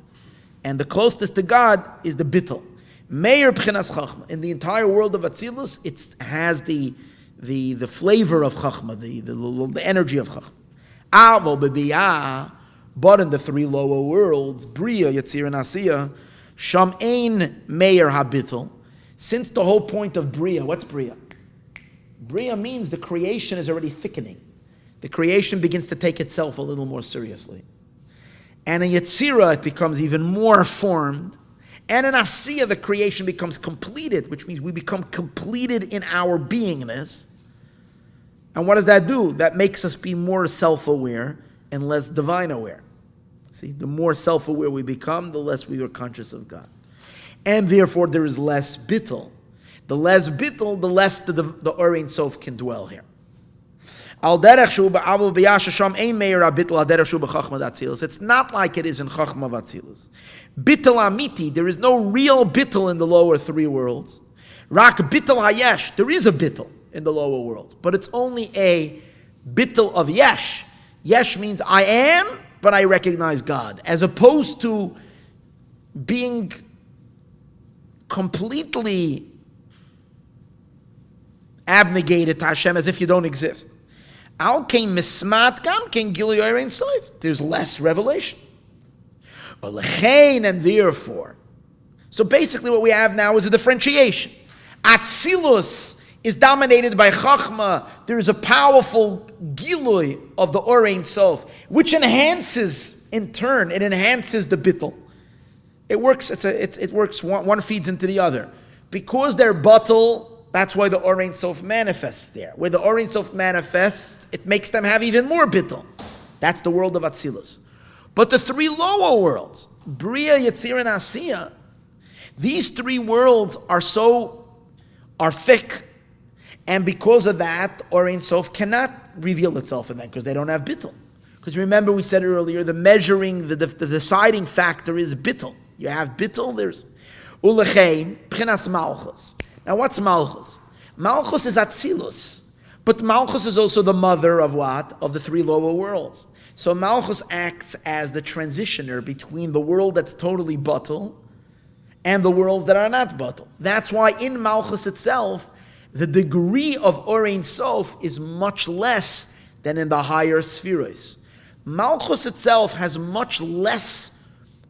And the closest to God is the Bittul. Meir B'chinas Chachma. In the entire world of Atzilus, it has the flavor of Chachma, the energy of Chachma. Avo B'biyah, but in the three lower worlds, Bria, Yetzir, and Asiya, Sham Ein Meir HaBittul. Since the whole point of Bria, what's Bria? Bria means the creation is already thickening. The creation begins to take itself a little more seriously. And in Yetzirah, it becomes even more formed. And in Asiya, the creation becomes completed, which means we become completed in our beingness. And what does that do? That makes us be more self-aware and less divine-aware. See, the more self-aware we become, the less we are conscious of God. And therefore, there is less bittul. The less bittul, the less the Orein Sof can dwell here. It's not like it is in Chachma Vatzilus. Bittul amiti, there is no real bittul in the lower three worlds. Rak bittul hayesh, there is a bittul in the lower world, but it's only a bittul of yesh. Yesh means I am, but I recognize God, as opposed to being completely abnegated to Hashem as if you don't exist. There's less revelation. And therefore, so basically what we have now is a differentiation. Atzilus is dominated by Chachma. There is a powerful Gilui of the Orein Sof, which enhances, in turn, it enhances the Bittul. It works. It works. One feeds into the other. Because they're Batul, that's why the Orein Sof manifests there. Where the Orein Sof manifests, it makes them have even more Bittul. That's the world of Atzilus. But the three lower worlds, Bria, Yetzir, and Asiya, these three worlds are thick. And because of that, Orein Sof cannot reveal itself in them because they don't have Bittul. Because remember we said earlier, the measuring, the deciding factor is Bittul. You have Bittul, there's Ulechein, Pchinas Malchus. Now what's Malchus? Malchus is Atzilus. But Malchus is also the mother of what? Of the three lower worlds. So Malchus acts as the transitioner between the world that's totally Batul and the worlds that are not Batul. That's why in Malchus itself, the degree of Orein Sof is much less than in the higher spheres. Malchus itself has much less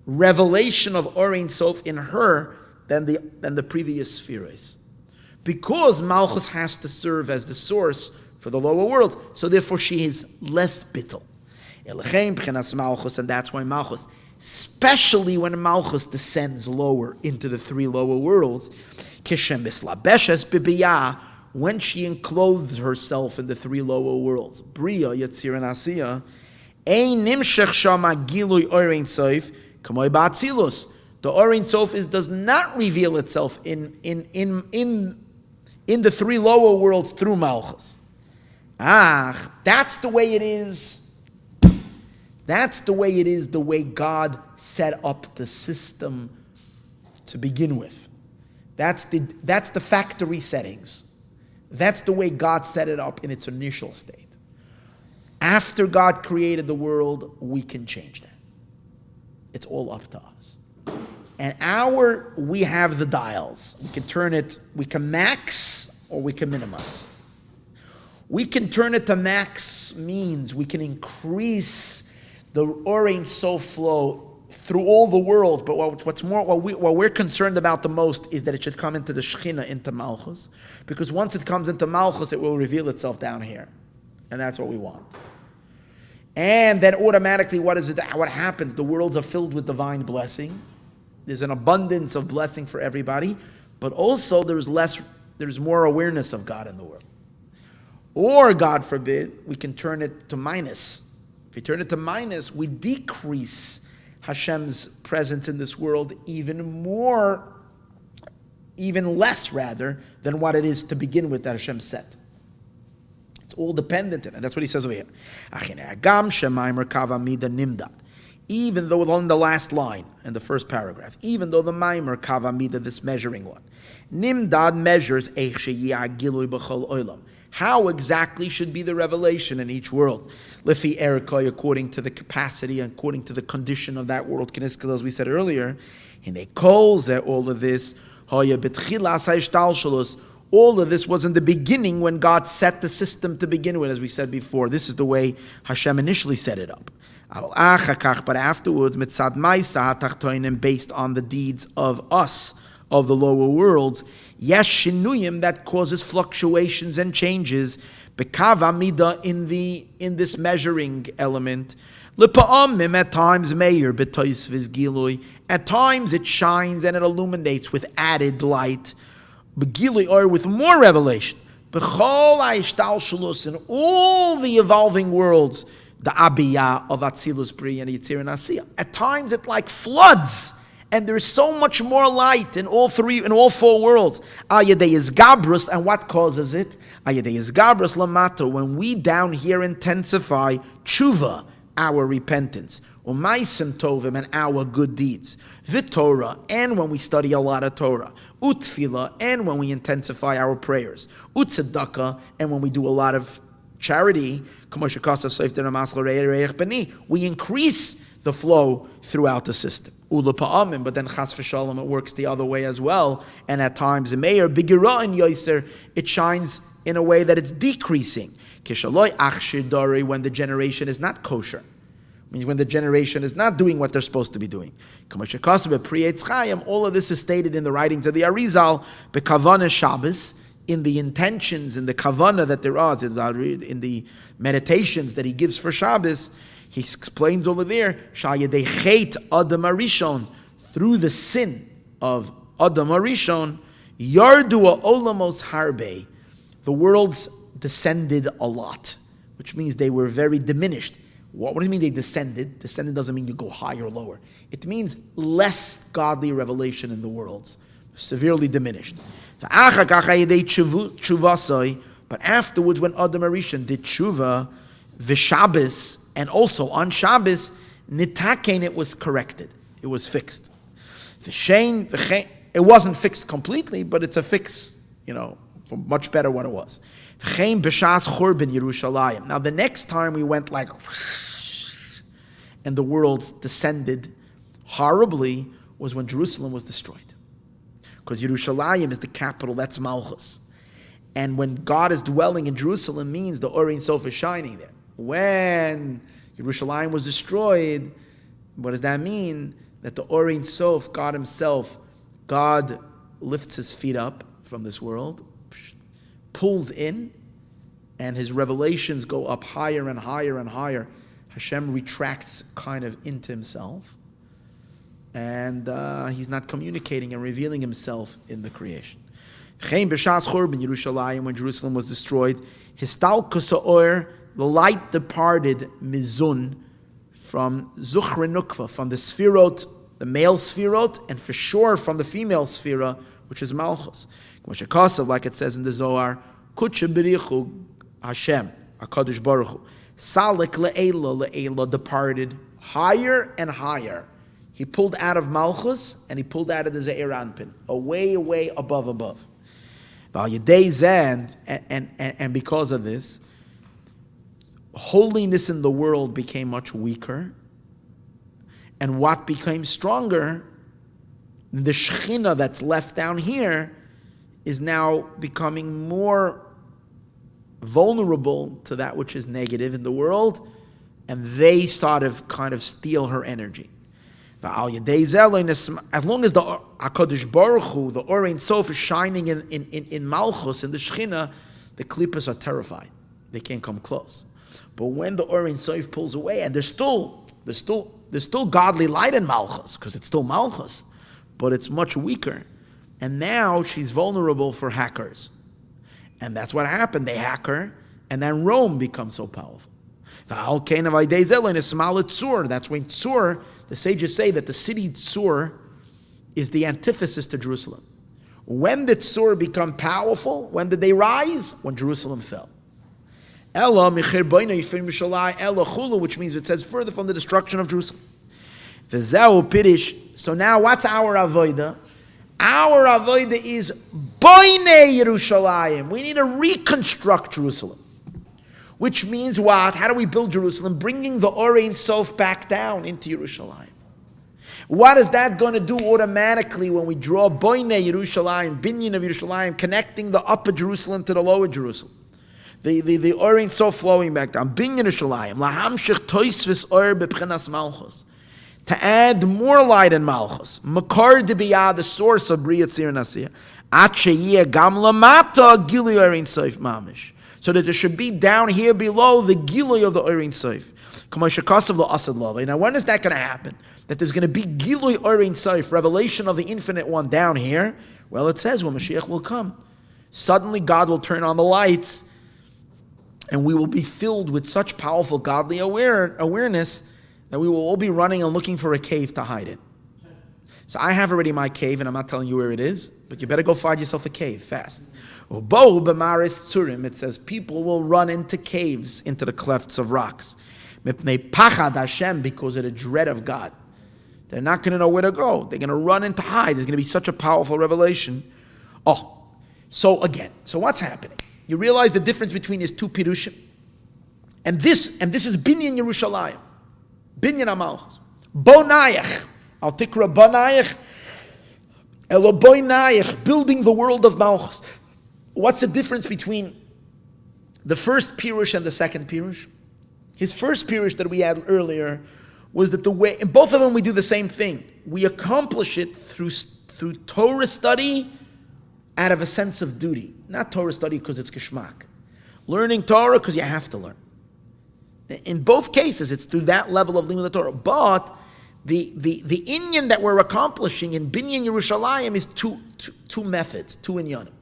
revelation of Or Ein Sof in her than the previous spheres. Because Malchus has to serve as the source for the lower worlds, so therefore she is less bittul. And that's why Malchus, especially when Malchus descends lower into the three lower worlds, when she enclothes herself in the three lower worlds, Bria, Yetzir, and Asiya, the Or Ein Sof does not reveal itself in the three lower worlds through Malchus. That's the way it is. That's the way it is, the way God set up the system to begin with. That's the factory settings. That's the way God set it up in its initial state. After God created the world, we can change that. It's all up to us. And we have the dials. We can turn it, we can max or we can minimize. We can turn it to max means we can increase the Or Ein Sof flow through all the world. But what we're concerned about the most is that it should come into the Shechina, into Malchus. Because once it comes into Malchus, it will reveal itself down here. And that's what we want. And then automatically, what happens? The worlds are filled with divine blessing. There's an abundance of blessing for everybody, but also there's more awareness of God in the world. Or, God forbid, we can turn it to minus. If we turn it to minus, we decrease Hashem's presence in this world even less rather, than what it is to begin with that Hashem set. It's all dependent in it. That's what he says over here. Even though on the last line in the first paragraph, even though the Maimer Kavamida, this measuring one, Nimdad measures how exactly should be the revelation in each world. Lifi Erikoi, according to the capacity, according to the condition of that world, as we said earlier, in a calls all of this, all of this was in the beginning when God set the system to begin with, as we said before. This is the way Hashem initially set it up. But afterwards, based on the deeds of us, of the lower worlds, yes, shinuyim, that causes fluctuations and changes, bekava mida, in this measuring element. Lepa'amim, at times meir betois vizgilui, at times it shines and it illuminates with added light, begilui, or with more revelation. Bechol ha'ishtalshalus, in all the evolving worlds, the abiyah of Atzilus, Bri, and Yitzir and Asiya. At times it like floods, and there's so much more light in all four worlds. Ayadei is Gabrus, and what causes it? Ayadei is Gabrus lamato, when we down here intensify tshuva, our repentance, umaisim tovim, and our good deeds, v'torah, and when we study a lot of Torah, utfila, and when we intensify our prayers, utzedakah, and when we do a lot of charity, we increase the flow throughout the system. But then chas v'shalom, it works the other way as well. And at times, meir bigirah and yoiser, it shines in a way that it's decreasing. When the generation is not kosher, means when the generation is not doing what they're supposed to be doing. All of this is stated in the writings of the Arizal, bekavana Shabbos, in the intentions, in the kavanah that there is, in the meditations that he gives for Shabbos. He explains over there, Shayadei Chet Adam Arishon, through the sin of Adam Arishon, Yardua Olamos Harbe, the worlds descended a lot, which means they were very diminished. What do you mean they descended? Descended doesn't mean you go higher or lower. It means less godly revelation in the worlds, severely diminished. But afterwards, when Adam Arishon did tshuva, the Shabbos, and also on Shabbos, nitaken, it was corrected. It was fixed. It wasn't fixed completely, but it's a fix, for much better what it was. Now the next time we went like, and the world descended horribly, was when Jerusalem was destroyed. Because Yerushalayim is the capital, that's Malchus. And when God is dwelling in Jerusalem means the Or Ein Sof is shining there. When Yerushalayim was destroyed. What does that mean? That the Or Ein Sof, God himself, God lifts his feet up from this world, pulls in, and his revelations go up higher and higher and higher. Hashem retracts kind of into himself, and he's not communicating and revealing himself in the creation. When Jerusalem was destroyed, the light departed mizun from Zuchre Nukva, from the Sfirot, the male Sfirot, and for sure from the female Sfira, which is Malchus. Like it says in the Zohar, Kutshe Berichu Hashem, HaKadosh Baruch Hu, Salik le'ela departed higher and higher. He pulled out of Malchus, and he pulled out of the Ze'er Anpin, away, above. And because of this, holiness in the world became much weaker, and what became stronger, the Shekhinah that's left down here, is now becoming more vulnerable to that which is negative in the world, and they started kind of steal her energy. As long as the HaKadosh Baruch Hu, the Or Ein Sof, is shining in Malchus, in the Shekhinah, the Klippas are terrified. They can't come close. But when the Or Ein Sof pulls away, and there's still godly light in Malchus, because it's still Malchus, but it's much weaker. And now she's vulnerable for hackers. And that's what happened. They hack her, and then Rome becomes so powerful. That's when Tzur, the sages say that the city Tzur is the antithesis to Jerusalem. When did Tzur become powerful? When did they rise? When Jerusalem fell. Which means it says further from the destruction of Jerusalem. So now what's our avodah? Our avodah is Boneich Yerushalayim. We need to reconstruct Jerusalem. Which means what? How do we build Jerusalem? Bringing the Or Ein Sof back down into Yerushalayim. What is that going to do automatically when we draw Boneich Yerushalayim, Binyan of Yerushalayim, connecting the upper Jerusalem to the lower Jerusalem? The Or Ein Sof flowing back down. Binyan Yerushalayim. Lahamshich toisvis or bebchenas malchus. To add more light in Malchus. Makar debiyah, the source of Bria Tzir Nasiyah. At sheyeh gam lamata gilui Or Ein Sof mamish. So that there should be down here below the gilui of the Or Ein Sof. Now when is that going to happen? That there's going to be gilui Or Ein Sof, revelation of the Infinite One down here? Well, it says when Mashiach will come. Suddenly God will turn on the lights, and we will be filled with such powerful godly awareness that we will all be running and looking for a cave to hide in. So I have already my cave, and I'm not telling you where it is, but you better go find yourself a cave fast. It says people will run into caves, into the clefts of rocks. Because of the dread of God. They're not going to know where to go. They're going to run and hide. There's going to be such a powerful revelation. So what's happening? You realize the difference between his two pirushim? And this is Binyan Yerushalayim. Binyan HaMalchus. Boneich. Al Tikra Boneich. Elo Boneich. Building the world of Malchus. What's the difference between the first pirush and the second pirush? His first pirush that we had earlier was that the way, in both of them we do the same thing. We accomplish it through Torah study out of a sense of duty. Not Torah study because it's geschmack. Learning Torah because you have to learn. In both cases, it's through that level of Limudei Torah. But the inyan that we're accomplishing in Binyan Yerushalayim is two methods, two inyanim.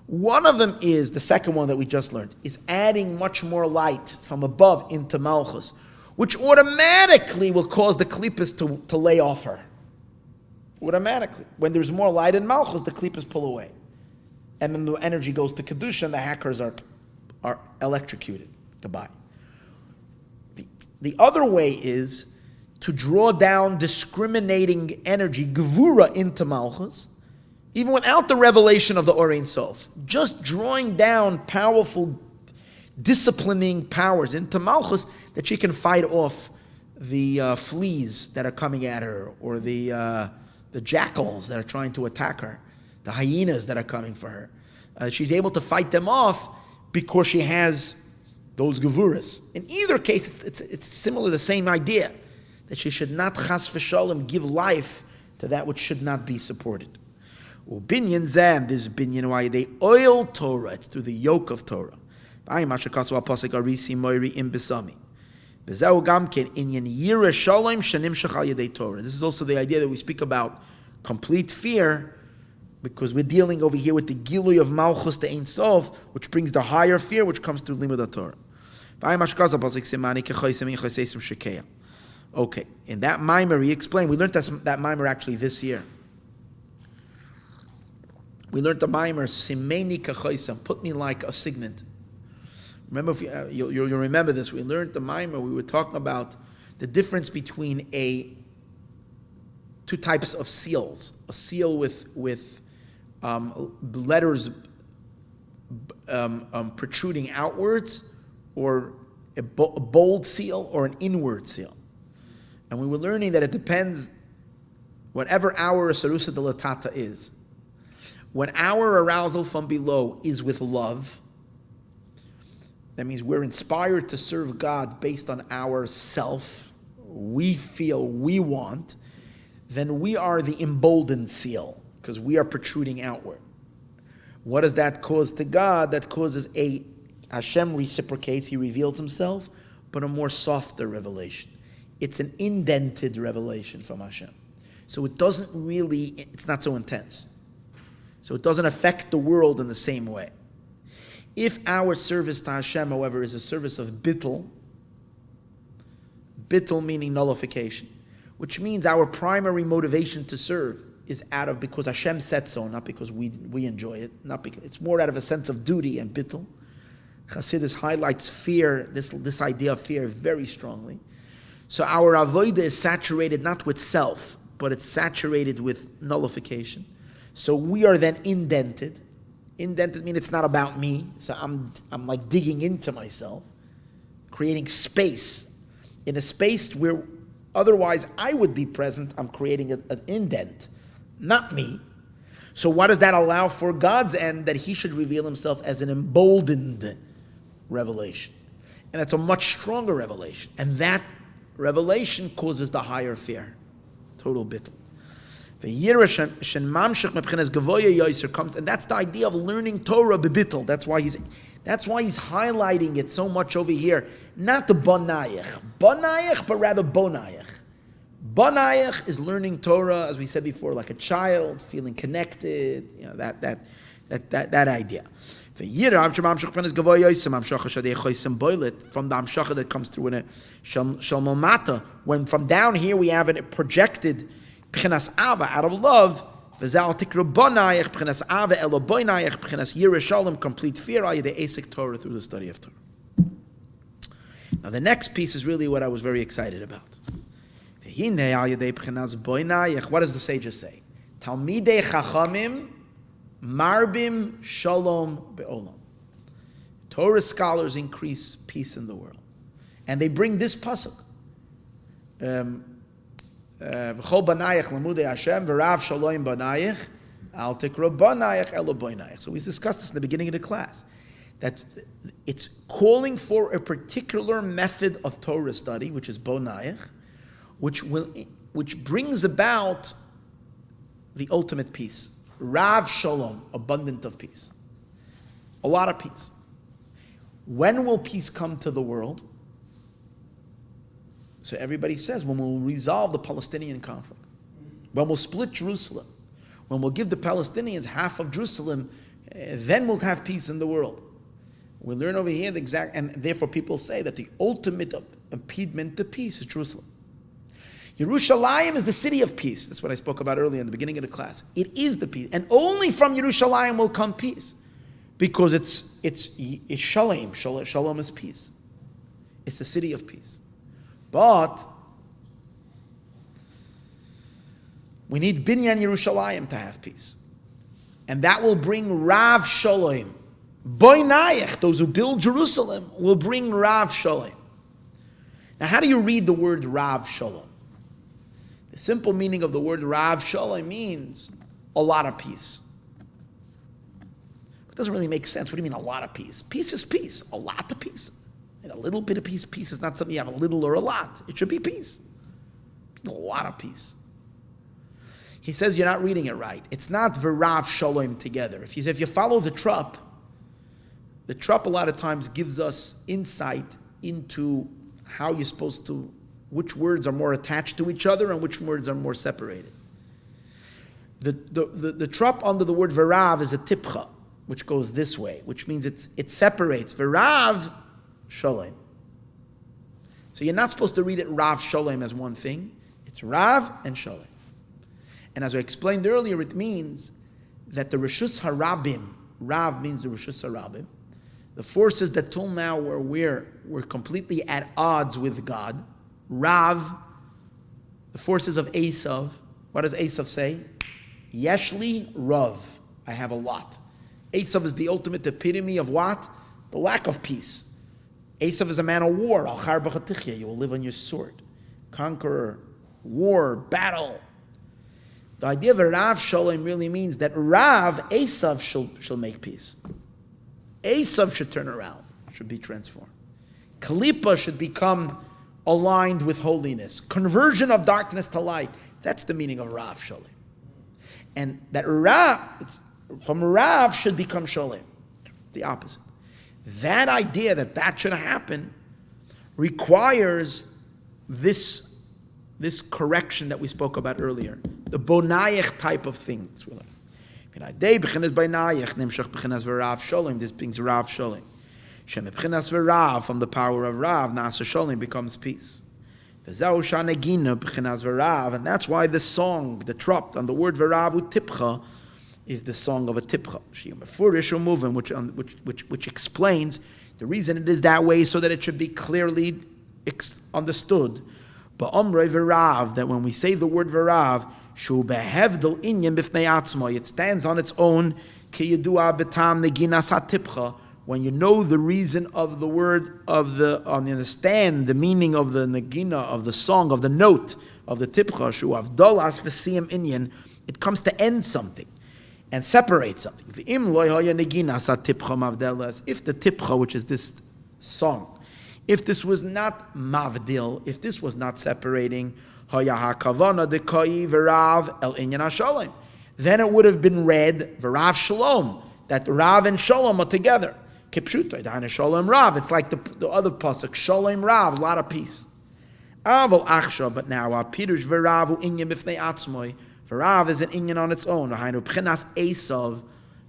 One of them is, the second one that we just learned, is adding much more light from above into Malchus, which automatically will cause the Klippas to lay off her. Automatically. When there's more light in Malchus, the Klippas pull away. And then the energy goes to Kedusha, and the hackers are electrocuted. Goodbye. The other way is to draw down discriminating energy, Gevura, into Malchus, even without the revelation of the Or Ein Sof. Just drawing down powerful, disciplining powers into Malchus that she can fight off the fleas that are coming at her, or the jackals that are trying to attack her, the hyenas that are coming for her. She's able to fight them off because she has those gevuras. In either case, it's similar, the same idea, that she should not chas v'shalom give life to that which should not be supported. Ubinyan zan, this binyan why they oil Torah, it's through the yoke of Torah. This is also the idea that we speak about complete fear, because we're dealing over here with the Gilui of Malchus, the Ein Sof, which brings the higher fear, which comes through Limudei Torah. Okay, in that mimer, he explained, we learned that mimer actually this year. We learned the mimer, Simeni Kachoisem, put me like a signet. Remember, if you'll remember this, we learned the mimer, we were talking about the difference between two types of seals. A seal with letters protruding outwards, or a bold seal, or an inward seal. And we were learning that it depends, whatever our Sarusa de Latata is, when our arousal from below is with love, that means we're inspired to serve God based on our self, we feel we want, then we are the emboldened seal, because we are protruding outward. What does that cause to God? That causes Hashem reciprocates, he reveals himself, but a more softer revelation. It's an indented revelation from Hashem. So it doesn't really, it's not so intense. So it doesn't affect the world in the same way. If our service to Hashem, however, is a service of bittul meaning nullification, which means our primary motivation to serve is out of because Hashem said so, not because we enjoy it, not because it's more out of a sense of duty and bittul. Chassidus highlights fear, this idea of fear very strongly. So our avodah is saturated not with self, but it's saturated with nullification. So we are then indented. Indented means it's not about me. So I'm like digging into myself, creating space. In a space where otherwise I would be present, I'm creating an indent, not me. So what does that allow for God's end? That he should reveal himself as an emboldened revelation. And that's a much stronger revelation. And that revelation causes the higher fear. Total bittul. The Yirah shen mamshich mebchinas gavoya yoser comes, and that's the idea of learning Torah bebittul. That's why he's highlighting it so much over here. Not the Boneich, but rather Boneich. Boneich is learning Torah, as we said before, like a child, feeling connected. You know that idea. The Yirah mamshich mebchinas gavoya yoser mamshach shadei choisem boilet, from the amshacha that comes through in a shalmamata. When from down here we have it projected. B'chinas ava, out of love, v'zal tikra bonaich, b'chinas ava elo bonaich, b'chinas yirah shalom, complete fear, the asik Torah through the study of Torah. Now the next piece is really what I was very excited about. What does the sages say? Talmidei chachamim marbim shalom be'olam. Torah scholars increase peace in the world. And they bring this pasuk. V'chol Boneich Limudei Hashem v'rav shaloim Boneich al tikra Boneich elo Boneich. So we discussed this in the beginning of the class, that it's calling for a particular method of Torah study, which is Boneich, which brings about the ultimate peace. Rav Shalom, abundant of peace, a lot of peace. When will peace come to the world? So everybody says, when we'll resolve the Palestinian conflict, when we'll split Jerusalem, when we'll give the Palestinians half of Jerusalem, then we'll have peace in the world. We learn over here the exact, and therefore people say that the ultimate impediment to peace is Jerusalem. Yerushalayim is the city of peace. That's what I spoke about earlier in the beginning of the class. It is the peace, and only from Yerushalayim will come peace, because it's shalom. Shalom is peace. It's the city of peace. But we need Binyan Yerushalayim to have peace. And that will bring Rav Shalom. Boneich, those who build Jerusalem, will bring Rav Shalom. Now, how do you read the word Rav Shalom? The simple meaning of the word Rav Shalom means a lot of peace. It doesn't really make sense. What do you mean a lot of peace? Peace is peace. A lot of peace. And a little bit of peace. Peace is not something you have a little or a lot. It should be peace. A lot of peace. He says you're not reading it right. It's not v'rav shalom together. If you follow the trup a lot of times gives us insight into how you're supposed to, which words are more attached to each other and which words are more separated. The trup under the word v'rav is a tipcha, which goes this way, which means it separates v'rav shalom. So you're not supposed to read it rav shalom as one thing. It's rav and shalom. And as I explained earlier, it means that the Rishus Harabim, Rav means the Rishus Harabim, the forces that till now we're completely at odds with God. Rav, the forces of Esav. What does Esav say? Yeshli Rav. I have a lot. Esav is the ultimate epitome of what? The lack of peace. Esav is a man of war. Al char b'chatichya. You will live on your sword. Conqueror, war, battle. The idea of a Rav Shalom really means that Rav, Esav, shall make peace. Esav should turn around, should be transformed. Kalipa should become aligned with holiness. Conversion of darkness to light. That's the meaning of Rav Shalom. And that Rav, from Rav should become Shalom. The opposite. That idea that should happen requires this correction that we spoke about earlier, the Boneich type of thing. This brings Rav Shalom. From the power of Rav, Nasa Shalom becomes peace. And that's why the song, the trup on the word V'ravu Tipcha, is the song of a Tipcha. Which explains the reason it is that way, so that it should be clearly understood. But that when we say the word v'rav, it stands on its own. When you know the reason of the word understand the meaning of the negina, of the song, of the note of the tipcha, it comes to end something and separate something. If the tipcha, which is this song, if this was not mavdil, if this was not separating, then it would have been read v'rav shalom, that Rav and Shalom are together. Kipshuta, Shalom Rav. It's like the other pasuk, Shalom Rav, a lot of peace. But now our pirush v'ravu inyan b'fnei atzmoi. V'rav is an inyan on its own. P'chinas Esav.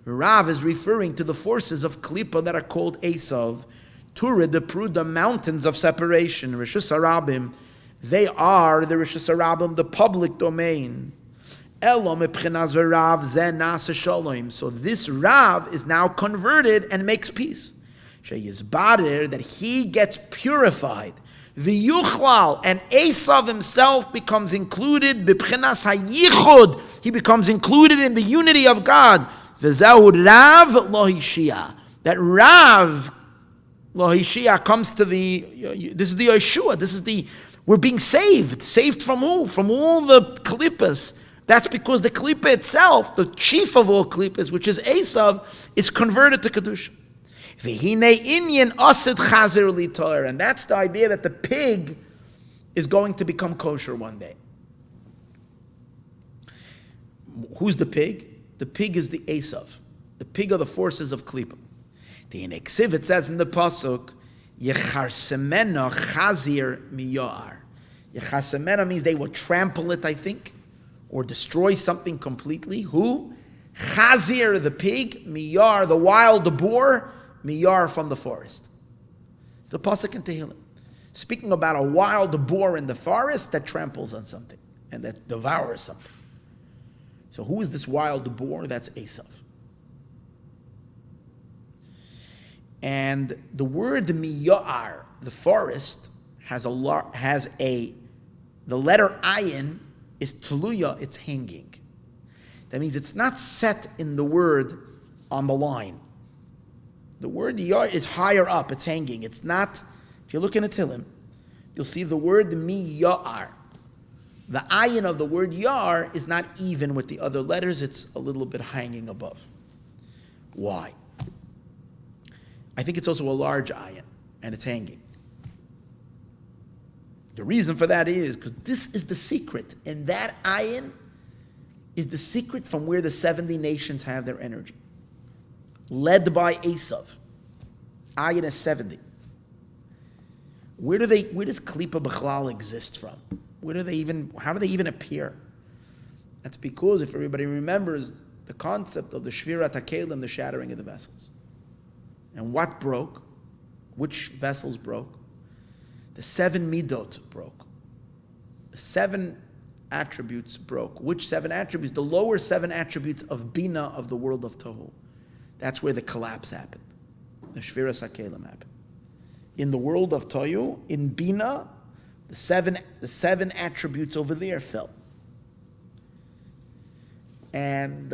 Rav is referring to the forces of Klipa that are called Esav. Turid, the mountains of separation, Rishus Harabim, they are the Rishus Harabim, the public domain. So this Rav is now converted and makes peace. That he gets purified. The Yuchlal, and Esav himself becomes included, he becomes included in the unity of God. Rav Lohishia. That Rav Lohishia comes to this is the Yeshua, we're being saved from who? From all the klippas. That's because the klippa itself, the chief of all klippas, which is Esav, is converted to Kedusha. And that's the idea that the pig is going to become kosher one day. Who's the pig? The pig is the Esav. The pig are the forces of klippa. The Ineksiv, it says in the pasuk, Yecharsemena chazir miyar. Yecharsemena means they will trample it, I think, or destroy something completely. Who? Chazir, the pig, miyar, the wild boar, miyar, from the forest. The pasuk in Tehillim, speaking about a wild boar in the forest that tramples on something and that devours something. So who is this wild boar? That's Esav. And the word miyar, the forest, the letter ayin is tuluya, it's hanging. That means it's not set in the word on the line. The word yar is higher up, it's hanging. It's not, if you look in a Tehillim, you'll see the word miyar. The ayin of the word yar is not even with the other letters, it's a little bit hanging above. Why? I think it's also a large ayin, and it's hanging. The reason for that is because this is the secret, and that ayin is the secret from where the 70 nations have their energy. Led by Esav. Ayin is 70. Where does Klipa B'chlal exist from? How do they even appear? That's because, if everybody remembers, the concept of the Shvirat HaKelim, the shattering of the vessels. And what broke? Which vessels broke? The 7 midot broke. The 7 attributes broke. Which 7 attributes? The lower 7 attributes of Bina, of the world of Tohu. That's where the collapse happened. The Shviras HaKelim happened. In the world of Tohu, in Bina, the seven attributes over there fell. And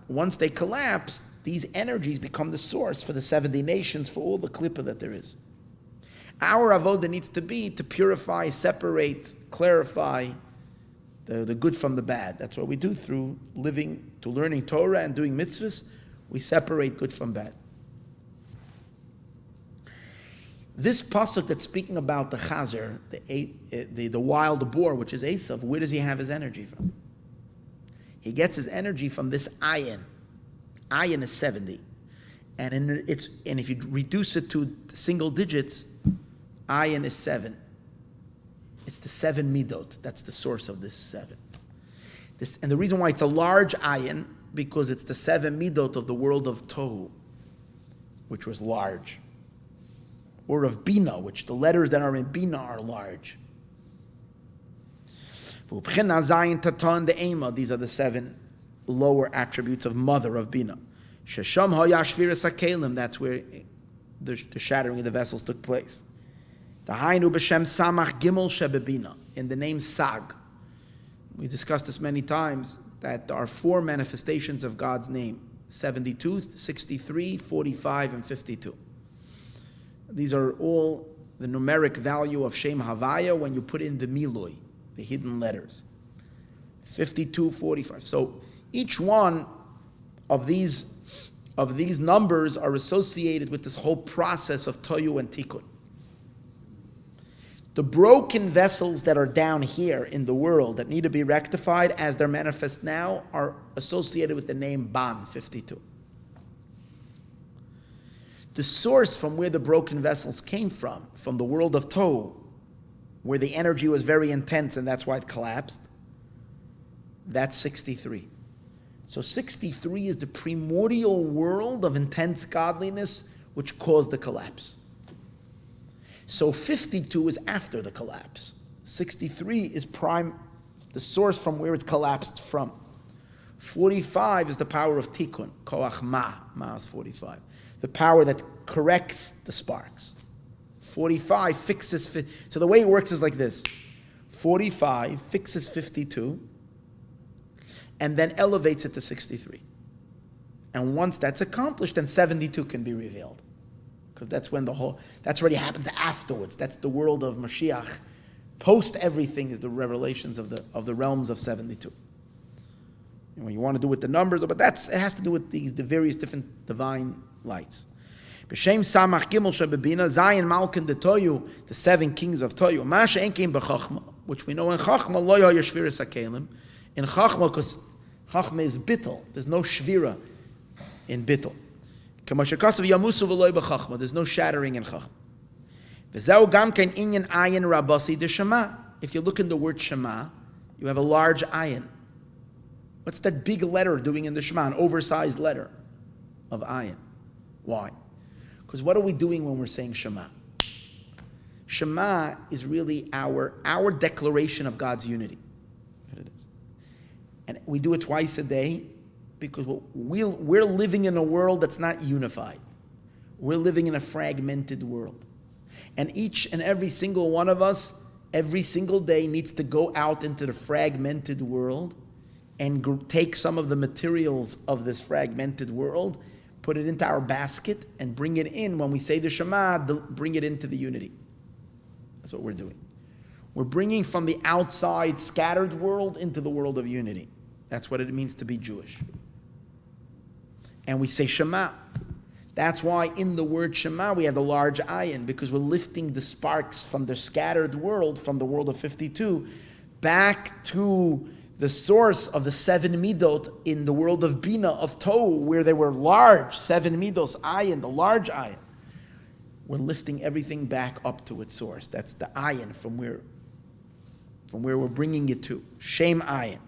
once they collapse, these energies become the source for the 70 nations, for all the klipa that there is. Our avoda needs to be to purify, separate, clarify the good from the bad. That's what we do through learning Torah and doing mitzvahs. We separate good from bad. This pasuk that's speaking about the chazer, the wild boar, which is Esav, where does he have his energy from? He gets his energy from this ayin. Ayin is 70. And if you reduce it to single digits, ayin is 7. It's the 7 midot. That's the source of this 7. And the reason why it's a large ayin, because it's the 7 midot of the world of Tohu, which was large. Or of Bina, which the letters that are in Bina are large. These are the 7 lower attributes of mother of Bina. That's where the shattering of the vessels took place. In the name Sag. We discussed this many times, that there are 4 manifestations of God's name: 72, 63, 45, and 52. These are all the numeric value of Shem Havaya when you put in the Milui, the hidden letters. 52, 45. So each one of these numbers are associated with this whole process of Tohu and Tikkun. The broken vessels that are down here in the world that need to be rectified as they're manifest now are associated with the name Ban, 52. The source from where the broken vessels came from the world of Tohu, where the energy was very intense and that's why it collapsed, that's 63. So 63 is the primordial world of intense godliness which caused the collapse. So 52 is after the collapse. 63 is the source from where it collapsed from. 45 is the power of Tikkun, Koach Ma is 45. The power that corrects the sparks. 45 fixes, so the way it works is like this. 45 fixes 52, and then elevates it to 63. And once that's accomplished, then 72 can be revealed. Because that's when that's already happens afterwards. That's the world of Mashiach. Post everything is the revelations of the realms of 72. You want to do with the numbers, but it has to do with the various different divine lights. B'Shem Samach Gimel Shebebina, Zayin Malkin de Toyu, the 7 kings of Toyu. Mash Enkim B'Chachma, which we know in Chachma, Lo Yoya Shviras HaKelim. In Chachma, because Chachma is Bittel. There's no Shvira in Bittel. Kamashakasav Yamusu V'Loi B'Chachma. There's no shattering in Chachma. V'Zeu Gam Ken Inyan Ayin Rabasi de Shema. If you look in the word Shema, you have a large ayin. What's that big letter doing in the Shema? An oversized letter of ayin. Why? Because what are we doing when we're saying Shema? Shema is really our declaration of God's unity. It is. And we do it twice a day because we're living in a world that's not unified. We're living in a fragmented world. And each and every single one of us, every single day, needs to go out into the fragmented world and take some of the materials of this fragmented world, put it into our basket, and bring it in. When we say the Shema, bring it into the unity. That's what we're doing. We're bringing from the outside scattered world into the world of unity. That's what it means to be Jewish. And we say Shema. That's why in the word Shema we have the large ayin, because we're lifting the sparks from the scattered world, from the world of 52, back to the source of the 7 midot in the world of Bina, of Tohu, where they were large, 7 midos, ayin, the large ayin. We're lifting everything back up to its source. That's the ayin from where we're bringing it to. Shem ayin.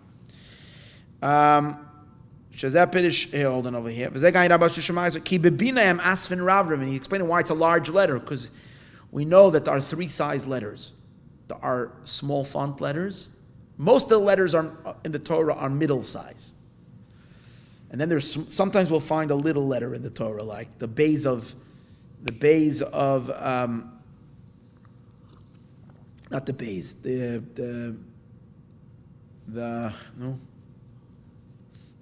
Hold on over here. And he explained why it's a large letter, because we know that there are 3 size letters. There are small font letters. Most of the letters are in the Torah are middle size. And then sometimes we'll find a little letter in the Torah, like the bays of not the bays, the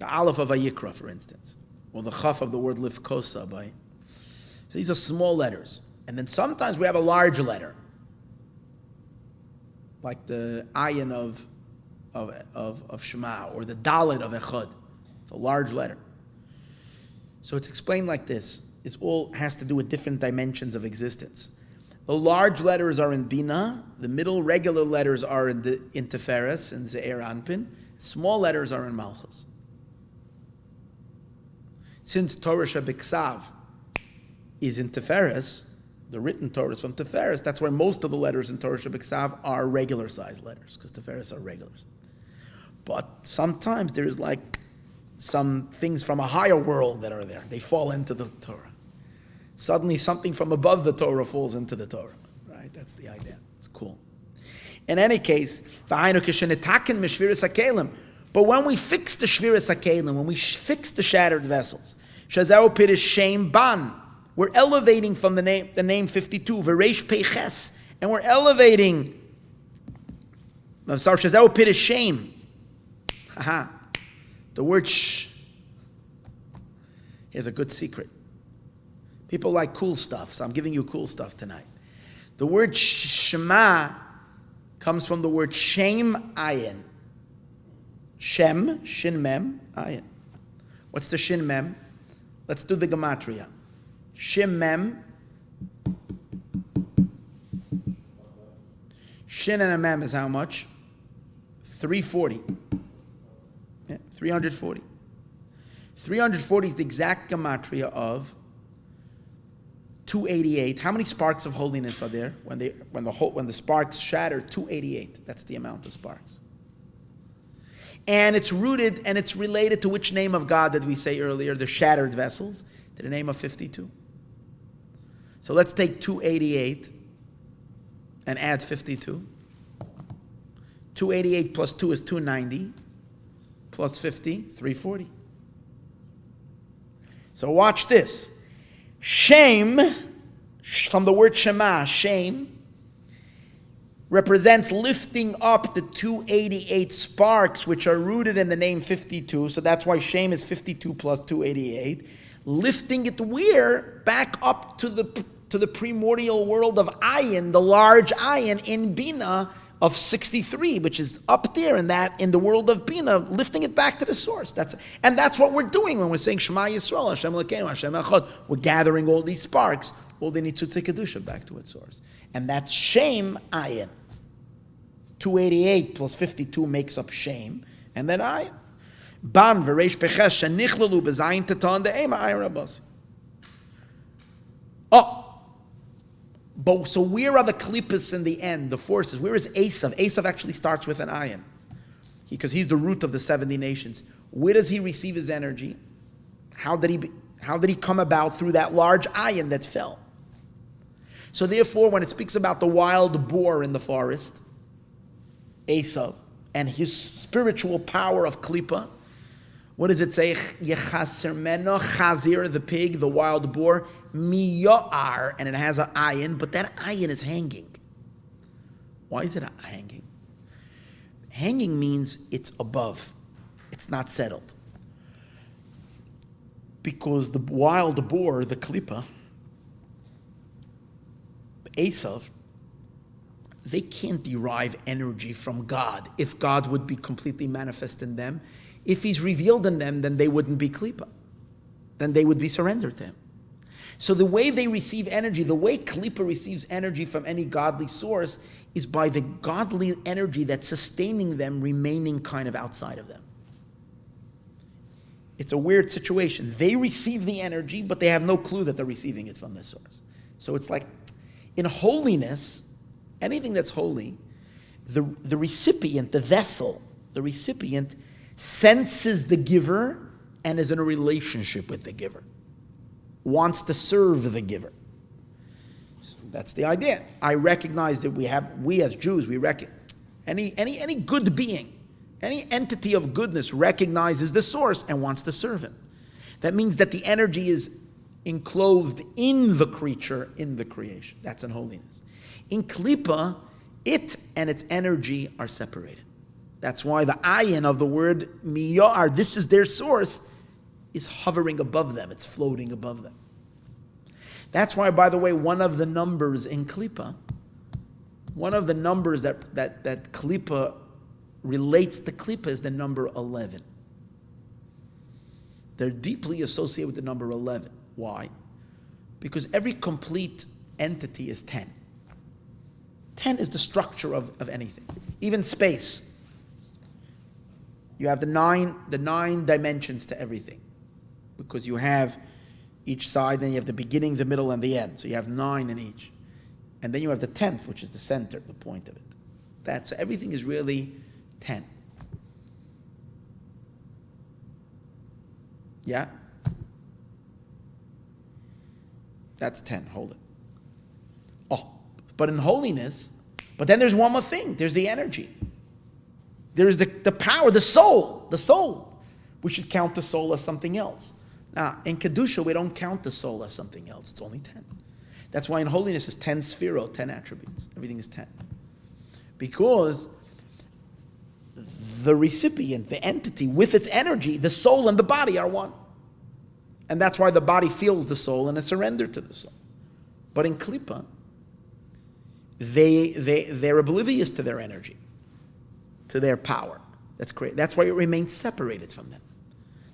aleph of Vayikra, for instance, or the chaf of the word lifkosa. So these are small letters. And then sometimes we have a large letter, like the ayin of Shema, or the dalet of Echad. It's a large letter. So it's explained like this. It all has to do with different dimensions of existence. The large letters are in Bina. The middle regular letters are in Tiferes and Ze'er Anpin. Small letters are in Malchus. Since Torah Shebiksav is in Tiferes, the written Torah is from Tiferes, that's why most of the letters in Torah Shebiksav are regular sized letters, because Tiferes are regulars. But sometimes there's like some things from a higher world that are there. They fall into the Torah. Suddenly something from above the Torah falls into the Torah. Right? That's the idea. It's cool. In any case, but when we fix the Shviras HaKelim, when we fix the shattered vessels, Shazau Pirish Shem Ban, we're elevating from the name 52, Veresh Peiches, and we're elevating Shazau Pirish Shem. The word here's a good secret. People like cool stuff, so I'm giving you cool stuff tonight. The word Shema comes from the word Shem Ayin. Shem, Shin Mem, Ayin. What's the Shin Mem? Let's do the gematria. Shin Mem. Shin and a Mem is how much? 340. Yeah, 340. 340 is the exact gematria of 288. How many sparks of holiness are there? When the sparks shatter, 288. That's the amount of sparks. And it's rooted and it's related to which name of God did we say earlier? The shattered vessels, to the name of 52. So let's take 288 and add 52. 288 plus 2 is 290. Plus 50, 340. So watch this. Shame, from the word Shema, shame, represents lifting up the 288 sparks, which are rooted in the name 52. So that's why shame is 52 plus 288. Lifting it where? Back up to the primordial world of Ayin, the large Ayin in Bina of 63, which is up there in the world of Bina, lifting it back to the source. That's what we're doing when we're saying Shema Yisroel, Hashem Elokeinu, Hashem Echad. We're gathering all these sparks, all the Nitzutzi Kedusha back to its source. And that's Shem Ayin. 288 plus 52 makes up Shem, and then Ayin. Ban v'reish peches shenichlalu b'zayin teton de'ema Ayin Rabasi. But so where are the klippas in the end, the forces? Where is Esav? Esav actually starts with an ayin, because he's the root of the 70 nations. Where does he receive his energy? How did he come about through that large ayin that fell? So therefore, when it speaks about the wild boar in the forest, Esav, and his spiritual power of klippa, what does it say? Yechasermeno chazir, the pig, the wild boar, miyoar, and it has an ayin, but that ayin is hanging. Why is it hanging? Hanging means it's above. It's not settled. Because the wild boar, the klippa, Esav, they can't derive energy from God if God would be completely manifest in them. If he's revealed in them, then they wouldn't be klippa. Then they would be surrendered to him. So the way they receive energy, the way Klippa receives energy from any godly source is by the godly energy that's sustaining them remaining kind of outside of them. It's a weird situation. They receive the energy, but they have no clue that they're receiving it from this source. So it's like, in holiness, anything that's holy, the recipient, the vessel, the recipient senses the giver and is in a relationship with the giver, wants to serve the giver. So that's the idea. I recognize that we as Jews, we recognize any good being, any entity of goodness recognizes the source and wants to serve him. That means that the energy is enclosed in the creature, in the creation. That's in holiness. In Klippa, it and its energy are separated. That's why the ayin of the word miyar, this is their source, is hovering above them. It's floating above them. That's why, by the way, one of the numbers in Klippa, one of the numbers that Klippa relates to Klippa is the number 11. They're deeply associated with the number 11. Why? Because every complete entity is 10. 10 is the structure of anything. Even space. You have the nine dimensions to everything. Because you have each side, then you have the beginning, the middle, and the end. So you have 9 in each. And then you have the 10th, which is the center, the point of it. So everything is really 10. Yeah? That's 10, hold it. Oh, but in holiness, but then there's one more thing. There's the energy. There's the power, the soul. The soul. We should count the soul as something else. Now, in Kedusha, we don't count the soul as something else. It's only 10. That's why in holiness it's 10 sphirot, 10 attributes. Everything is 10. Because the recipient, the entity, with its energy, the soul and the body are one. And that's why the body feels the soul and is surrendered to the soul. But in Klippa, they're oblivious to their energy, to their power. That's great. That's why it remains separated from them.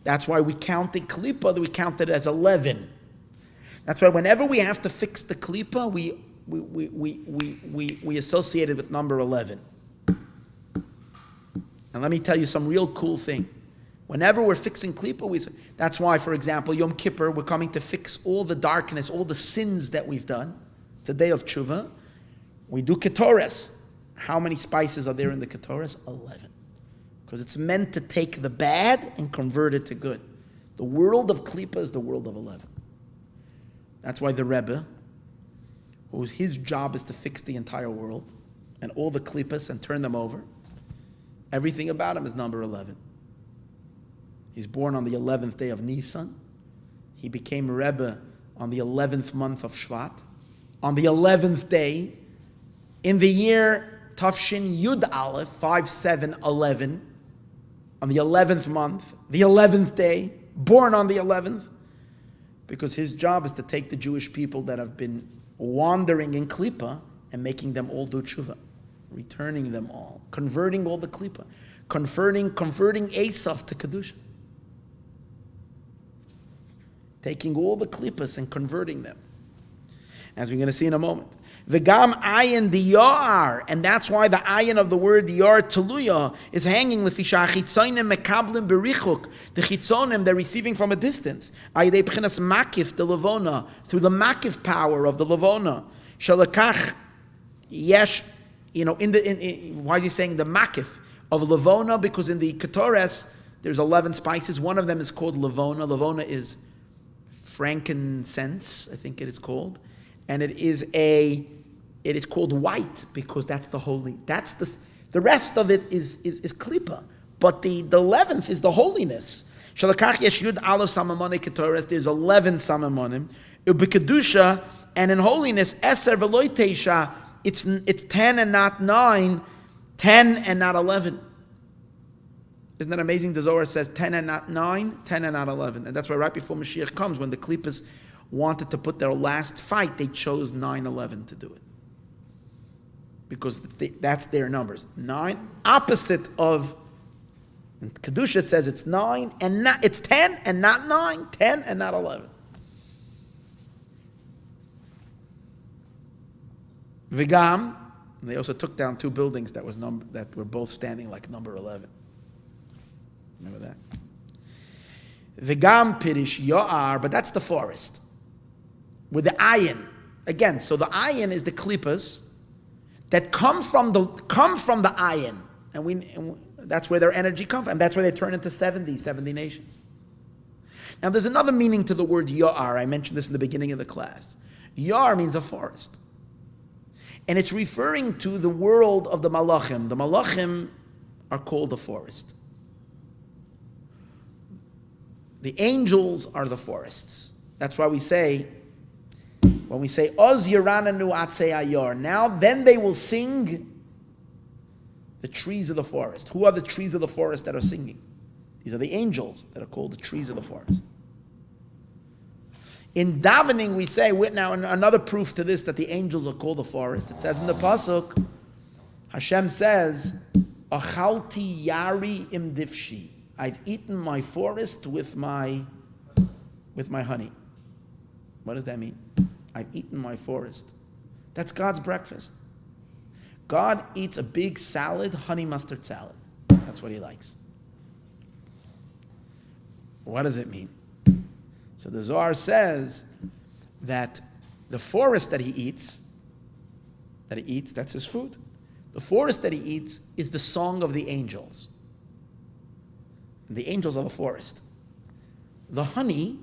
That's why we count the Klippa, we count it as 11. That's why whenever we have to fix the Klippa, we associate it with number 11. And let me tell you some real cool thing. Whenever we're fixing Klippa, that's why, for example, Yom Kippur, we're coming to fix all the darkness, all the sins that we've done. It's a day of tshuva. We do ketores. How many spices are there in the ketores? 11. Because it's meant to take the bad and convert it to good. The world of Klippa is the world of 11. That's why the Rebbe, his job is to fix the entire world and all the Klippas and turn them over, everything about him is number 11. He's born on the 11th day of Nisan. He became Rebbe on the 11th month of Shvat. On the 11th day, in the year Tafshin Yud Aleph, 5711, on the 11th month, the 11th day, born on the 11th, because his job is to take the Jewish people that have been wandering in Klippa and making them all do tshuva, returning them all, converting all the Klippa, converting Esav to Kedusha. Taking all the klippas and converting them, as we're going to see in a moment. V'gam ayin diyar, and that's why the ayin of the word diyar teluya is hanging with the shachitzonim mekablim berichuk. The chitzonim they're receiving from a distance. Ayidei b'chinas makif the levona, through the makif power of the levona. Shalakach yesh, why is he saying the makif of levona? Because in the ketores there's 11 spices. One of them is called levona. Levona is frankincense, I think it is called, and it is called white because that's the holy. That's the rest of it is klipa, but the 11th is the holiness. Shalakach yesh yud aleph samamone ketores. There's 11 samamonim. Ubekedusha, and in holiness eser v'loy teisha. It's 10 and not 9, 10 and not 11. Isn't that amazing? The Zohar says 10 and not 9, 10 and not 11. And that's why right before Mashiach comes, when the Klippas wanted to put their last fight, they chose 9-11 to do it. Because that's their numbers. 9, opposite of, in Kedusha it says it's 9 and not, it's 10 and not 9, 10 and not 11. Vigam, and they also took down 2 buildings that were both standing like number 11. Remember that? Vigam Pirish Yo'ar, but that's the forest. With the ayin. Again, so the ayin is the klippas that come from the ayin. And that's where their energy comes from. And that's where they turn into 70 nations. Now there's another meaning to the word Yo'ar. I mentioned this in the beginning of the class. Yo'ar means a forest. And it's referring to the world of the malachim. The malachim are called the forest. The angels are the forests. That's why we say, when we say, Oz Yerananu Atzei Ayor, now then they will sing the trees of the forest. Who are the trees of the forest that are singing? These are the angels that are called the trees of the forest. In davening, we say, now another proof to this, that the angels are called the forest. It says in the pasuk, Hashem says, Achalti yari im difshi. I've eaten my forest with my honey. What does that mean? I've eaten my forest. That's God's breakfast. God eats a big salad, honey mustard salad. That's what he likes. What does it mean? So the Zohar says that the forest that he eats, that's his food. The forest that he eats is the song of the angels. The angels are the forest. The honey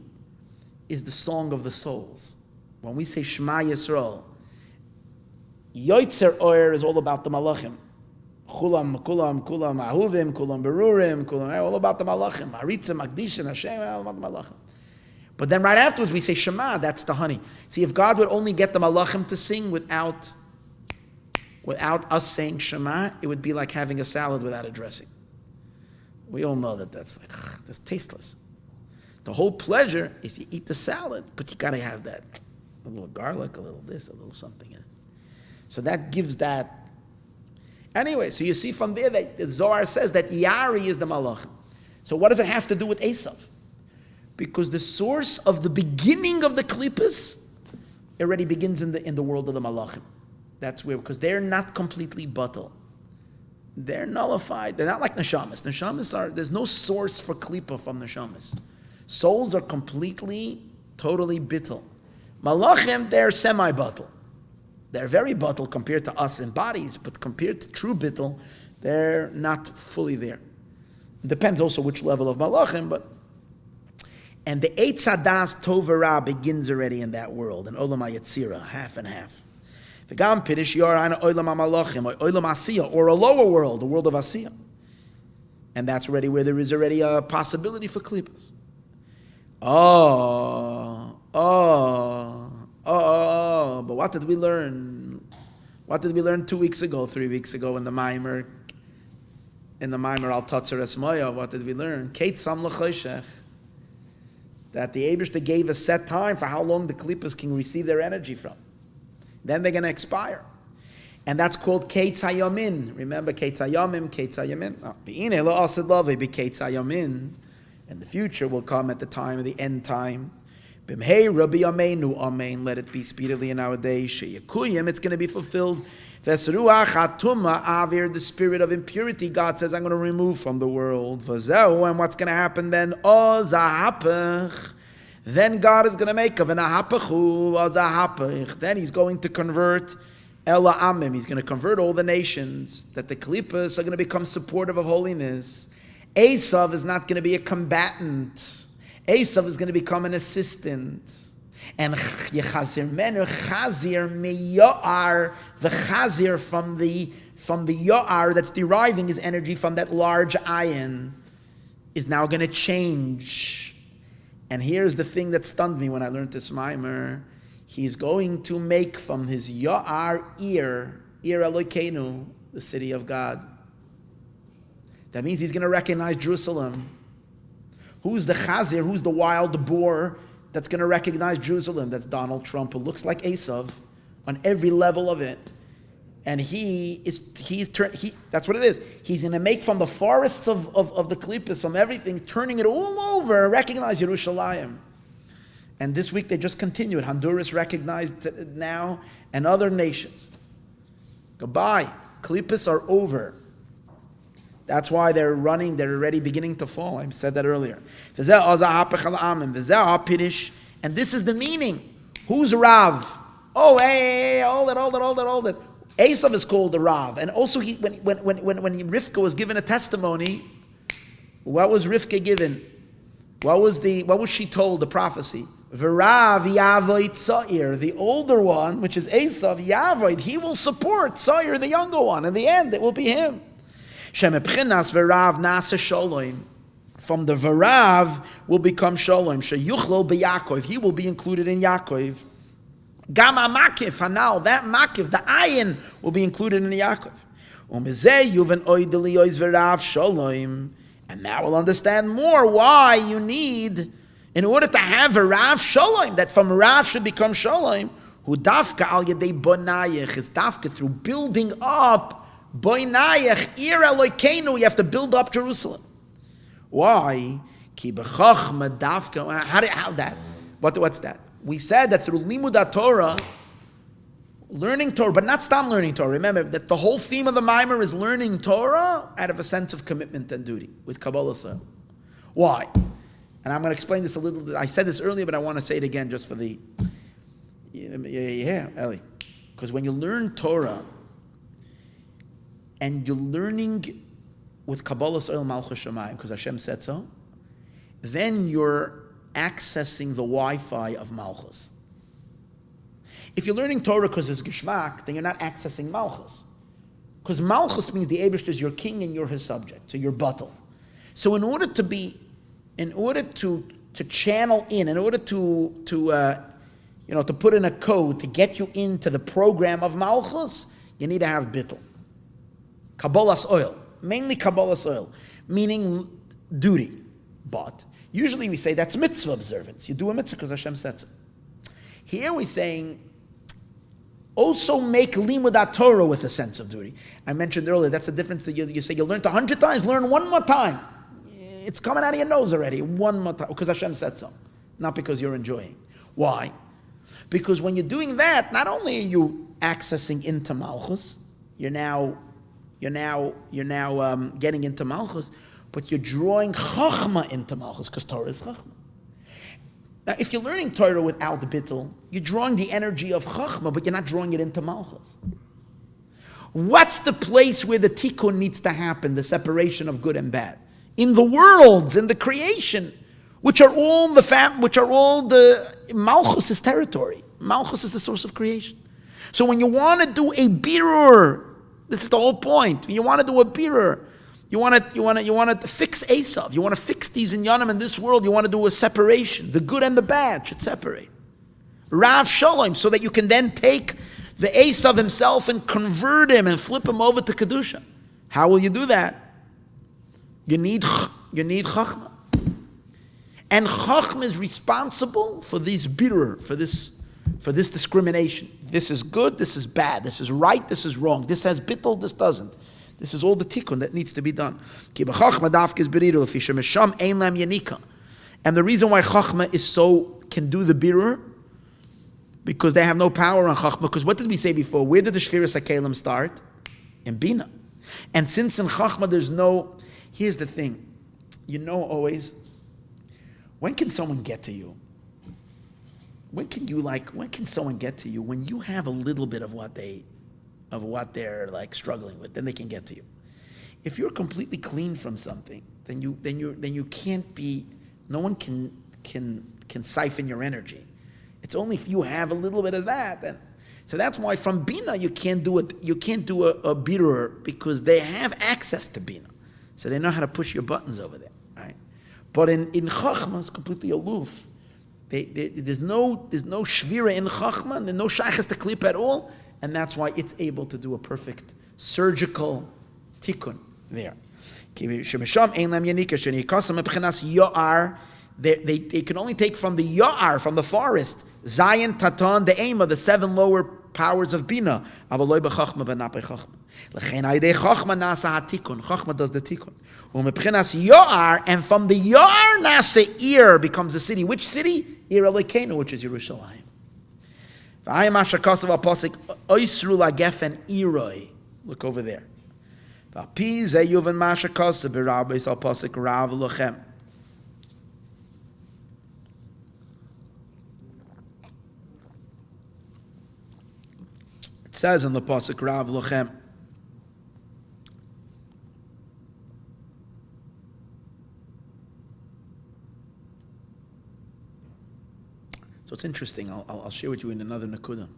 is the song of the souls. When we say Shema Yisroel, Yoitzer Oyer is all about the malachim. Kulam, ahuvim, kulam berurim, all about the malachim. Haritzah, Magdisha, Hashem, all about the malachim. But then right afterwards we say Shema, that's the honey. See, if God would only get the malachim to sing without us saying Shema, it would be like having a salad without a dressing. We all know that's tasteless. The whole pleasure is you eat the salad, but you gotta have that. A little garlic, a little this, a little something in it. So that gives that. Anyway, so you see from there that the Zohar says that Yari is the malachim. So what does it have to do with Esav? Because the source of the beginning of the klippas already begins in the world of the malachim. That's where, because they're not completely batal. They're nullified. They're not like neshamas. Neshamas there's no source for klippa from neshamas. Souls are completely, totally bittul. Malachim, they're semi-batal. They're very batal compared to us in bodies, but compared to true bittul, they're not fully there. It depends also which level of malachim, but. And the Eitz Hadas Tov Ra begins already in that world, in Olam HaYetzirah, half and half. V'gam Pirish Yorana Olam HaMalachim, or Olam Asiyah, or a lower world, the world of Asiyah. And that's already where there is already a possibility for klippas. But what did we learn? What did we learn 2 weeks ago, 3 weeks ago in the Maimer Al Tatzer Esmoya? What did we learn? Kate Sam L'Choshech. That the Eibishter gave a set time for how long the klippas can receive their energy from. Then they're going to expire. And that's called Ketz HaYamin. Remember, Ketz HaYamim, Ketz HaYamin. V'ineh lo asad lovei b'Ketz HaYamin. And the future will come at the time of the end time. B'mhei Rabbi Yameinu, Amen. Let it be speedily in our days. Sheyekuyim, it's going to be fulfilled. V'esruach hatuma avir, the spirit of impurity, God says, I'm going to remove from the world. V'zeu, and what's going to happen then? Ozahapach. Then God is going to make of an ahapachu, ozahapach. Then he's going to convert Ela Amim. He's going to convert all the nations, that the klippas are going to become supportive of holiness. Esav is not going to be a combatant. Esav is going to become an assistant. And Yechazir Menu, Chazir Meyoar, the Chazir from the Yoar that's deriving his energy from that large ayin, is now going to change. And here's the thing that stunned me when I learned this Maimer. He's going to make from his Yoar Ir Elokeinu, the city of God. That means he's going to recognize Jerusalem. Who's the Chazir? Who's the wild boar that's going to recognize Jerusalem? That's Donald Trump, who looks like Esav on every level of it. And that's what it is. He's going to make from the forests of the klippas, from everything, turning it all over, recognize Yerushalayim. And this week they just continued. Honduras recognized it now, and other nations. Goodbye. Klippas are over. That's why they're running, they're already beginning to fall. I said that earlier. And this is the meaning. Who's Rav? Oh, hey, hold it. Esav is called the Rav. And also when Rivka was given a testimony, what was Rivka given? What was she told, the prophecy? V'Rav Yavoid Tzair, the older one, which is Esav, Yavoid, he will support Tzair, the younger one. In the end, it will be him. Shemepchinas V'Rav Nasa Sholom. From the V'Rav will become Sholom. Sheyuchlo beYaakov, he will be included in Yaakov. Gama Makif, Hanal, that Makif, the ayin, will be included in Yaakov. Umezeh Yuven Oideli Oiz V'Rav Sholom. And now we'll understand more why you need, in order to have a Rav Sholom, that from Rav should become Sholom, who dafka al yedei Boneich, is dafka through building up Boneich, Ir Elokeinu, you have to build up Jerusalem. Why? Ki b'chachma dafka, how that? What's that? We said that through Limudei Torah, learning Torah, but not stam learning Torah. Remember that the whole theme of the Maimer is learning Torah out of a sense of commitment and duty with Kabbalah. Why? And I'm going to explain this a little bit. I said this earlier, but I want to say it again just for the... Yeah, Eli. Because when you learn Torah, and you're learning with Kabbalah Soil Malchus Shemayim, because Hashem said so, then you're accessing the Wi-Fi of Malchus. If you're learning Torah because it's Geshmak, then you're not accessing Malchus. Because Malchus means the Eibishter is your king and you're his subject, so you're Batal. So in order to channel in order to put in a code to get you into the program of Malchus, you need to have Bittul. Kabbalah's oil, mainly Kabbalah's oil, meaning duty. But usually we say that's mitzvah observance. You do a mitzvah because Hashem said so. Here we're saying, also make Limudei Torah with a sense of duty. I mentioned earlier, that's the difference that you say you learned 100 times, learn one more time. It's coming out of your nose already, one more time, because Hashem said so, not because you're enjoying. Why? Because when you're doing that, not only are you accessing into Malchus, you're now getting into Malchus, but you're drawing Chachma into Malchus, because Torah is Chachma. Now, if you're learning Torah without the bittul, you're drawing the energy of Chachma, but you're not drawing it into Malchus. What's the place where the tikkun needs to happen, the separation of good and bad? In the worlds, in the creation, which are all the Malchus' territory. Malchus is the source of creation. So when you want to do a Biur, this is the whole point. When you want to do a Biur, you want to fix Esav. You want to fix these inyanim in this world. You want to do a separation. The good and the bad should separate. Rav Sholom, so that you can then take the Esav himself and convert him and flip him over to Kedusha. How will you do that? You need Chachma. And Chachma is responsible for this Biur, for this discrimination. This is good, this is bad, this is right, this is wrong. This has bittul, this doesn't. This is all the tikkun that needs to be done. And the reason why Chachma can do the Biur, because they have no power on Chachma. Because what did we say before? Where did the Shviras HaKelim start? In Bina. And since in Chachma there's no... Here's the thing. You know always, when can someone get to you? When can someone get to you? When you have a little bit of what they're like struggling with, then they can get to you. If you're completely clean from something, then you can't be. No one can siphon your energy. It's only if you have a little bit of that. Then, so that's why from Bina you can't do it. You can't do a Biur because they have access to Bina, so they know how to push your buttons over there, right? But in Chachma it's completely aloof. There's no shvira in Chachma, and there's no shaychus to klip at all. And that's why it's able to do a perfect surgical tikkun there. They can only take from the Ya'ar, from the forest, Zayin, Tatan, the aim of the 7 lower powers of Bina. Chachma does the tikkun. And from the Ya'ar, Ir becomes a city. Which city? Ir Elokeinu, which is Yerushalayim. Look over there. It says in the pasuk Rav Lochem. So it's interesting. I'll share with you in another nakuda.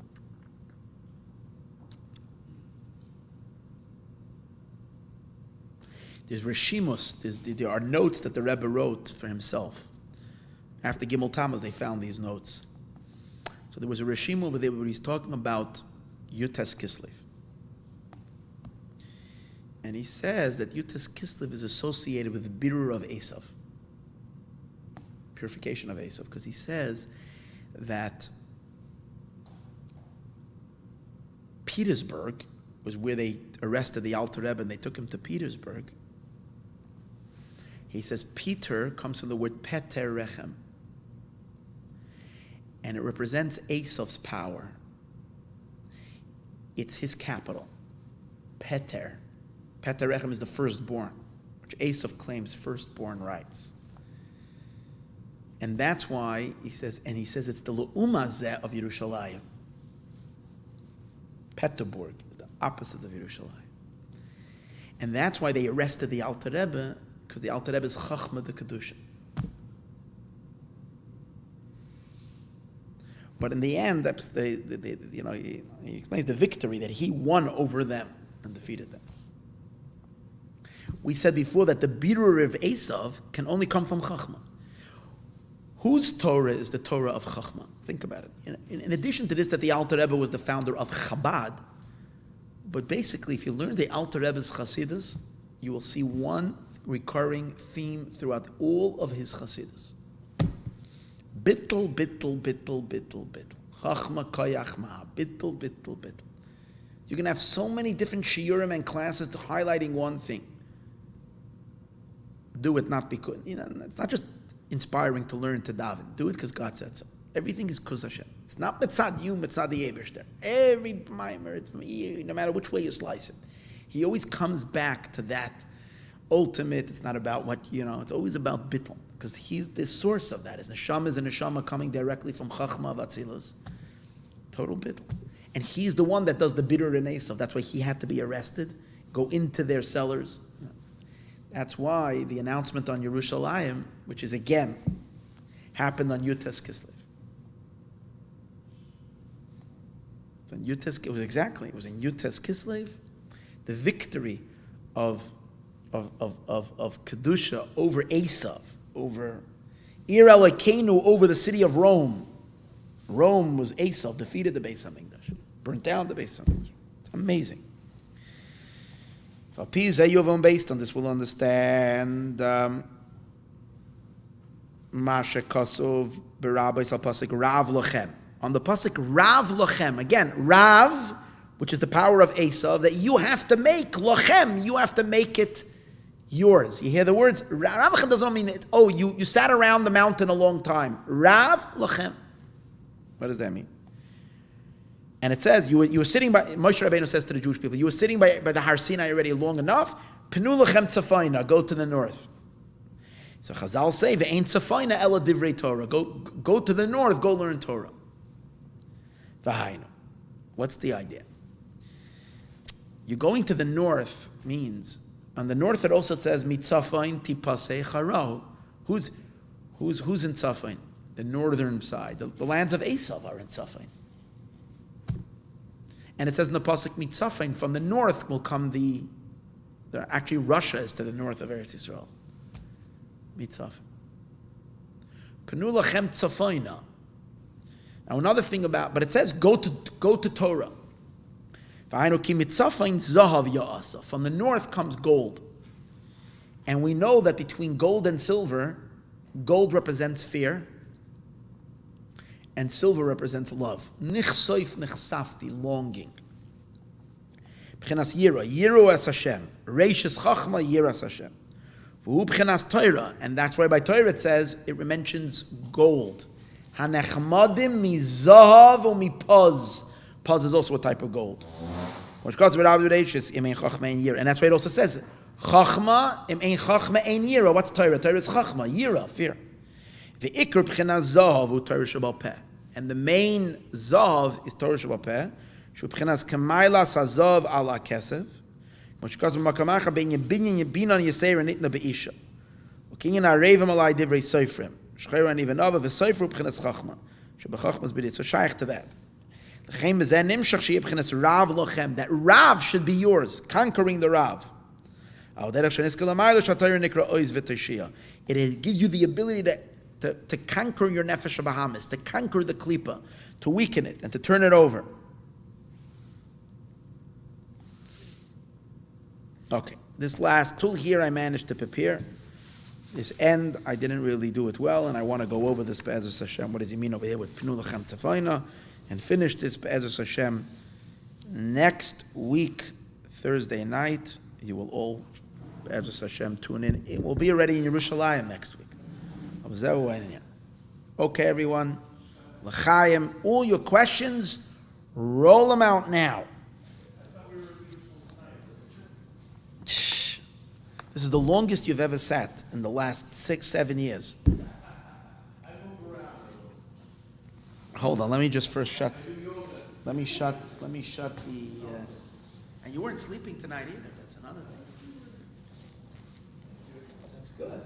There's reshimos. There are notes that the Rebbe wrote for himself. After Gimel Tammuz, they found these notes. So there was a reshim over there where he's talking about Yutes Kislev. And he says that Yutes Kislev is associated with the Biur of Esav. Purification of Esav. Because he says that Petersburg was where they arrested the Alter Rebbe and they took him to Petersburg. He says Peter comes from the word Peter Rechem. And it represents Esav's power. It's his capital. Peter. Peter Rechem is the firstborn, which Esav claims firstborn rights. And that's why he says it's the Le'umazeh of Yerushalayim. Peterburg is the opposite of Yerushalayim. And that's why they arrested the Alter Rebbe, because the Alter Rebbe is Chachma de Kedusha. But in the end, that's he explains the victory that he won over them and defeated them. We said before that the Biur of Esav can only come from Chachma. Whose Torah is the Torah of Chachma? Think about it. In addition to this, that the Alter Rebbe was the founder of Chabad, but basically, if you learn the Alter Rebbe's Chassidus, you will see one recurring theme throughout all of his Chassidus. Bittel, bittel, bittel, bittel, bittel. Chachma koyach ma. Bittel, bittel, bittel. You can have so many different shiurim and classes highlighting one thing. Do it not because, it's not just inspiring to learn to daven. Do it because God said so. Everything is kuz Hashem. It's not mitzad you, mitzad the Eibishter. Every mimer, it's from you, no matter which way you slice it. He always comes back to that ultimate. It's not about what, it's always about bittul. Because he's the source of that. His neshama is a neshama coming directly from Chachma of Atzilus. Total bittul. And he's the one that does the bitter in Esav. That's why he had to be arrested, go into their cellars. That's why the announcement on Yerushalayim, which is again, happened on Yutes Kislev. It was in Yutes Kislev, the victory of Kedusha over Esav, over Ir Elokeinu, over the city of Rome. Rome was Esav, defeated the Beis HaMikdash, burnt down the Beis HaMikdash. It's amazing. Based on this, we'll understand Masha Kosov Barabbis al Pasik Rav Lochem. On the Pasik Rav Lochem, again, Rav, which is the power of Esav, that you have to make Lochem, you have to make it yours. You hear the words? Rav Lochem doesn't mean it. Oh, you sat around the mountain a long time. Rav Lochem. What does that mean? And it says, you were sitting by, Moshe Rabbeinu says to the Jewish people, you were sitting by the Har Sinai already long enough, Penu Lachem Tzafayna, go to the north. So Chazal say, Ve'ein Tzafayna ela divrei Torah, go to the north, go learn Torah. V'hainu. What's the idea? You're going to the north means, on the north it also says, Mitzafayin tipasei charahu. Who's in Tzafayin? The northern side. The lands of Esav are in Tzafayin. And it says in the pasuk Mitzafayin, from the north will come actually Russia is to the north of Eretz Yisrael. Mitzafayin. Penu lachem tzafayna. Now another thing but it says go to Torah. From the north comes gold. And we know that between gold and silver, gold represents fear, and silver represents love. Nichsoif nichsafti, longing. B'chinas yira, yiru es Hashem. Reishis chachma, yiras Hashem. V'hu b'chinas Torah, and that's why by Torah it says, it mentions gold. Hanechmadim mizahav u'mipaz. Paz is also a type of gold. And that's why it also says it. Chachma im ein chachma ein yira. What's Torah? Torah is chachma, yira, fear. The ikr b'chinas zahav u Torah shebal peh. And the main zahav is Torah shebal peh. Shu b'chinas kamaylas hazav ala kesef. Because b'makamacha ben yebinyan yebinan yisera nitna be'isha. Ukinyan arevim alai divrei soifrim. Shchera and even ava v'soifru b'chinas chachma. Shu b'chachma is b'dit. So shaykh to that. That Rav should be yours, conquering the Rav. It gives you the ability to conquer your nefesh Bahamas, to conquer the klipa, to weaken it, and to turn it over. Okay, this last tool here I managed to prepare. This end, I didn't really do it well, and I want to go over this Be'ezus Hashem. What does he mean over here with Pinu Lechem Tzafoina? And finish this Be'ezus Hashem next week, Thursday night. You will all, Be'ezus Hashem, tune in. It will be already in Yerushalayim next week. Okay, everyone. L'chaim. All your questions, roll them out now. This is the longest you've ever sat in the last 6-7 years. Hold on, let me just first shut. Let me shut the. And you weren't sleeping tonight either. That's another thing. That's good.